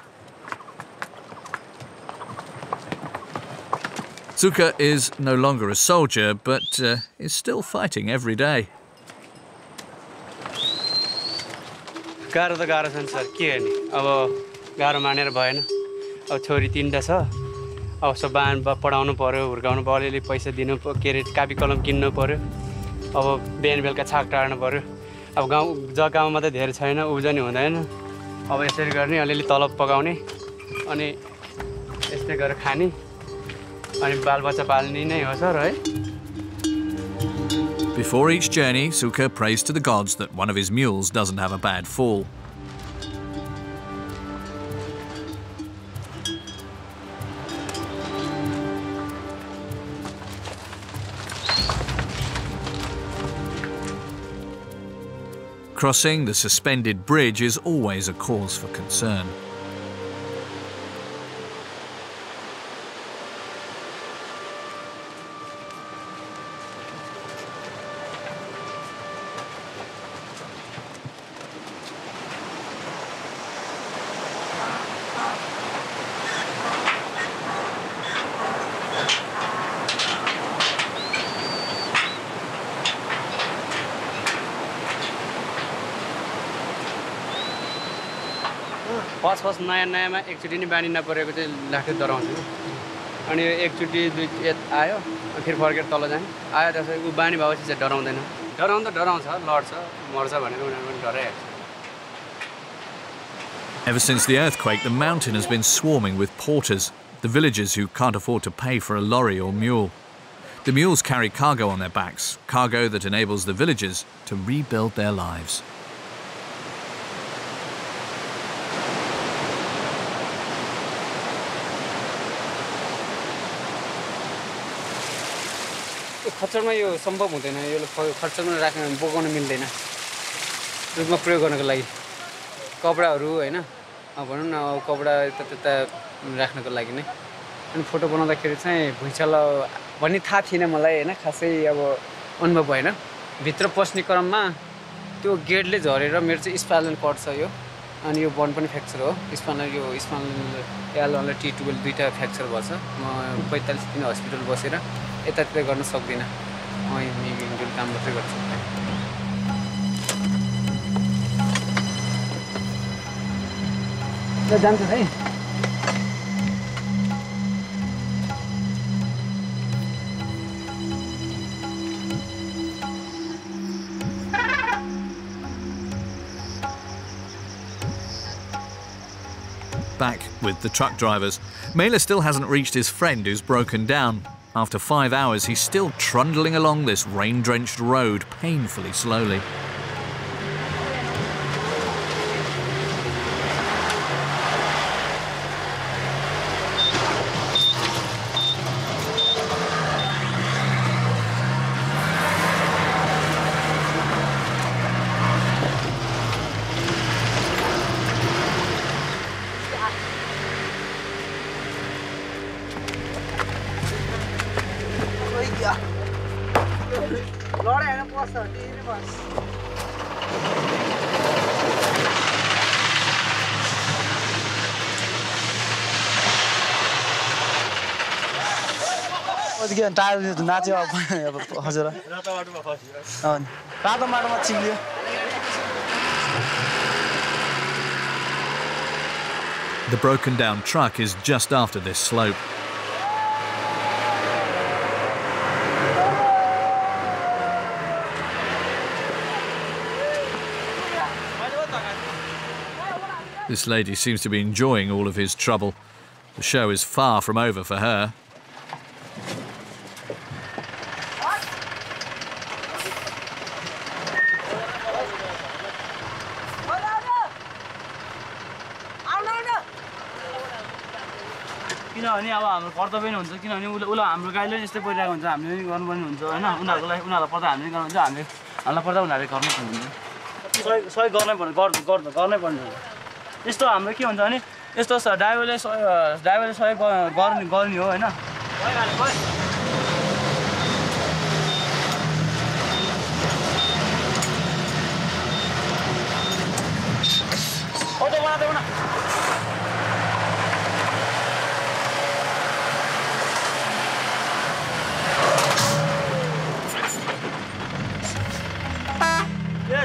Speaker 4: Suka is no longer a soldier, but is still fighting every day.
Speaker 16: गाह्रो त गाह्रो छ नि sir के गर्ने अब गाह्रो मानेर भएन अब छोरी 3टा छ अब सब बान पढाउनु पर्यो हुर्काउनु पर्यो अलिअलि पैसा दिनु के अरे कापी कलम किन्नु पर्यो अब बिहान बेलुका छाक टार्नु पर्यो अब गाउँ जग्गामा मात्रै धेरै छैन उब्जनी हुँदैन अब यसरी गर्ने अलिअलि तलब पकाउने अनि यस्तै गरेर खाने अनि बालबच्चा पाल्ने नै हो सर है
Speaker 4: Before each journey, Suka prays to the gods that one of his mules doesn't have a bad fall. Crossing the suspended bridge is always a cause for concern.
Speaker 16: First नयाँमा एकचोटि नै बानी नपरेको चाहिँ लाखे डराउँछु अनि एकचोटि दुई आयो फेरि फर्केर तल जाने आयो त्यसै उ बानी भएपछि चाहिँ डराउँदैन डराउनु त डराउँछ लड्छ मर्छ भनेर उनीहरू पनि डराइहाल्छ
Speaker 4: Ever since the earthquake, the mountain has been swarming with porters, the villagers who can't afford to pay for a lorry or mule. The mules carry cargo on their backs, cargo that enables the villagers to rebuild their lives.
Speaker 17: खच्चडमा यो सम्भव हुँदैन यो खच्चडमा राख्न बोकाउन मिल्दैन रूपमा प्रयोग गर्नको लागि कपडाहरू हैन भनौँ न कपडा यता राख्नको लागि नै अनि फोटो बनाउँदाखेरि चाहिँ भुइँचालो भन्ने थाहा थिएन मलाई हैन खासै अब अनुभव भएन भित्र पस्ने क्रममा त्यो गेटले झरेर मेरो चाहिँ स्पाइनल कट छ यो अनि यो बोन पनि फ्र्याक्चर हो स्पाइनल L1 र T12 दुईटा फ्र्याक्चर भएछ म 45 दिन हस्पिटल बसेर यतातिर गर्न सक्दिनँ म हिँड्ने काम मात्रै गर्छु ल जान्छ है
Speaker 4: Back with the truck drivers. Mela still hasn't reached his friend who's broken down. After 5 hours, he's still trundling along this rain-drenched road painfully slowly.
Speaker 15: Tyre नाच्यो अब हजुर रातो माटोमा चिप्लियो
Speaker 4: The broken down truck is just after this slope. This lady seems to be enjoying all of his trouble. The show is far from over for her.
Speaker 15: किनभने अब हाम्रो कर्तव्य नै हुन्छ किनभने उला हाम्रो गाईले यस्तै परिरहेको हुन्छ हामीले पनि गर्नुपर्ने हुन्छ हैन उनीहरूलाई पर्दा हामीले गर्नुहुन्छ हामीलाई पर्दा उनीहरूले गर्नुपर्ने हुन्छ सहयोग गर्नै पर्ने हुन्छ यस्तो हाम्रो के हुन्छ भने यस्तो ड्राइभरले सहयोग गर्ने हो हैन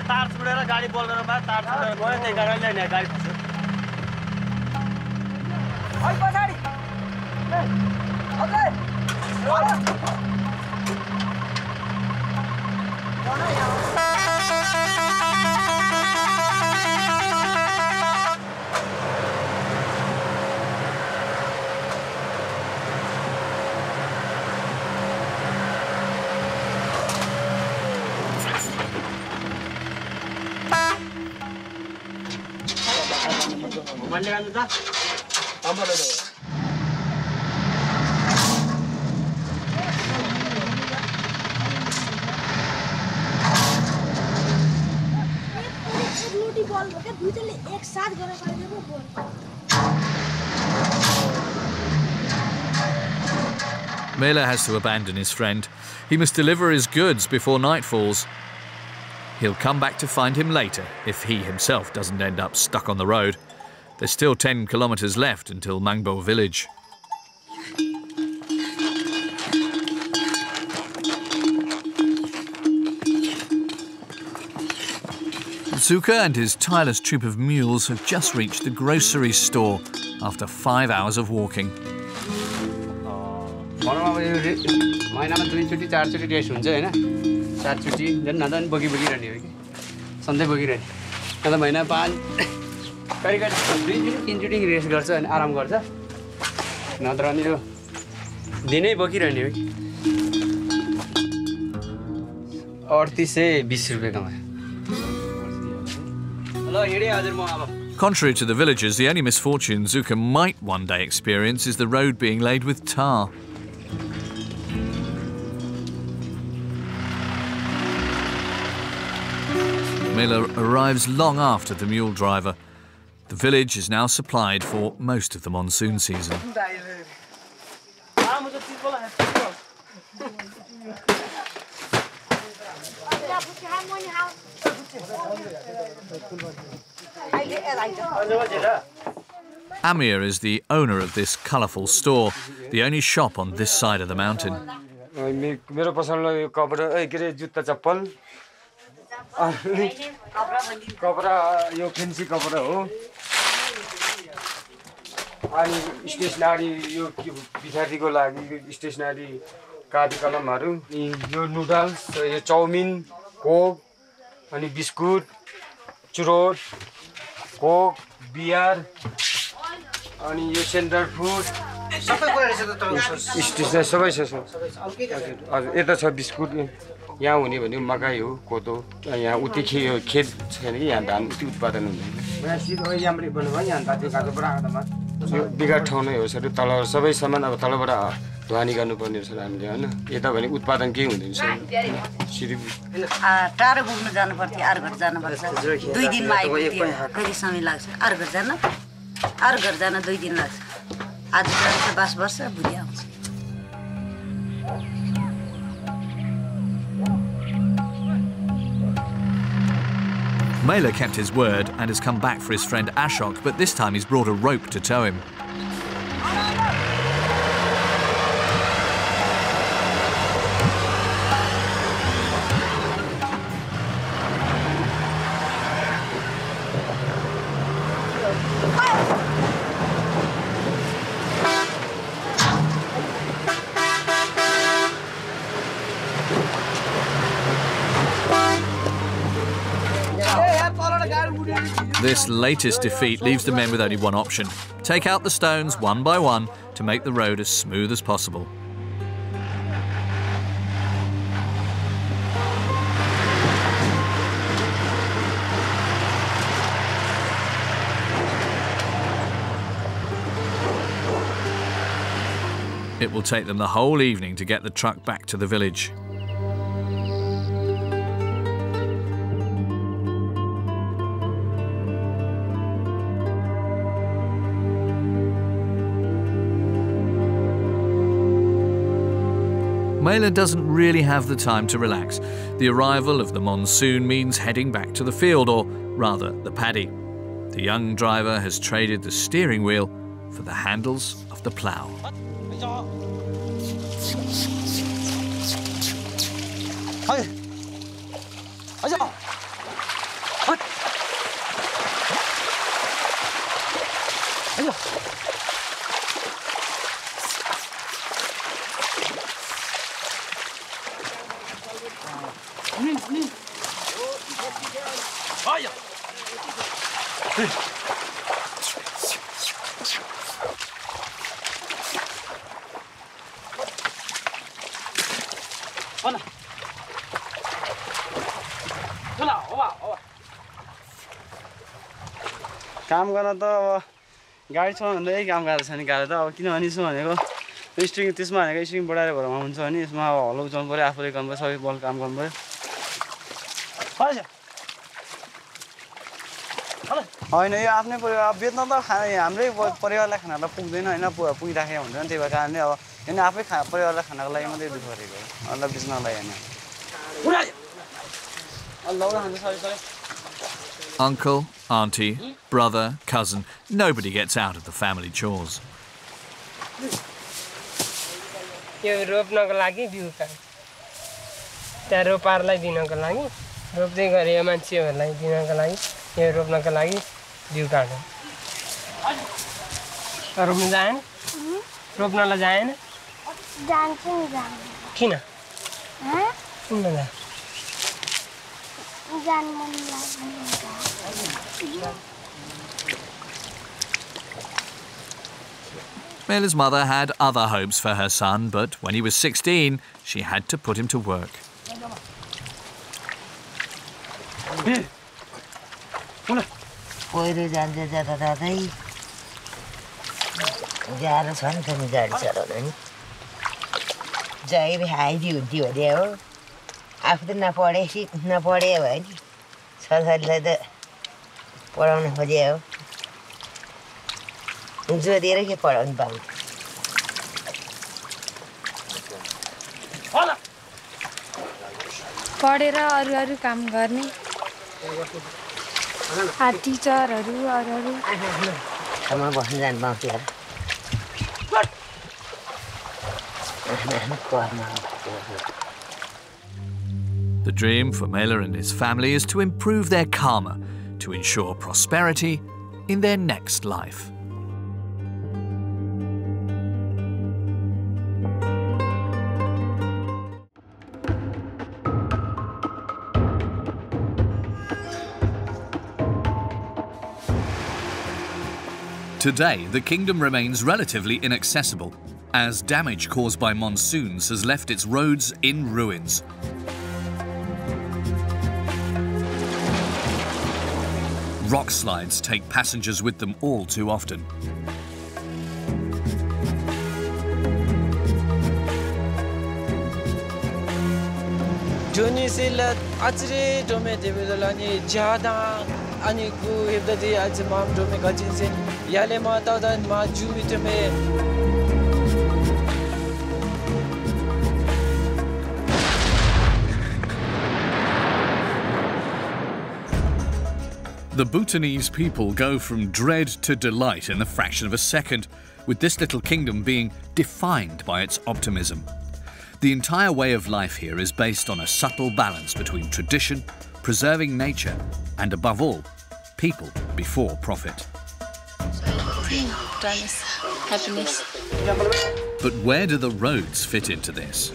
Speaker 15: तार छुडेर गाडी बोल्दैन बा तार छुडेर गयो त्यही कारणले नि गाडी फस्यो ओइ पछाडी okay
Speaker 4: Mela has to abandon his friend. He must deliver his goods before night falls. He'll come back to find him later if he himself doesn't end up stuck on the road. There's still 10 kilometres left until Mangbo village. Zuka and his tireless troop of mules have just reached the grocery store after 5 hours of walking.
Speaker 5: महिनामा 2 चोटि 4 चोटि rest हुन्छ हैन 4 चोटि झन् नदा नि बगिरहने हो कि सधैँ बगिरहने नदा महिना 5 करिब 2 चोटि रेस्ट गर्छ अनि आराम गर्छ नत्र अनि यो दिनै बगिरहने हो कि 3820 रुपैयाँ कमाए ल हिँडे हजुर म अब
Speaker 4: Contrary to the villagers, the only misfortune Zuka might one day experience is the road being laid with tar. Mela arrives long after the mule driver. The village is now supplied for most of the monsoon season. Amir is the owner of this colourful store, the only shop on this side of the mountain.
Speaker 6: मेरो पसलमा यो कपडा के रे जुत्ता चप्पल कपडा यो fancy कपडा हो अनि स्टेशनरी यो विद्यार्थीको लागि स्टेशनरी कापी कलमहरू यो नुडल्स यो चाउमिन कोक अनि बिस्कुट चुरोट कोक बियर अनि यो सेन्टर फुड
Speaker 2: सबै कुरा रहेछ त तपाईको
Speaker 6: स्टेशनरी सबै छ हजुर यता छ बिस्कुट यहाँ हुने भने मकै हो कोदो यहाँ उति खेत छैन कि यहाँ धान उति उत्पादन हुँदैन यहाँबाट भन्नुभयो यहाँ दाजु काजोबाट आउँदामा यो बिगाड ठाउँ नै हो सर तल सबै सामान अब तलबाट ढुवानी गर्नुपर्ने रहेछ हामीले होइन यता भने उत्पादन केही हुँदैन सर
Speaker 18: टाढो पुग्नु जानु पर्थ्यो अर्घर जानुपर्छ 2 दिनमा आइपुग्थ्यो कति समय लाग्छ अर्घर जान 2 दिन लाग्छ आज जान्छ 10 वर्ष भुली आउँछ
Speaker 4: Mela kept his word and has come back for his friend Ashok, but this time he's brought a rope to tow him. This latest defeat leaves the men with only one option: take out the stones one by one to make the road as smooth as possible. It will take them the whole evening to get the truck back to the village. Mela doesn't really have the time to relax. The arrival of the monsoon means heading back to the field, or rather the paddy. The young driver has traded the steering wheel for the handles of the plough.
Speaker 15: काम गर्न त अब गाडी चलाउनु यही काम गाह्रो छ नि गाह्रो त अब किनभने यसो भनेको स्ट्रिङ त्यसमा भनेको स्ट्रिङ बढाएर भरमा हुन्छ भने यसमा अब हलो उचाउनु पर्यो आफूले गर्नु पर्यो सबै बल काम गर्नु पर्यो होइन यो आफ्नै परिवार अब बेच्न त हाम्रै परिवारलाई खाना त पुग्दैन होइन पुगिराखेको हुँदैन त्यही भएर कारणले अब होइन आफै परिवारलाई खानको लागि मात्रै दुःख गरेको हो अन्त बेच्नलाई होइन
Speaker 4: Uncle, auntie, brother, cousin, nobody gets out of the family chores.
Speaker 19: यो रोप्नको लागि बिउ काट त्यहाँ रोपारलाई दिनको लागि रोप्दै गरेको मान्छेहरूलाई दिनको लागि यो रोप्नको लागि बिउ काट्नु रोप्नु जाएन रोप्नलाई जाएन
Speaker 20: जान्छु नि
Speaker 19: किन किन
Speaker 20: जान मन लाग्दैन
Speaker 4: Mela's mother had other hopes for her son, but when he was 16, she had to put him to work.
Speaker 18: पहिरो जान्छ जाँदा जाँदै गाह्रो छ नि त नि गाडी चलाउँदा नि जहिले हाइदी हुन्थ्यो भने हो आफू त नपढे भयो नि
Speaker 21: छोराछोरीलाई त पढाउन खोजे हो जोदिएर के पढाउनु पाउनु
Speaker 22: पढेर अरू काम गर्ने टिचरहरू अरू
Speaker 21: ठाउँमा बस्न जानु पाउँथ्यो
Speaker 4: The dream for Mela and his family is to improve their karma, to ensure prosperity in their next life. Today, the kingdom remains relatively inaccessible, as damage caused by monsoons has left its roads in ruins. Rock slides take passengers with them all too often. The Bhutanese people go from dread to delight in the fraction of a second, with this little kingdom being defined by its optimism. The entire way of life here is based on a subtle balance between tradition, preserving nature, and above all, people before profit.
Speaker 22: Happiness.
Speaker 4: But where do the roads fit into this?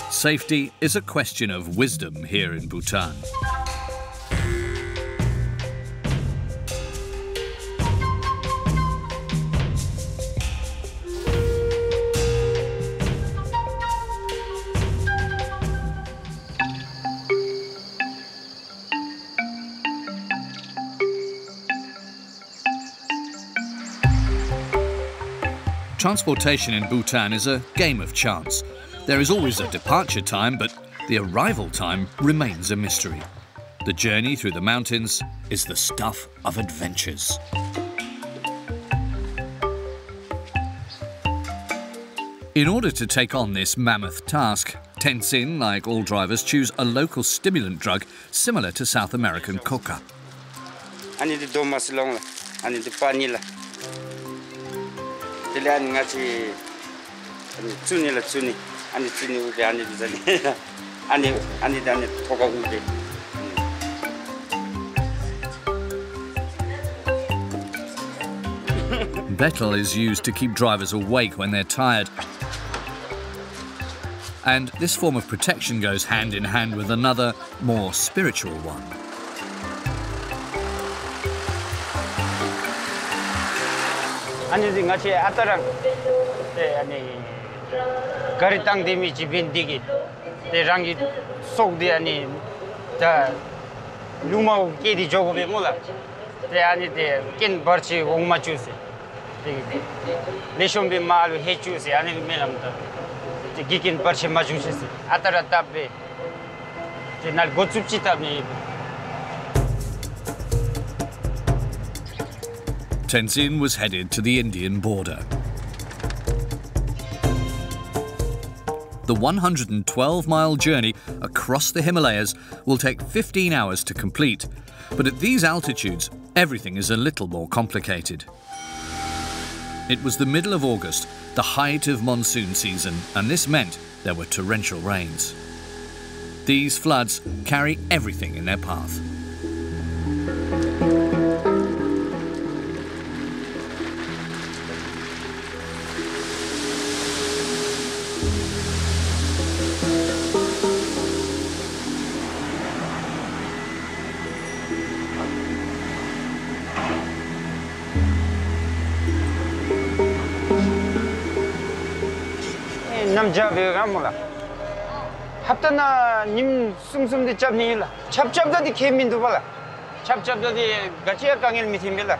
Speaker 4: Safety is a question of wisdom here in Bhutan. Transportation in Bhutan is a game of chance. There is always a departure time, but the arrival time remains a mystery. The journey through the mountains is the stuff of adventures. In order to take on this mammoth task, Tenzin, like all drivers, choose a local stimulant drug similar to South American coca. Betel is used to keep drivers awake when they're tired. And this form of protection goes hand in hand with another, more spiritual one.
Speaker 23: Garitang dimi jibin digi, the rangi sok the ani, the luma kedi jogo be mula, the ani the kin barchi wongma chusi, the lishum be malu he chusi, ani melam the gikin barchi majusi, atara tabe, the nal gotsuchi tabe.
Speaker 4: Tenzin was headed to the Indian border. The 112-mile journey across the Himalayas will take 15 hours to complete, but at these altitudes, everything is a little more complicated. It was the middle of August, the height of monsoon season, and this meant there were torrential rains. These floods carry everything in their path.
Speaker 23: Namja Vegamula. Haptana Nim Sum the Chabnila. Chap the came into Vala. 찹찹더디 같이 강일 미팀빌라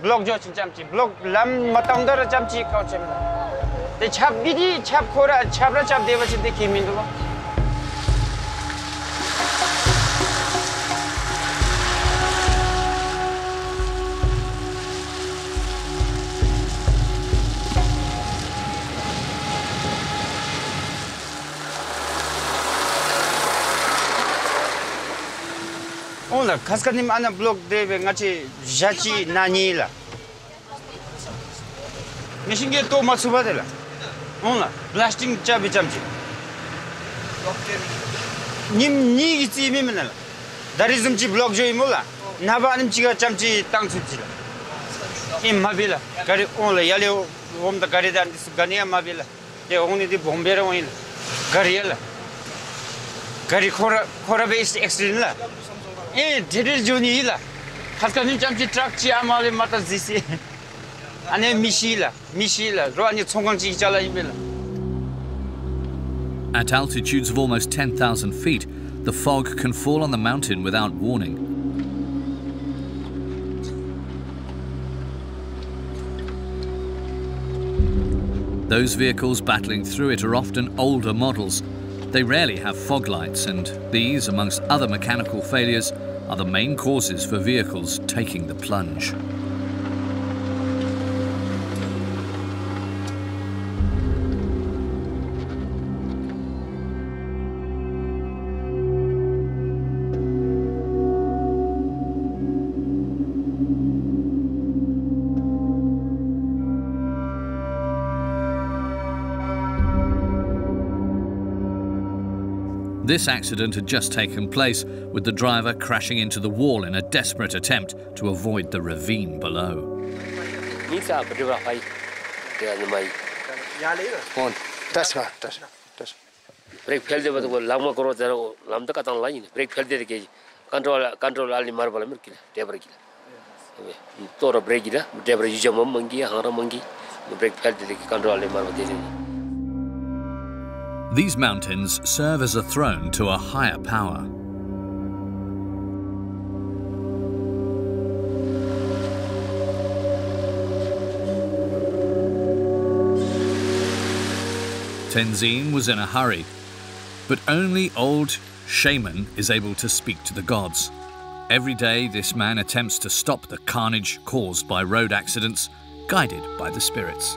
Speaker 23: 블록 저 진짜지 블록 람 마땅더라 짬지 카우체밀라 데 찹비디 찹코라 찹라 찹데바치데 키민도 오늘 카스카님 아나 블록 데베 같이 자치 나니라 미신게 또 맞추바들라 오늘 플라스틱 잡이 잡지 님 니기 찌미면라 다리즘지 블록 조이 몰라 나바님 지가 잡지 땅 숫지라 임마빌라 가리 오늘 야레 옴다 가리단 가니야 마빌라 제 오니디 bombeira 오일 가리엘라 가리 코라 베이스 엑스트린라 예, 제일 좋으니라. 가스카님 잠시 트럭지 아마레 마타 지시. 아니 미실라. 로아니 총광지 잘라 이벨라.
Speaker 4: At altitudes of almost 10,000 feet, the fog can fall on the mountain without warning. Those vehicles battling through it are often older models. They rarely have fog lights, and these, amongst other mechanical failures, are the main causes for vehicles taking the plunge. This accident had just taken place, with the driver crashing into the wall in a desperate attempt to avoid the ravine below.
Speaker 1: Break failed the Lama Corozero, Lam the Catan line, break failed the cage, control Ali Marble Merkila, Debra. Tora Bregida, Debra Jama monkey, Hara monkey, break failed the control Ali Marble.
Speaker 4: These mountains serve as a throne to a higher power. Tenzin was in a hurry, but only old Shaman is able to speak to the gods. Every day this man attempts to stop the carnage caused by road accidents, guided by the spirits.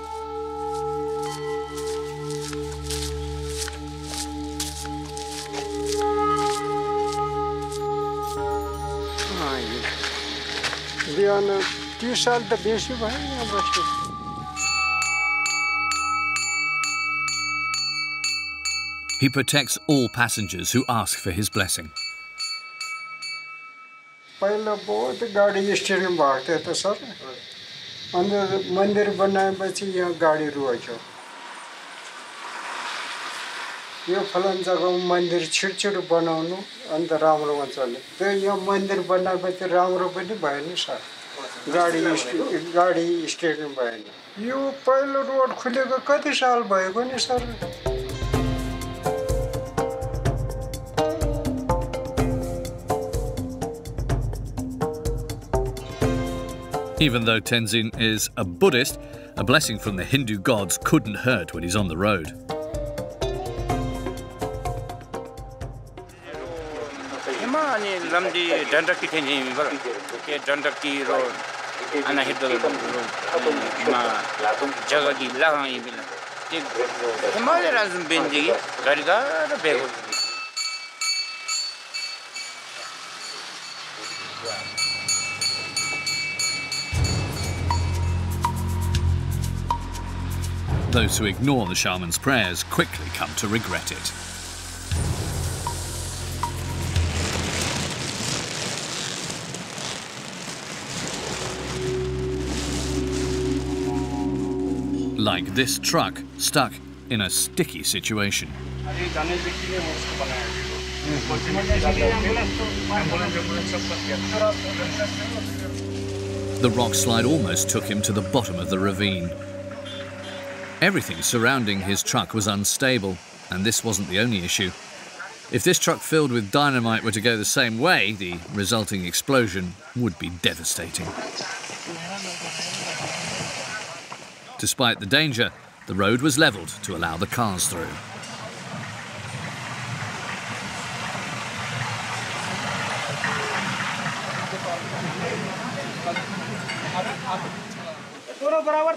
Speaker 4: He protects all passengers who ask for his blessing.
Speaker 9: पहिला बहुत गाडी steering भएको थियो त sir अनि मन्दिर बनाएपछि यहाँ गाडी रोक्यो यो फलान जग्गामा मन्दिर छिटछिट बनाउनु अन्त राम्रोमा चल्यो त्यो यहाँ मन्दिर बनाएपछि राम्रो पनि भएन सर गाडी स्टेरिङ भएन यो पहिलो रोड खुलेको कति साल भएको नि sir
Speaker 4: Even though Tenzin is a Buddhist, a blessing from the Hindu gods couldn't hurt when he's on the road. Those who ignore the shaman's prayers quickly come to regret it. Like this truck stuck in a sticky situation. The rock slide almost took him to the bottom of the ravine. Everything surrounding his truck was unstable, and this wasn't the only issue. If this truck filled with dynamite were to go the same way, the resulting explosion would be devastating. Despite the danger, the road was levelled to allow the cars through.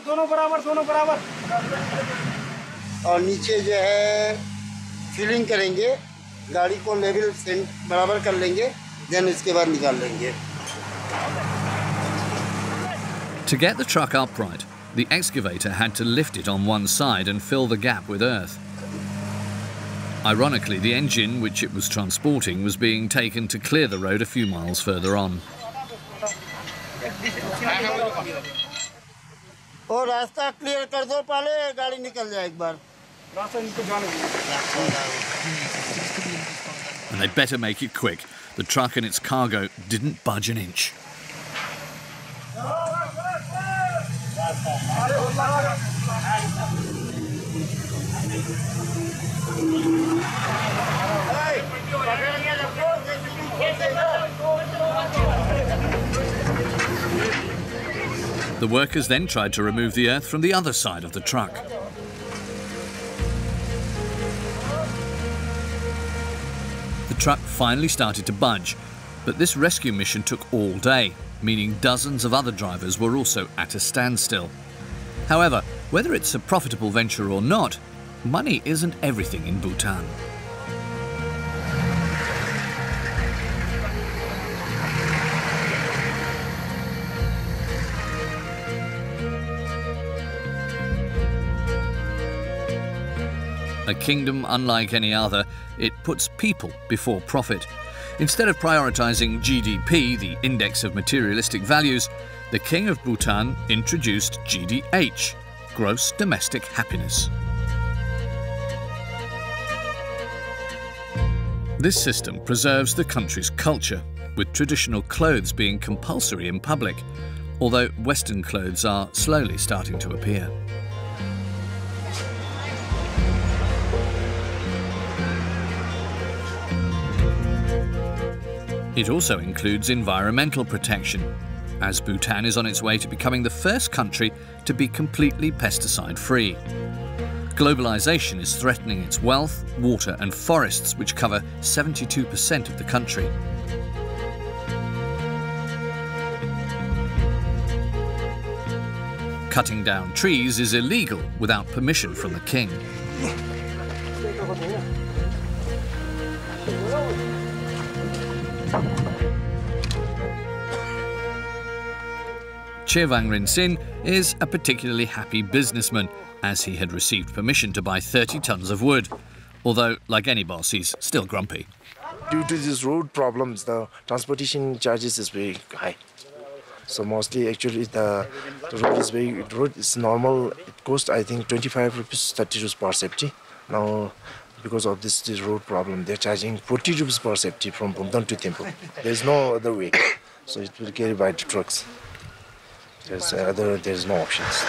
Speaker 9: दोनों बराबर और नीचे जो है filling करेंगे, गाड़ी को level बराबर कर लेंगे, देन इसके बाद निकाल लेंगे.
Speaker 4: To get the truck upright, the excavator had to lift it on one side and fill the gap with earth. Ironically, the engine which it was transporting was being taken to clear the road a few miles further on.
Speaker 9: और रास्ता clear कर दो पहले, गाड़ी निकल जाए एक बार.
Speaker 4: And they'd better make it quick. The truck and its cargo didn't budge an inch. The workers then tried to remove the earth from the other side of the truck. The truck finally started to budge, but this rescue mission took all day, meaning dozens of other drivers were also at a standstill. However, whether it's a profitable venture or not, money isn't everything in Bhutan. A kingdom unlike any other, it puts people before profit. Instead of prioritizing GDP, the index of materialistic values, the king of Bhutan introduced GDH, gross domestic happiness. This system preserves the country's culture, with traditional clothes being compulsory in public, although Western clothes are slowly starting to appear. It also includes environmental protection, as Bhutan is on its way to becoming the first country to be completely pesticide-free. Globalization is threatening its wealth, water and forests, which cover 72% of the country. Cutting down trees is illegal without permission from the king. Geoffrion is a particularly happy businessman, as he had received permission to buy 30 tons of wood. Although, like any boss, he's still grumpy.
Speaker 10: Due to these road problems, the transportation charges is very high. So mostly, actually, the road is normal. It costs, I think, 25 rupees, 30 rupees per safety. Now, because of this road problem, they're charging 40 rupees per safety from Bhutan to Temple. There's no other way, so it will carry by the trucks. There's no options.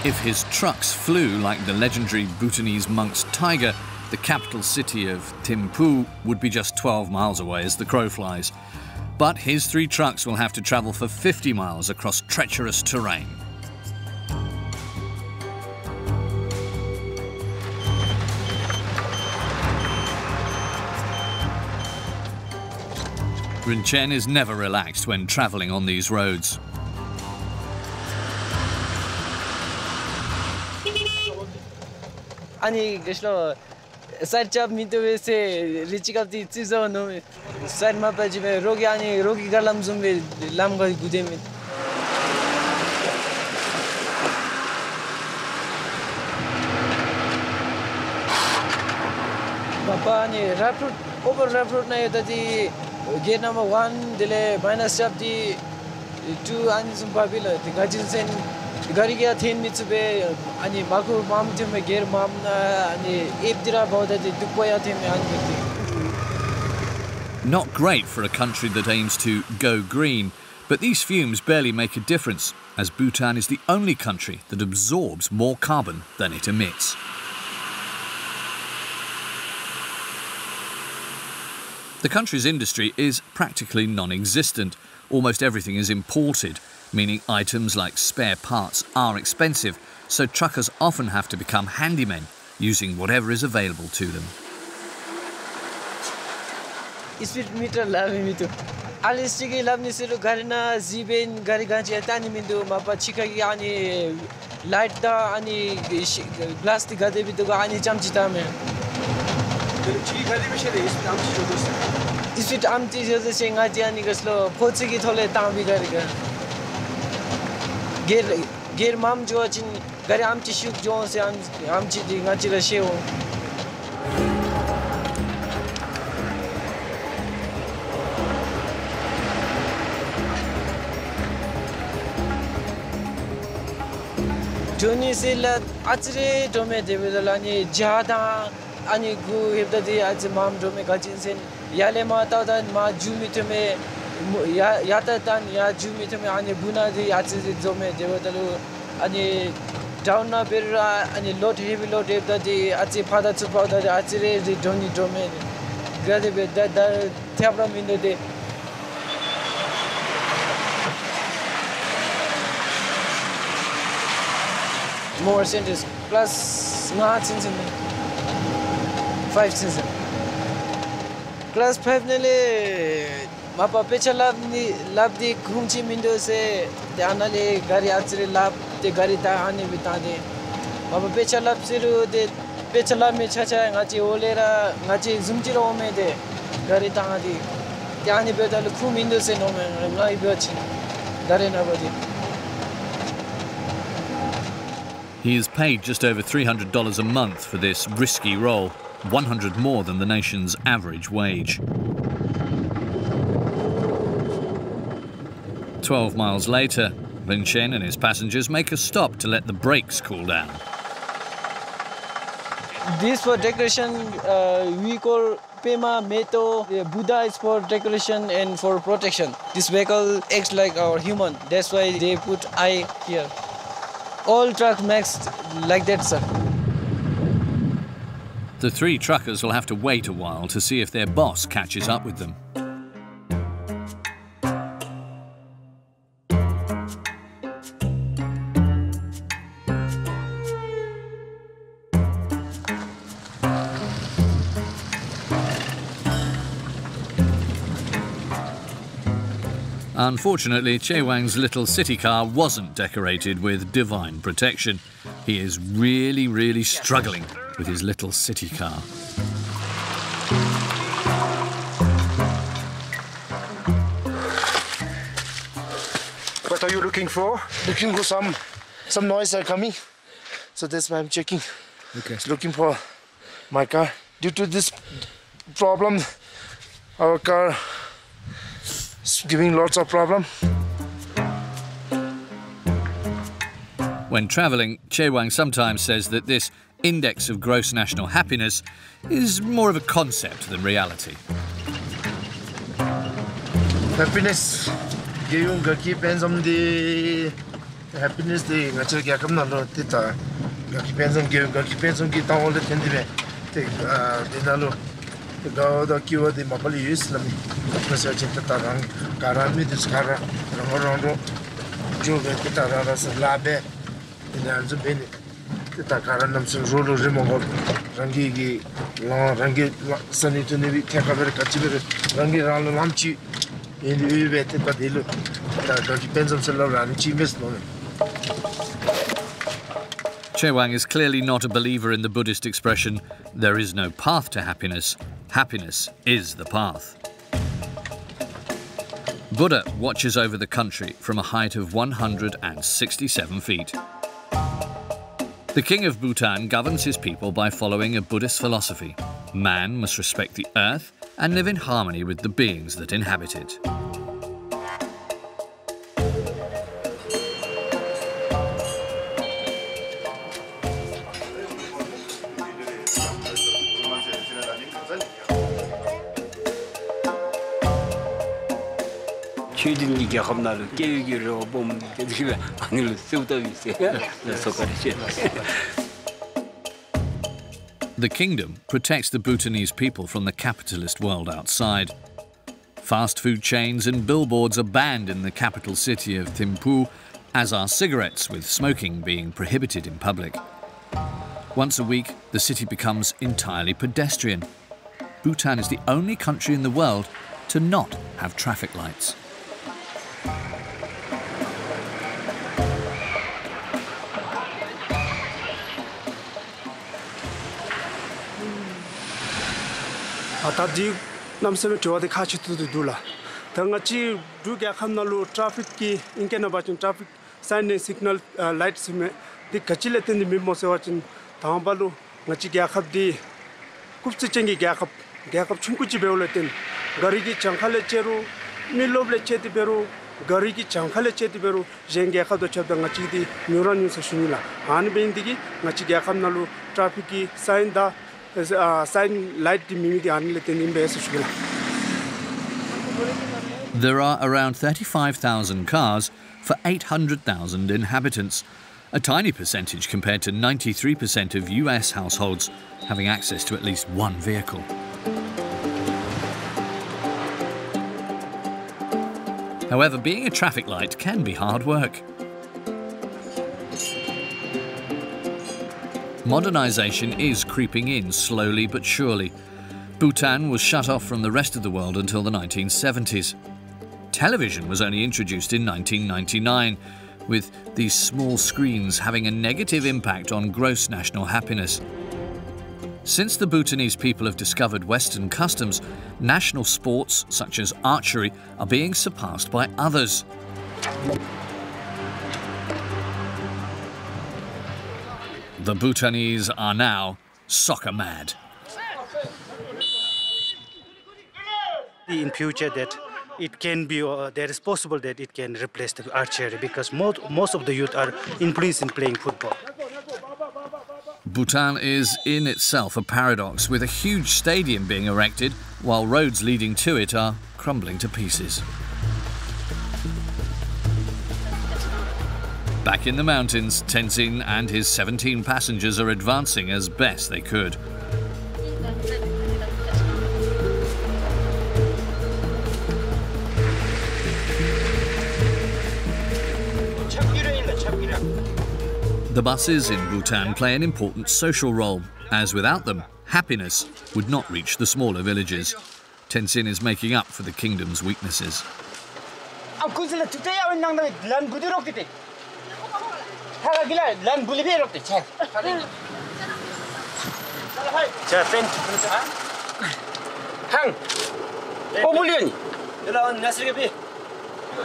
Speaker 4: If his trucks flew like the legendary Bhutanese monk's tiger, the capital city of Thimphu would be just 12 miles away as the crow flies. But his 3 trucks will have to travel for 50 miles across treacherous terrain. Rinchen is never relaxed when travelling on these roads.
Speaker 15: Ani Krishna, side job me to say Richika the Tizo no side map Rogi ani Rogi Galam Zumbi Lamga Gudemi. Papa ani rapid over rapid na the gate number 1 delay minus up the 2 and some babila the gajin sen Gariga thin Mitsube and Maku Mam Tim Gear Mam and Ibdira about the Dupoya Tim.
Speaker 4: Not great for a country that aims to go green, But these fumes barely make a difference, as Bhutan is the only country that absorbs more carbon than it emits. The country's industry is practically non-existent. Almost everything is imported, meaning items like spare parts are expensive, so truckers often have to become handymen, using whatever is available to them.
Speaker 15: Speed meter lavi mitu. Ali stigi labni siru garina ziben gari ganchi tani mindu mapa chikagi ani light da ani glass ti gade bitu ani chamchita me. Speed amti jose sengati ani gaslo pochigi thole tambi gariga. Ger mam jo chin gari amti shuk jo se amchi di ngachi la sheo. Joni se la achre dome develani jada ani gu hebdadi ach mam dome gachin sen yale ma ta dan ma jumi tome ya ta tan ya jumi tome ani buna di ach dome devedalu ani down na berra ani lot heavy lot hebdadi ach phada chupa da achre di doni dome gade be da thabra minde de more centers plus not in 5 cents plus 5 nele mapa pecha labdi khumchi mindo se anale gari achre lab te gari ta ani bitade mapa pecha lab siru de pecha lab me chacha ngachi olera ngachi zumjiro me de gari ta adi yani bedal khum mindo se no me ngai biochi gari na bodi.
Speaker 4: He is paid just over $300 a month for this risky role, 100 more than the nation's average wage. 12 miles later, Lainé and his passengers make a stop to let the brakes cool down.
Speaker 15: This for decoration, we call Pema Meto. Buddha is for decoration and for protection. This vehicle acts like our human. That's why they put eye here. All trucks makes like that, sir.
Speaker 4: The three truckers will have to wait a while to see if their boss catches up with them. Unfortunately, Chewang's little city car wasn't decorated with divine protection. He is really struggling with his little city car.
Speaker 10: What are you looking for? Looking for some noise are coming. So that's why I'm checking. Okay. Looking for my car. Due to this problem, our car is giving lots of problem.
Speaker 4: When travelling, Chewang sometimes says that this index of gross national happiness is more of a concept than reality.
Speaker 10: Happiness, gayung gaki pensam di happiness di ngachar kya kam nalo tita gaki pensam gayung gaki pensam ki tawol de tendi be te dinalo gaw da kiwa di mapali yus lami prasa chinta tarang karan mi dis kara rangoro jo be tita rara sa labe dinanzo bene tita karan nam sun rolo remongol rangi gi la rangi sani to ne bi theka ber kachiber rangi ralo lamchi
Speaker 4: Chewang is clearly not a believer in the Buddhist expression, there is no path to happiness, happiness is the path. Buddha watches over the country from a height of 167 feet. The king of Bhutan governs his people by following a Buddhist philosophy. Man must respect the earth and live in harmony with the beings that inhabit it.
Speaker 7: 휴진이 경험나로 깨우기로 보면 되지만 아니로 쓰다 있어요.
Speaker 4: The kingdom protects the Bhutanese people from the capitalist world outside. Fast food chains and billboards are banned in the capital city of Thimphu, as are cigarettes, with smoking being prohibited in public. Once a week, the city becomes entirely pedestrian. Bhutan is the only country in the world to not have traffic lights.
Speaker 11: Namsame Jodi Kachi to the Dula. Tangachi do Gakamnalu traffic key, Incanabachin traffic sign signal lights, the Kachilet in the Mimosawachin, Tambalu, Nachi Gakab di Kupsichengi Gakap, Gakap Chunkuchi Beoletin, Garigi Chankale Cheru, Miloble Chetiberu, Garigi Chankale Chetiberu, Jengaka the Chadangachi, Nuran Sunila, Hanbindigi, Nachi Gakamnalu, traffic key, sign da. Sign light
Speaker 4: There are around 35,000 cars for 800,000 inhabitants, a tiny percentage compared to 93% of US households having access to at least one vehicle. However, being a traffic light can be hard work. Modernisation is creeping in slowly but surely. Bhutan was shut off from the rest of the world until the 1970s. Television was only introduced in 1999, with these small screens having a negative impact on gross national happiness. Since the Bhutanese people have discovered Western customs, national sports such as archery are being surpassed by others. The Bhutanese are now soccer mad.
Speaker 12: In future, that it can be, there is possible that it can replace the archery because most of the youth are influenced in playing football.
Speaker 4: Bhutan is in itself a paradox, with a huge stadium being erected while roads leading to it are crumbling to pieces. Back in the mountains, Tenzin and his 17 passengers are advancing as best they could. The buses in Bhutan play an important social role, as without them, happiness would not reach the smaller villages. Tenzin is making up for the kingdom's weaknesses.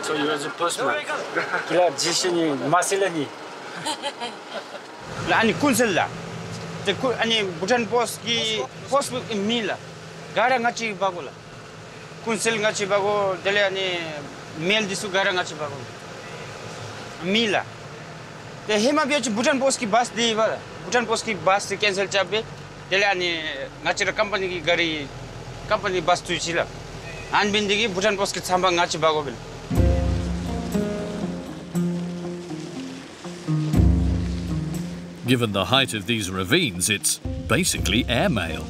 Speaker 23: So you are the postman. Kila jishini masilani. La ani kunsella. The ani Bhutan post ki post mila. Gara ngachi bagola. Kunsel ngachi bago dele ani mail disu gara ngachi bago. Mila. The hema biachi Bhutan post ki bus di bala. Bhutan post ki bus cancel chabe. Dele ani ngachi company ki gari company bus tu chila. An bindigi Bhutan post ki samba ngachi bago bil.
Speaker 4: Given the height of these ravines, it's basically airmail.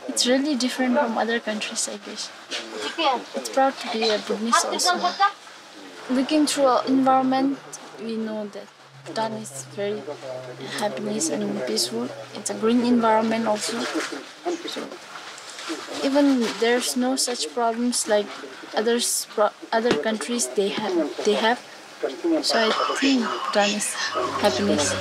Speaker 22: It's really different from other countries, I guess. It's proud to be a Bhutanese also. Looking through our environment, we know that Bhutan is very happiness and peaceful. It's a green environment also. So even there's no such problems like other countries they have. So I think Bhutan is happiness.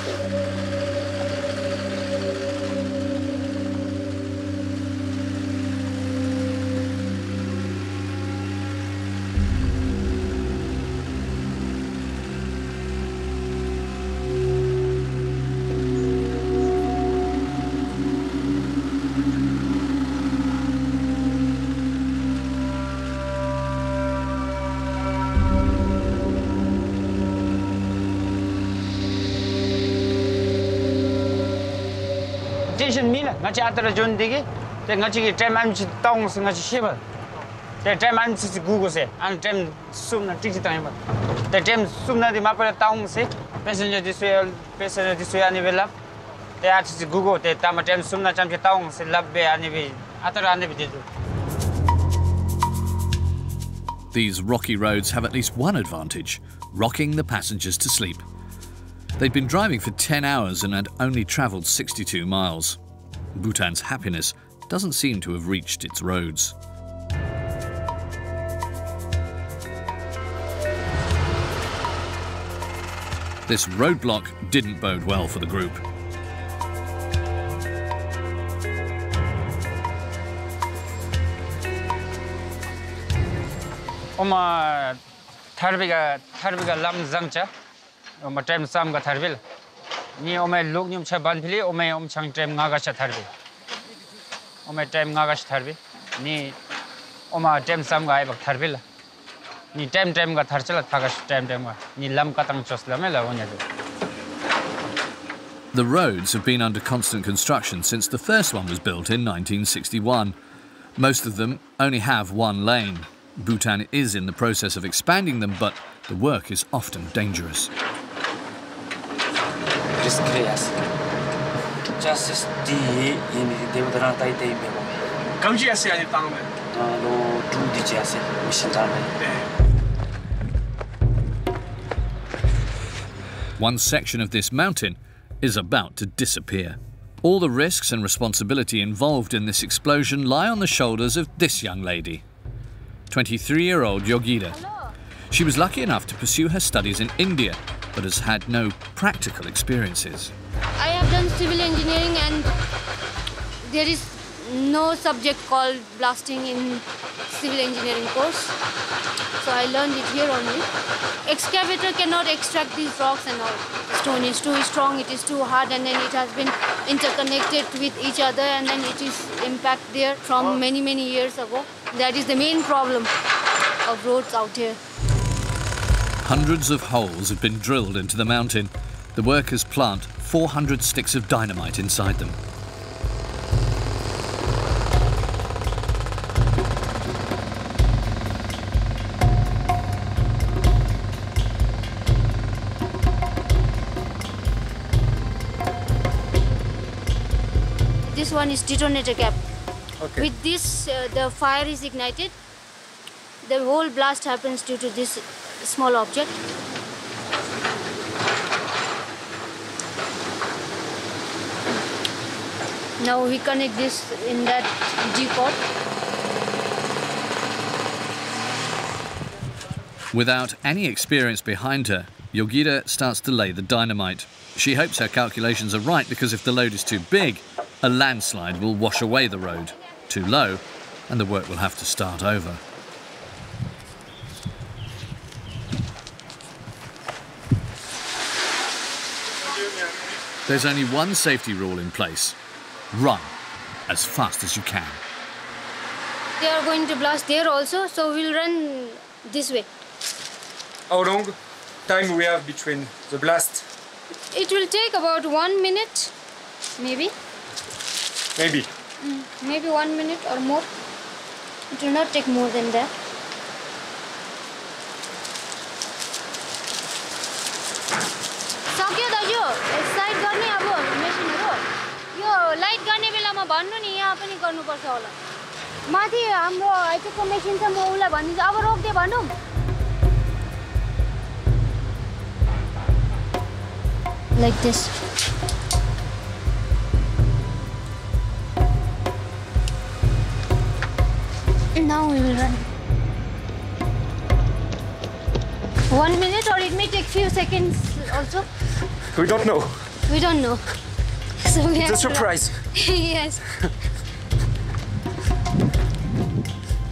Speaker 23: tension mila ngachi atara jon digi te ngachi ki time am chi tong se ngachi sheba te time am chi gugu se an time sumna tiki time te time sumna di mapara tong se passenger this way ani bela te at chi gugu te tama time sumna cham chi tong se labbe ani bi atara ani bi dedu.
Speaker 4: These rocky roads have at least one advantage: rocking the passengers to sleep. They'd been driving for 10 hours and had only travelled 62 miles. Bhutan's happiness doesn't seem to have reached its roads. This roadblock didn't bode well for the group.
Speaker 23: Oma tharbiga lam zangcha oma time sam ga tharbil ni oma lok nyum cha ban phili oma chang time nga ga cha tharbi oma time nga ga cha tharbi ni oma time sam ga ai bak tharbil ni time ga tharchala thaga time ga ni lam ka tang chosla me la onya.
Speaker 4: The roads have been under constant construction since the first one was built in 1961. Most of them only have one lane. Bhutan is in the process of expanding them, but the work is often dangerous. One section of this mountain is about to disappear. All the risks and responsibility involved in this explosion lie on the shoulders of this young lady, 23-year-old Yogita. She was lucky enough to pursue her studies in India, but has had no practical experiences.
Speaker 8: I have done civil engineering, and there is no subject called blasting in civil engineering course. So I learned it here only. Excavator cannot extract these rocks and all. Stone is too strong, it is too hard, and then it has been interconnected with each other, and then it is impact there from many years ago. That is the main problem of roads out here.
Speaker 4: Hundreds of holes have been drilled into the mountain. The workers plant 400 sticks of dynamite inside them.
Speaker 8: This one is detonator cap.
Speaker 23: Okay.
Speaker 8: With this, the fire is ignited. The whole blast happens due to this small object. Now we connect this in that G-pot.
Speaker 4: Without any experience behind her, Yogita starts to lay the dynamite. She hopes her calculations are right, because if the load is too big, a landslide will wash away the road. Too low, and the work will have to start over. There's only one safety rule in place: run as fast as you can.
Speaker 8: They are going to blast there also, so we'll run this way.
Speaker 13: How long time we have between the blast?
Speaker 8: It will take about 1 minute, maybe.
Speaker 13: Maybe.
Speaker 8: Maybe 1 minute or more. It will not take more than that. सक्यो दाजु side गर्ने अब मेसिनहरु यो light गर्ने बेलामा भन्नु नि यहाँ पनि गर्नुपर्छ होला माथि हाम्रो आइटेको मेसिन छ म उलाई भनिदिन्छु अब रोक्दै भन्नु like this. Now we will run. 1 minute, or it may take few seconds also.
Speaker 13: We don't know.
Speaker 8: We don't know. So we have
Speaker 13: it's a surprise.
Speaker 8: Yes.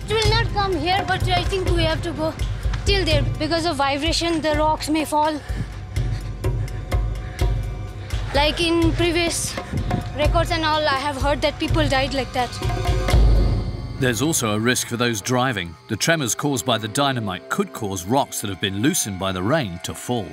Speaker 8: It will not come here, but I think we have to go till there. Because of vibration, the rocks may fall. Like in previous records and all, I have heard that people died like that.
Speaker 4: There's also a risk for those driving. The tremors caused by the dynamite could cause rocks that have been loosened by the rain to fall.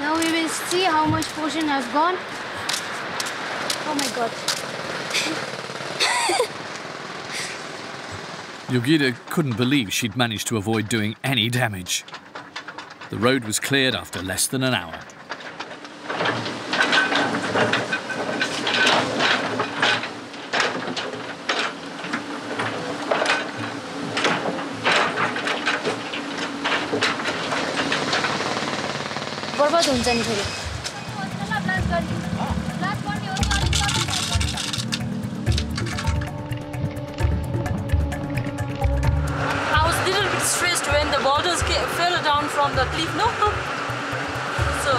Speaker 8: Now we will see how much portion has gone. Oh my god.
Speaker 4: Yogita couldn't believe she'd managed to avoid doing any damage. The road was cleared after less than an hour.
Speaker 8: बर्बाद हुन्छ नि फेरि
Speaker 3: I was a little bit stressed when the boulders fell down from the cliff, no? So...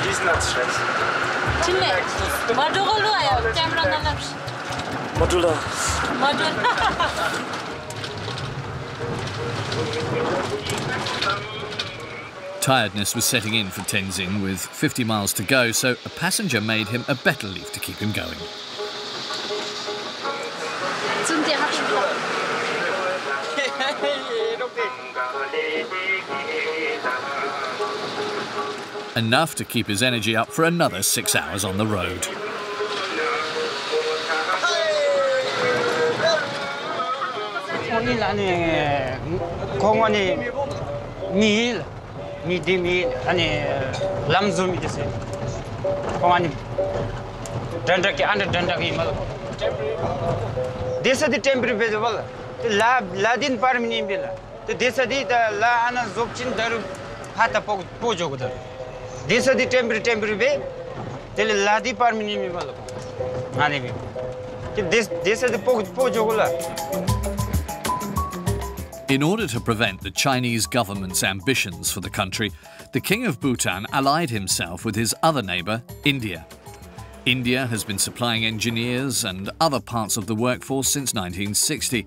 Speaker 10: He's not stressed.
Speaker 4: Tiredness was setting in for Tenzing with 50 miles to go, so a passenger made him a better leaf to keep him going. Enough to keep his energy up for another 6 hours on the road. In order to prevent the Chinese government's ambitions for the country, the King of Bhutan allied himself with his other neighbour, India. India has been supplying engineers and other parts of the workforce since 1960.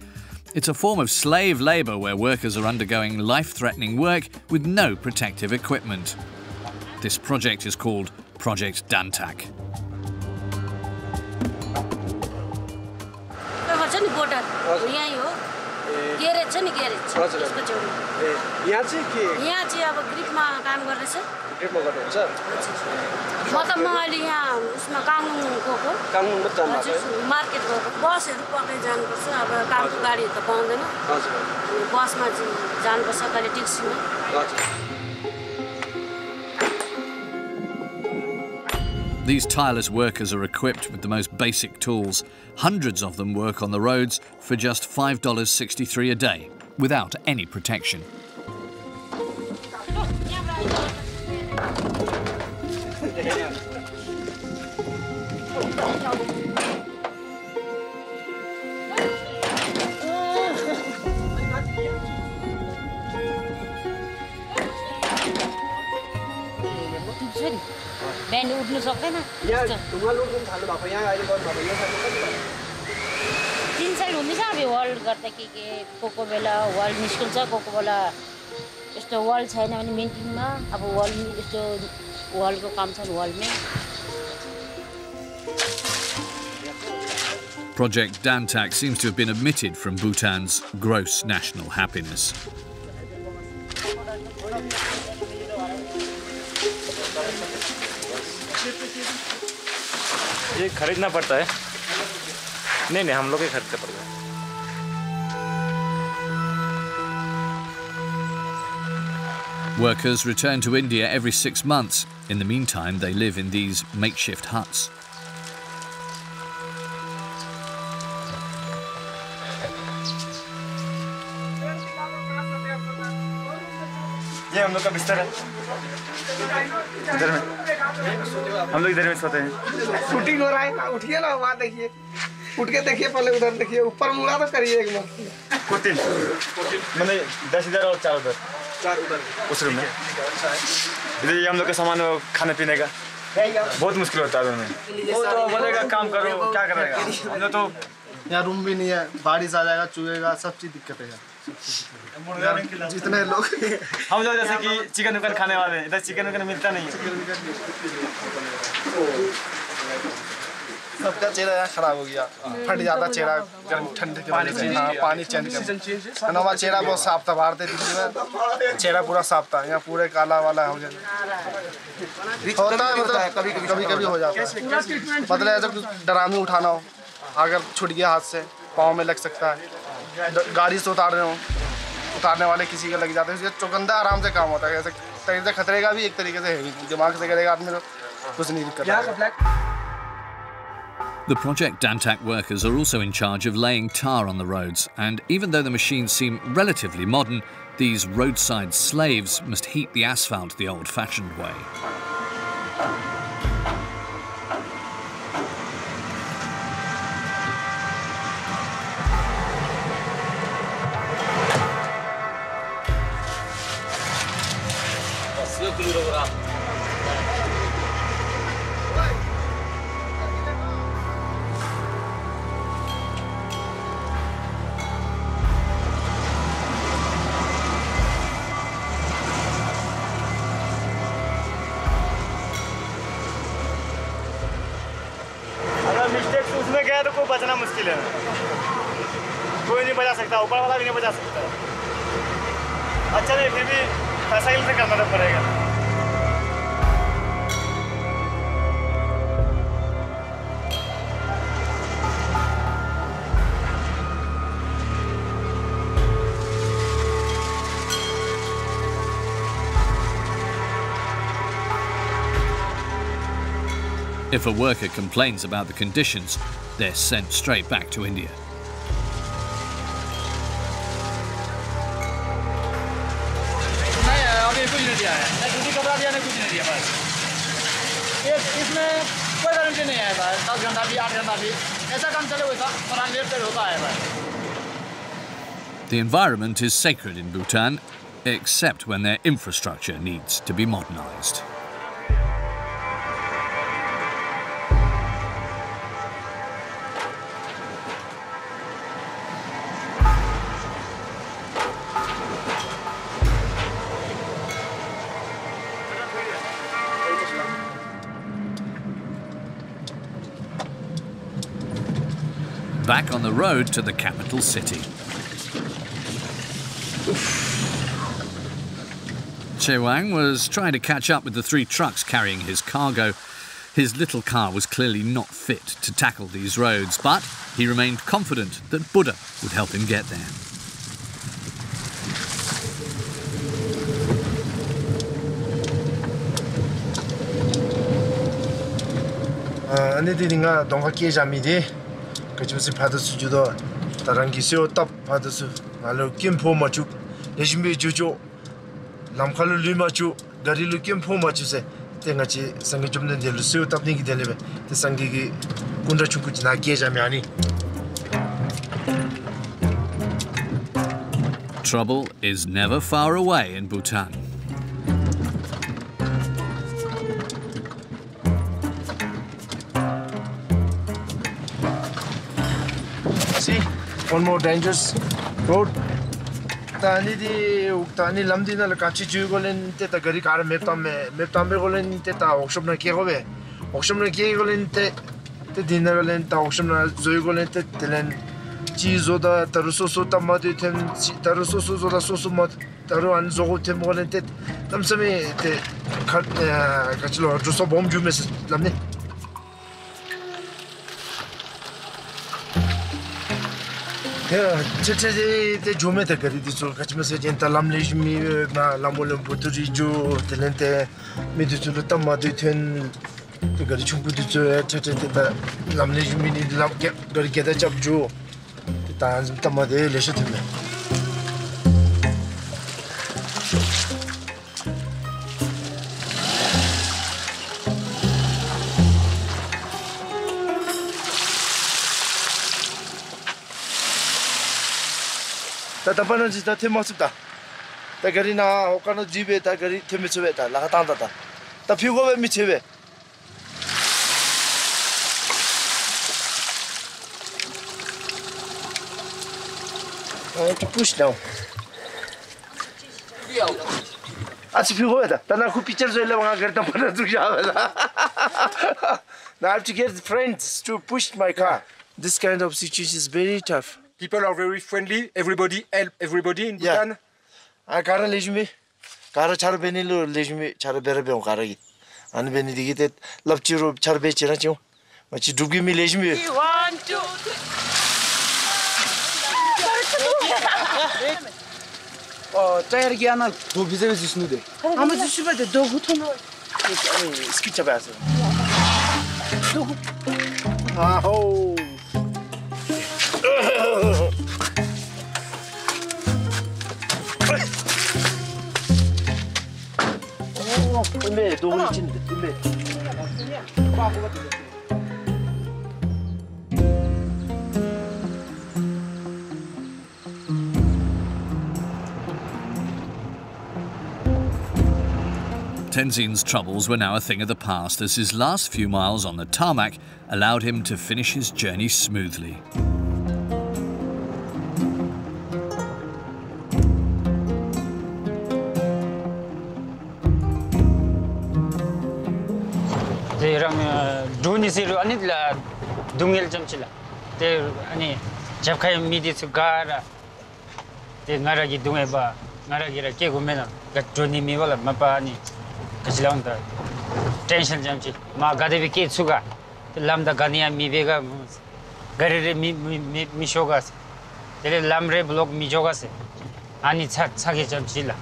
Speaker 4: It's a form of slave labour where workers are undergoing life-threatening work with no protective equipment. This project is called Project Dantak.
Speaker 18: Garage छ नि garage त्यसको छेउमा
Speaker 2: यहाँ चाहिँ के
Speaker 18: यहाँ चाहिँ अब ग्रिपमा काम गर्दैछ
Speaker 2: ग्रिपमा गर्नुहुन्छ
Speaker 18: म त म अहिले यहाँ उसमा काङमुङ गएको
Speaker 2: काङमुङमा जानु भएको
Speaker 18: मार्केट गएको बसहरू पक्कै जानुपर्छ अब कामको गाडी त पाउँदैन
Speaker 2: हजुर
Speaker 18: अनि बसमा चाहिँ जानुपर्छ कहिले ट्याक्सीमा
Speaker 2: हजुर
Speaker 4: These tireless workers are equipped with the most basic tools. Hundreds of them work on the roads for just $5.63 a day, without any protection.
Speaker 18: बिहान उठ्नु सक्दैन
Speaker 2: यहाँ ढुङ्गाल उठ्नु थाल्नु भएको यहाँ अहिले गर्नु भएको यो साइडमा कति भयो
Speaker 18: 3 साइड हुँदैछ अब वर्ल्ड गर्दा के कोको बेला वर्ल्ड निस्किन्छ कोको बेला यस्तो वर्ल्ड छैन भने मेन्टिङमा अब वर्ल्ड यस्तो वर्ल्डको काम छ वर्ल्डमै
Speaker 4: Project Dantak seems to have been omitted from Bhutan's gross national happiness.
Speaker 14: ये खरीदना पड़ता है नहीं हम लोग ही खरीदते पड़ता है
Speaker 4: Workers return to India every 6 months. In the meantime, they live in these makeshift huts.
Speaker 14: ये हम लोग का बिस्तर है इधर में हम लोग इधर में सोते हैं
Speaker 2: शूटिंग हो रहा है ना उठिए ना वहाँ देखिए उठ के देखिए पहले उधर देखिए ऊपर मुड़ा तो करिए एक बार
Speaker 14: कुटिन मैंने 10 इधर और 4 उधर उस रूम में इधर ये हम लोग का सामान खाने पीने का बहुत मुश्किल होता है उनमें वो तो बोलेगा काम करो क्या करेगा हम लोग तो
Speaker 16: यहाँ रूम भी नहीं है बारिश आ जाएगा चुएगा सब चीज दिक्कत है जितने लोग
Speaker 14: हम लोग जैसे कि चिकन विकन खाने वाले हैं इधर चिकन विकन मिलता नहीं है
Speaker 16: सबका चेहरा यहाँ खराब हो गया फट जाता चेहरा गर्म ठंड की वजह से हाँ पानी चेंज कर हमारा चेहरा बहुत साफ था बाहर थे दिल्ली में चेहरा पूरा साफ था यहाँ पूरे काला वाला हो गया होता है मतलब कभी हो जाता है मतलब ऐसा कुछ डरामी उठाना हो अगर छूट गया हाथ से पाँव में लग सकता है गाड़ी से उतार रहे हो उतारने वाले किसी का लग जाते हैं इसलिए चौकंदा आराम से काम होता है ऐसे खतरे का भी एक तरीके से है दिमाग से करेगा आदमी तो कुछ नहीं दिक्कत।
Speaker 4: The Project Dantak workers are also in charge of laying tar on the roads, and even though the machines seem relatively modern, these roadside slaves must heat the asphalt the old-fashioned way.
Speaker 14: तो कोई बचना मुश्किल है कोई नहीं बचा सकता ऊपर वाला भी नहीं बचा सकता अच्छा नहीं फिर भी पैसा ही से करना पड़ेगा
Speaker 4: If a worker complains about the conditions, they're sent straight back to India. The environment is sacred in Bhutan, except when their infrastructure needs to be modernized. Back on the road to the capital city. Chewang was trying to catch up with the 3 trucks carrying his cargo. His little car was clearly not fit to tackle these roads, but he remained confident that Buddha would help him get there.
Speaker 10: 그쯤에서 받았을 주도 다른 기세요 딱 받았을 말로 김포 맞추 내심비 주죠 남칼로 리마주 다리로 김포 맞추세 땡같이 상기 좀는 데로 세요 답닝이 되려면 그 상기기 군자 충분히 나게 자면 아니
Speaker 4: Trouble is never far away in Bhutan.
Speaker 10: See, one more dangerous road. Tani di uktani lamdi na lakachi jugolen te ta gari kar meptambe golen te ta workshop na kiego be. Workshop na kiego golen te dinner golen ta workshop na zoy golen te telen chizo da taruso so tamade tem taruso so da so mat taru an zogo tem golen te tamsame te kachlo joso bom jumes lamne. 제제 때 조메다 그리디서 같이 메시지 젠타 람레지미 나 람몰렘 보트리조 텔렌테 미드줄로 담마도 된 그거리 충분히죠 제제다 람레지미니 람게 거리게다 잡죠 단 담마데 레셔트네 다다바는 진짜 테마스다. 다가리나 오카노 집에 다가리 테미츠베다 라가탄다다. 다 피고베 미체베. to push now. 아치 피고베다. 다나 그 피처 저일래 mga garta para tu siya. Now I have to get friends to push my car. This kind of situation is very tough.
Speaker 13: People are very friendly. Everybody help everybody in Bhutan.
Speaker 10: I car lejume. Car char benilo lejume char bere be karagi. An beni digite lapchiro char be chira chu. Machi dugi mi lejume.
Speaker 3: 1, 2, 3.
Speaker 5: Tayar giyana do bize üstünü de. Ama düşübe de do hutunu.
Speaker 10: Ski chabas. Oh. Imbe do için imbe.
Speaker 4: Tenzin's troubles were now a thing of the past as his last few miles on the tarmac allowed him to finish his journey smoothly.
Speaker 23: Tension jamchi ma gade bi ke suga lamda gania mi vega garere mi shogas tele lamre block mi jogas ani chage jamchila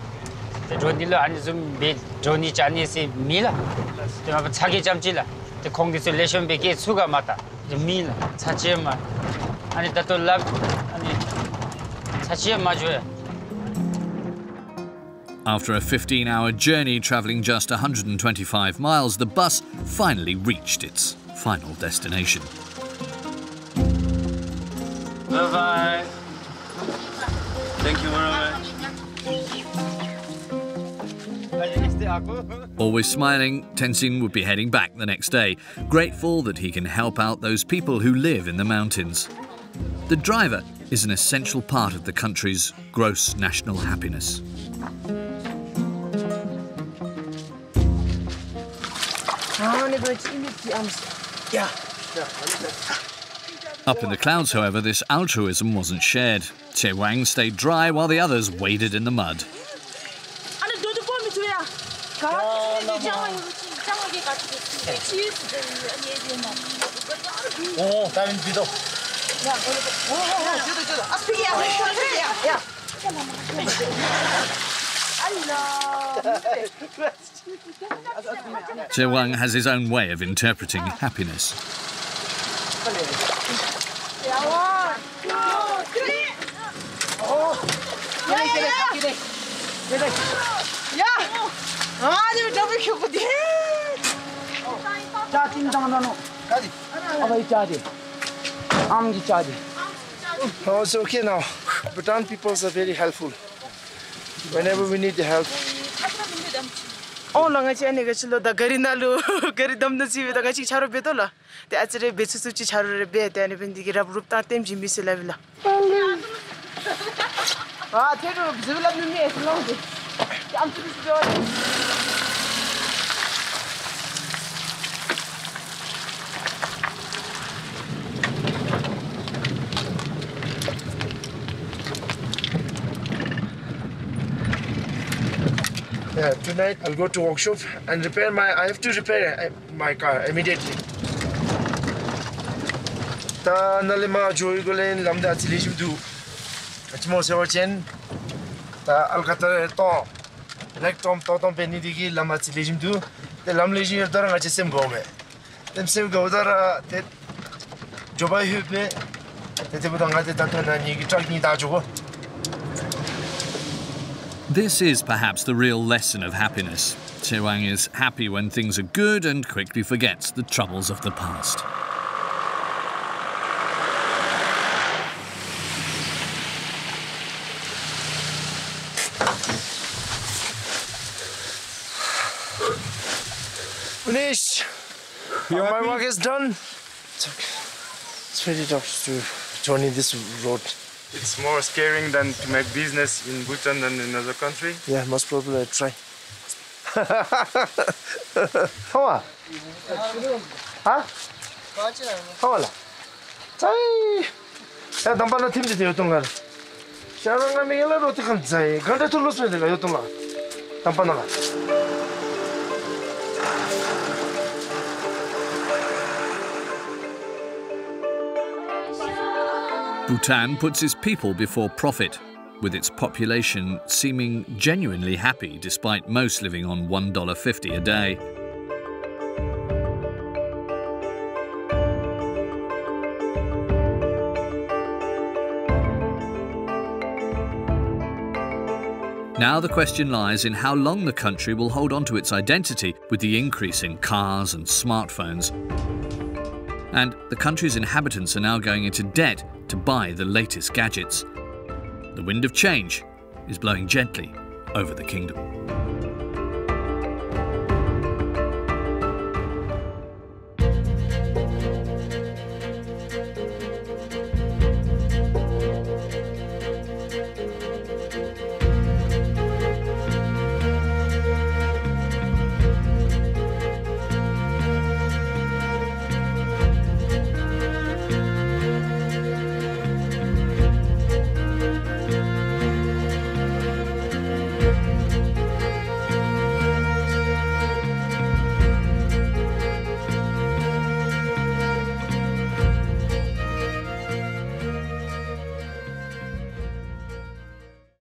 Speaker 23: te rodilo ani zum be joni chani se mila te ma chage jamchila te congratulation be ke suga mata mila chachema ani tato lab ani chachema jo.
Speaker 4: After a 15-hour journey travelling just 125 miles, the bus finally reached its final destination.
Speaker 6: Bye-bye. Thank you very much.
Speaker 4: Always smiling, Tenzin would be heading back the next day, grateful that he can help out those people who live in the mountains. The driver is an essential part of the country's gross national happiness. Up in the clouds, however, this altruism wasn't shared. Che Wang stayed dry while the others waded in the mud. Che Wang has his own way of interpreting happiness.
Speaker 10: Oh, it's okay now. Bhutan people are very helpful. Whenever we need the help.
Speaker 5: Oh, long chi ani gachilo da garinalu garidam na chi da gachi charo betola te achre bechu chi charo re be te ani bendi gira rup ta tem jimbi se lavila ah thedo zivla mi es long de am tu
Speaker 10: Tonight I'll go to workshop and repair I have to repair my car immediately. Ta nalima joy golen lamda chilishim du. Achmo se orchen. Ta alkatare to. Rektom totom penidigi lama chilishim du. Te lamleji dara ngachem gome. Tem sem godara te jobai hube. Te budanga te tatana ni truck ni da jogo.
Speaker 4: This is perhaps the real lesson of happiness. Che Wang is happy when things are good and quickly forgets the troubles of the past.
Speaker 10: Finished. My work is done. It's okay. It's very tough to journey this road.
Speaker 14: It's more scaring than to make business in Bhutan than in another country.
Speaker 10: Yeah, most probably I'll try. How are? 아? 하와라. 자이. 야, 남반나 팀지 되어 동안. 샤랑가 미엘라 로티 칸 자이. 간다 툴로스 내가 요 동안. 남반나가.
Speaker 4: Bhutan puts its people before profit, with its population seeming genuinely happy despite most living on $1.50 a day. Now the question lies in how long the country will hold on to its identity with the increase in cars and smartphones. And the country's inhabitants are now going into debt to buy the latest gadgets. The wind of change is blowing gently over the kingdom.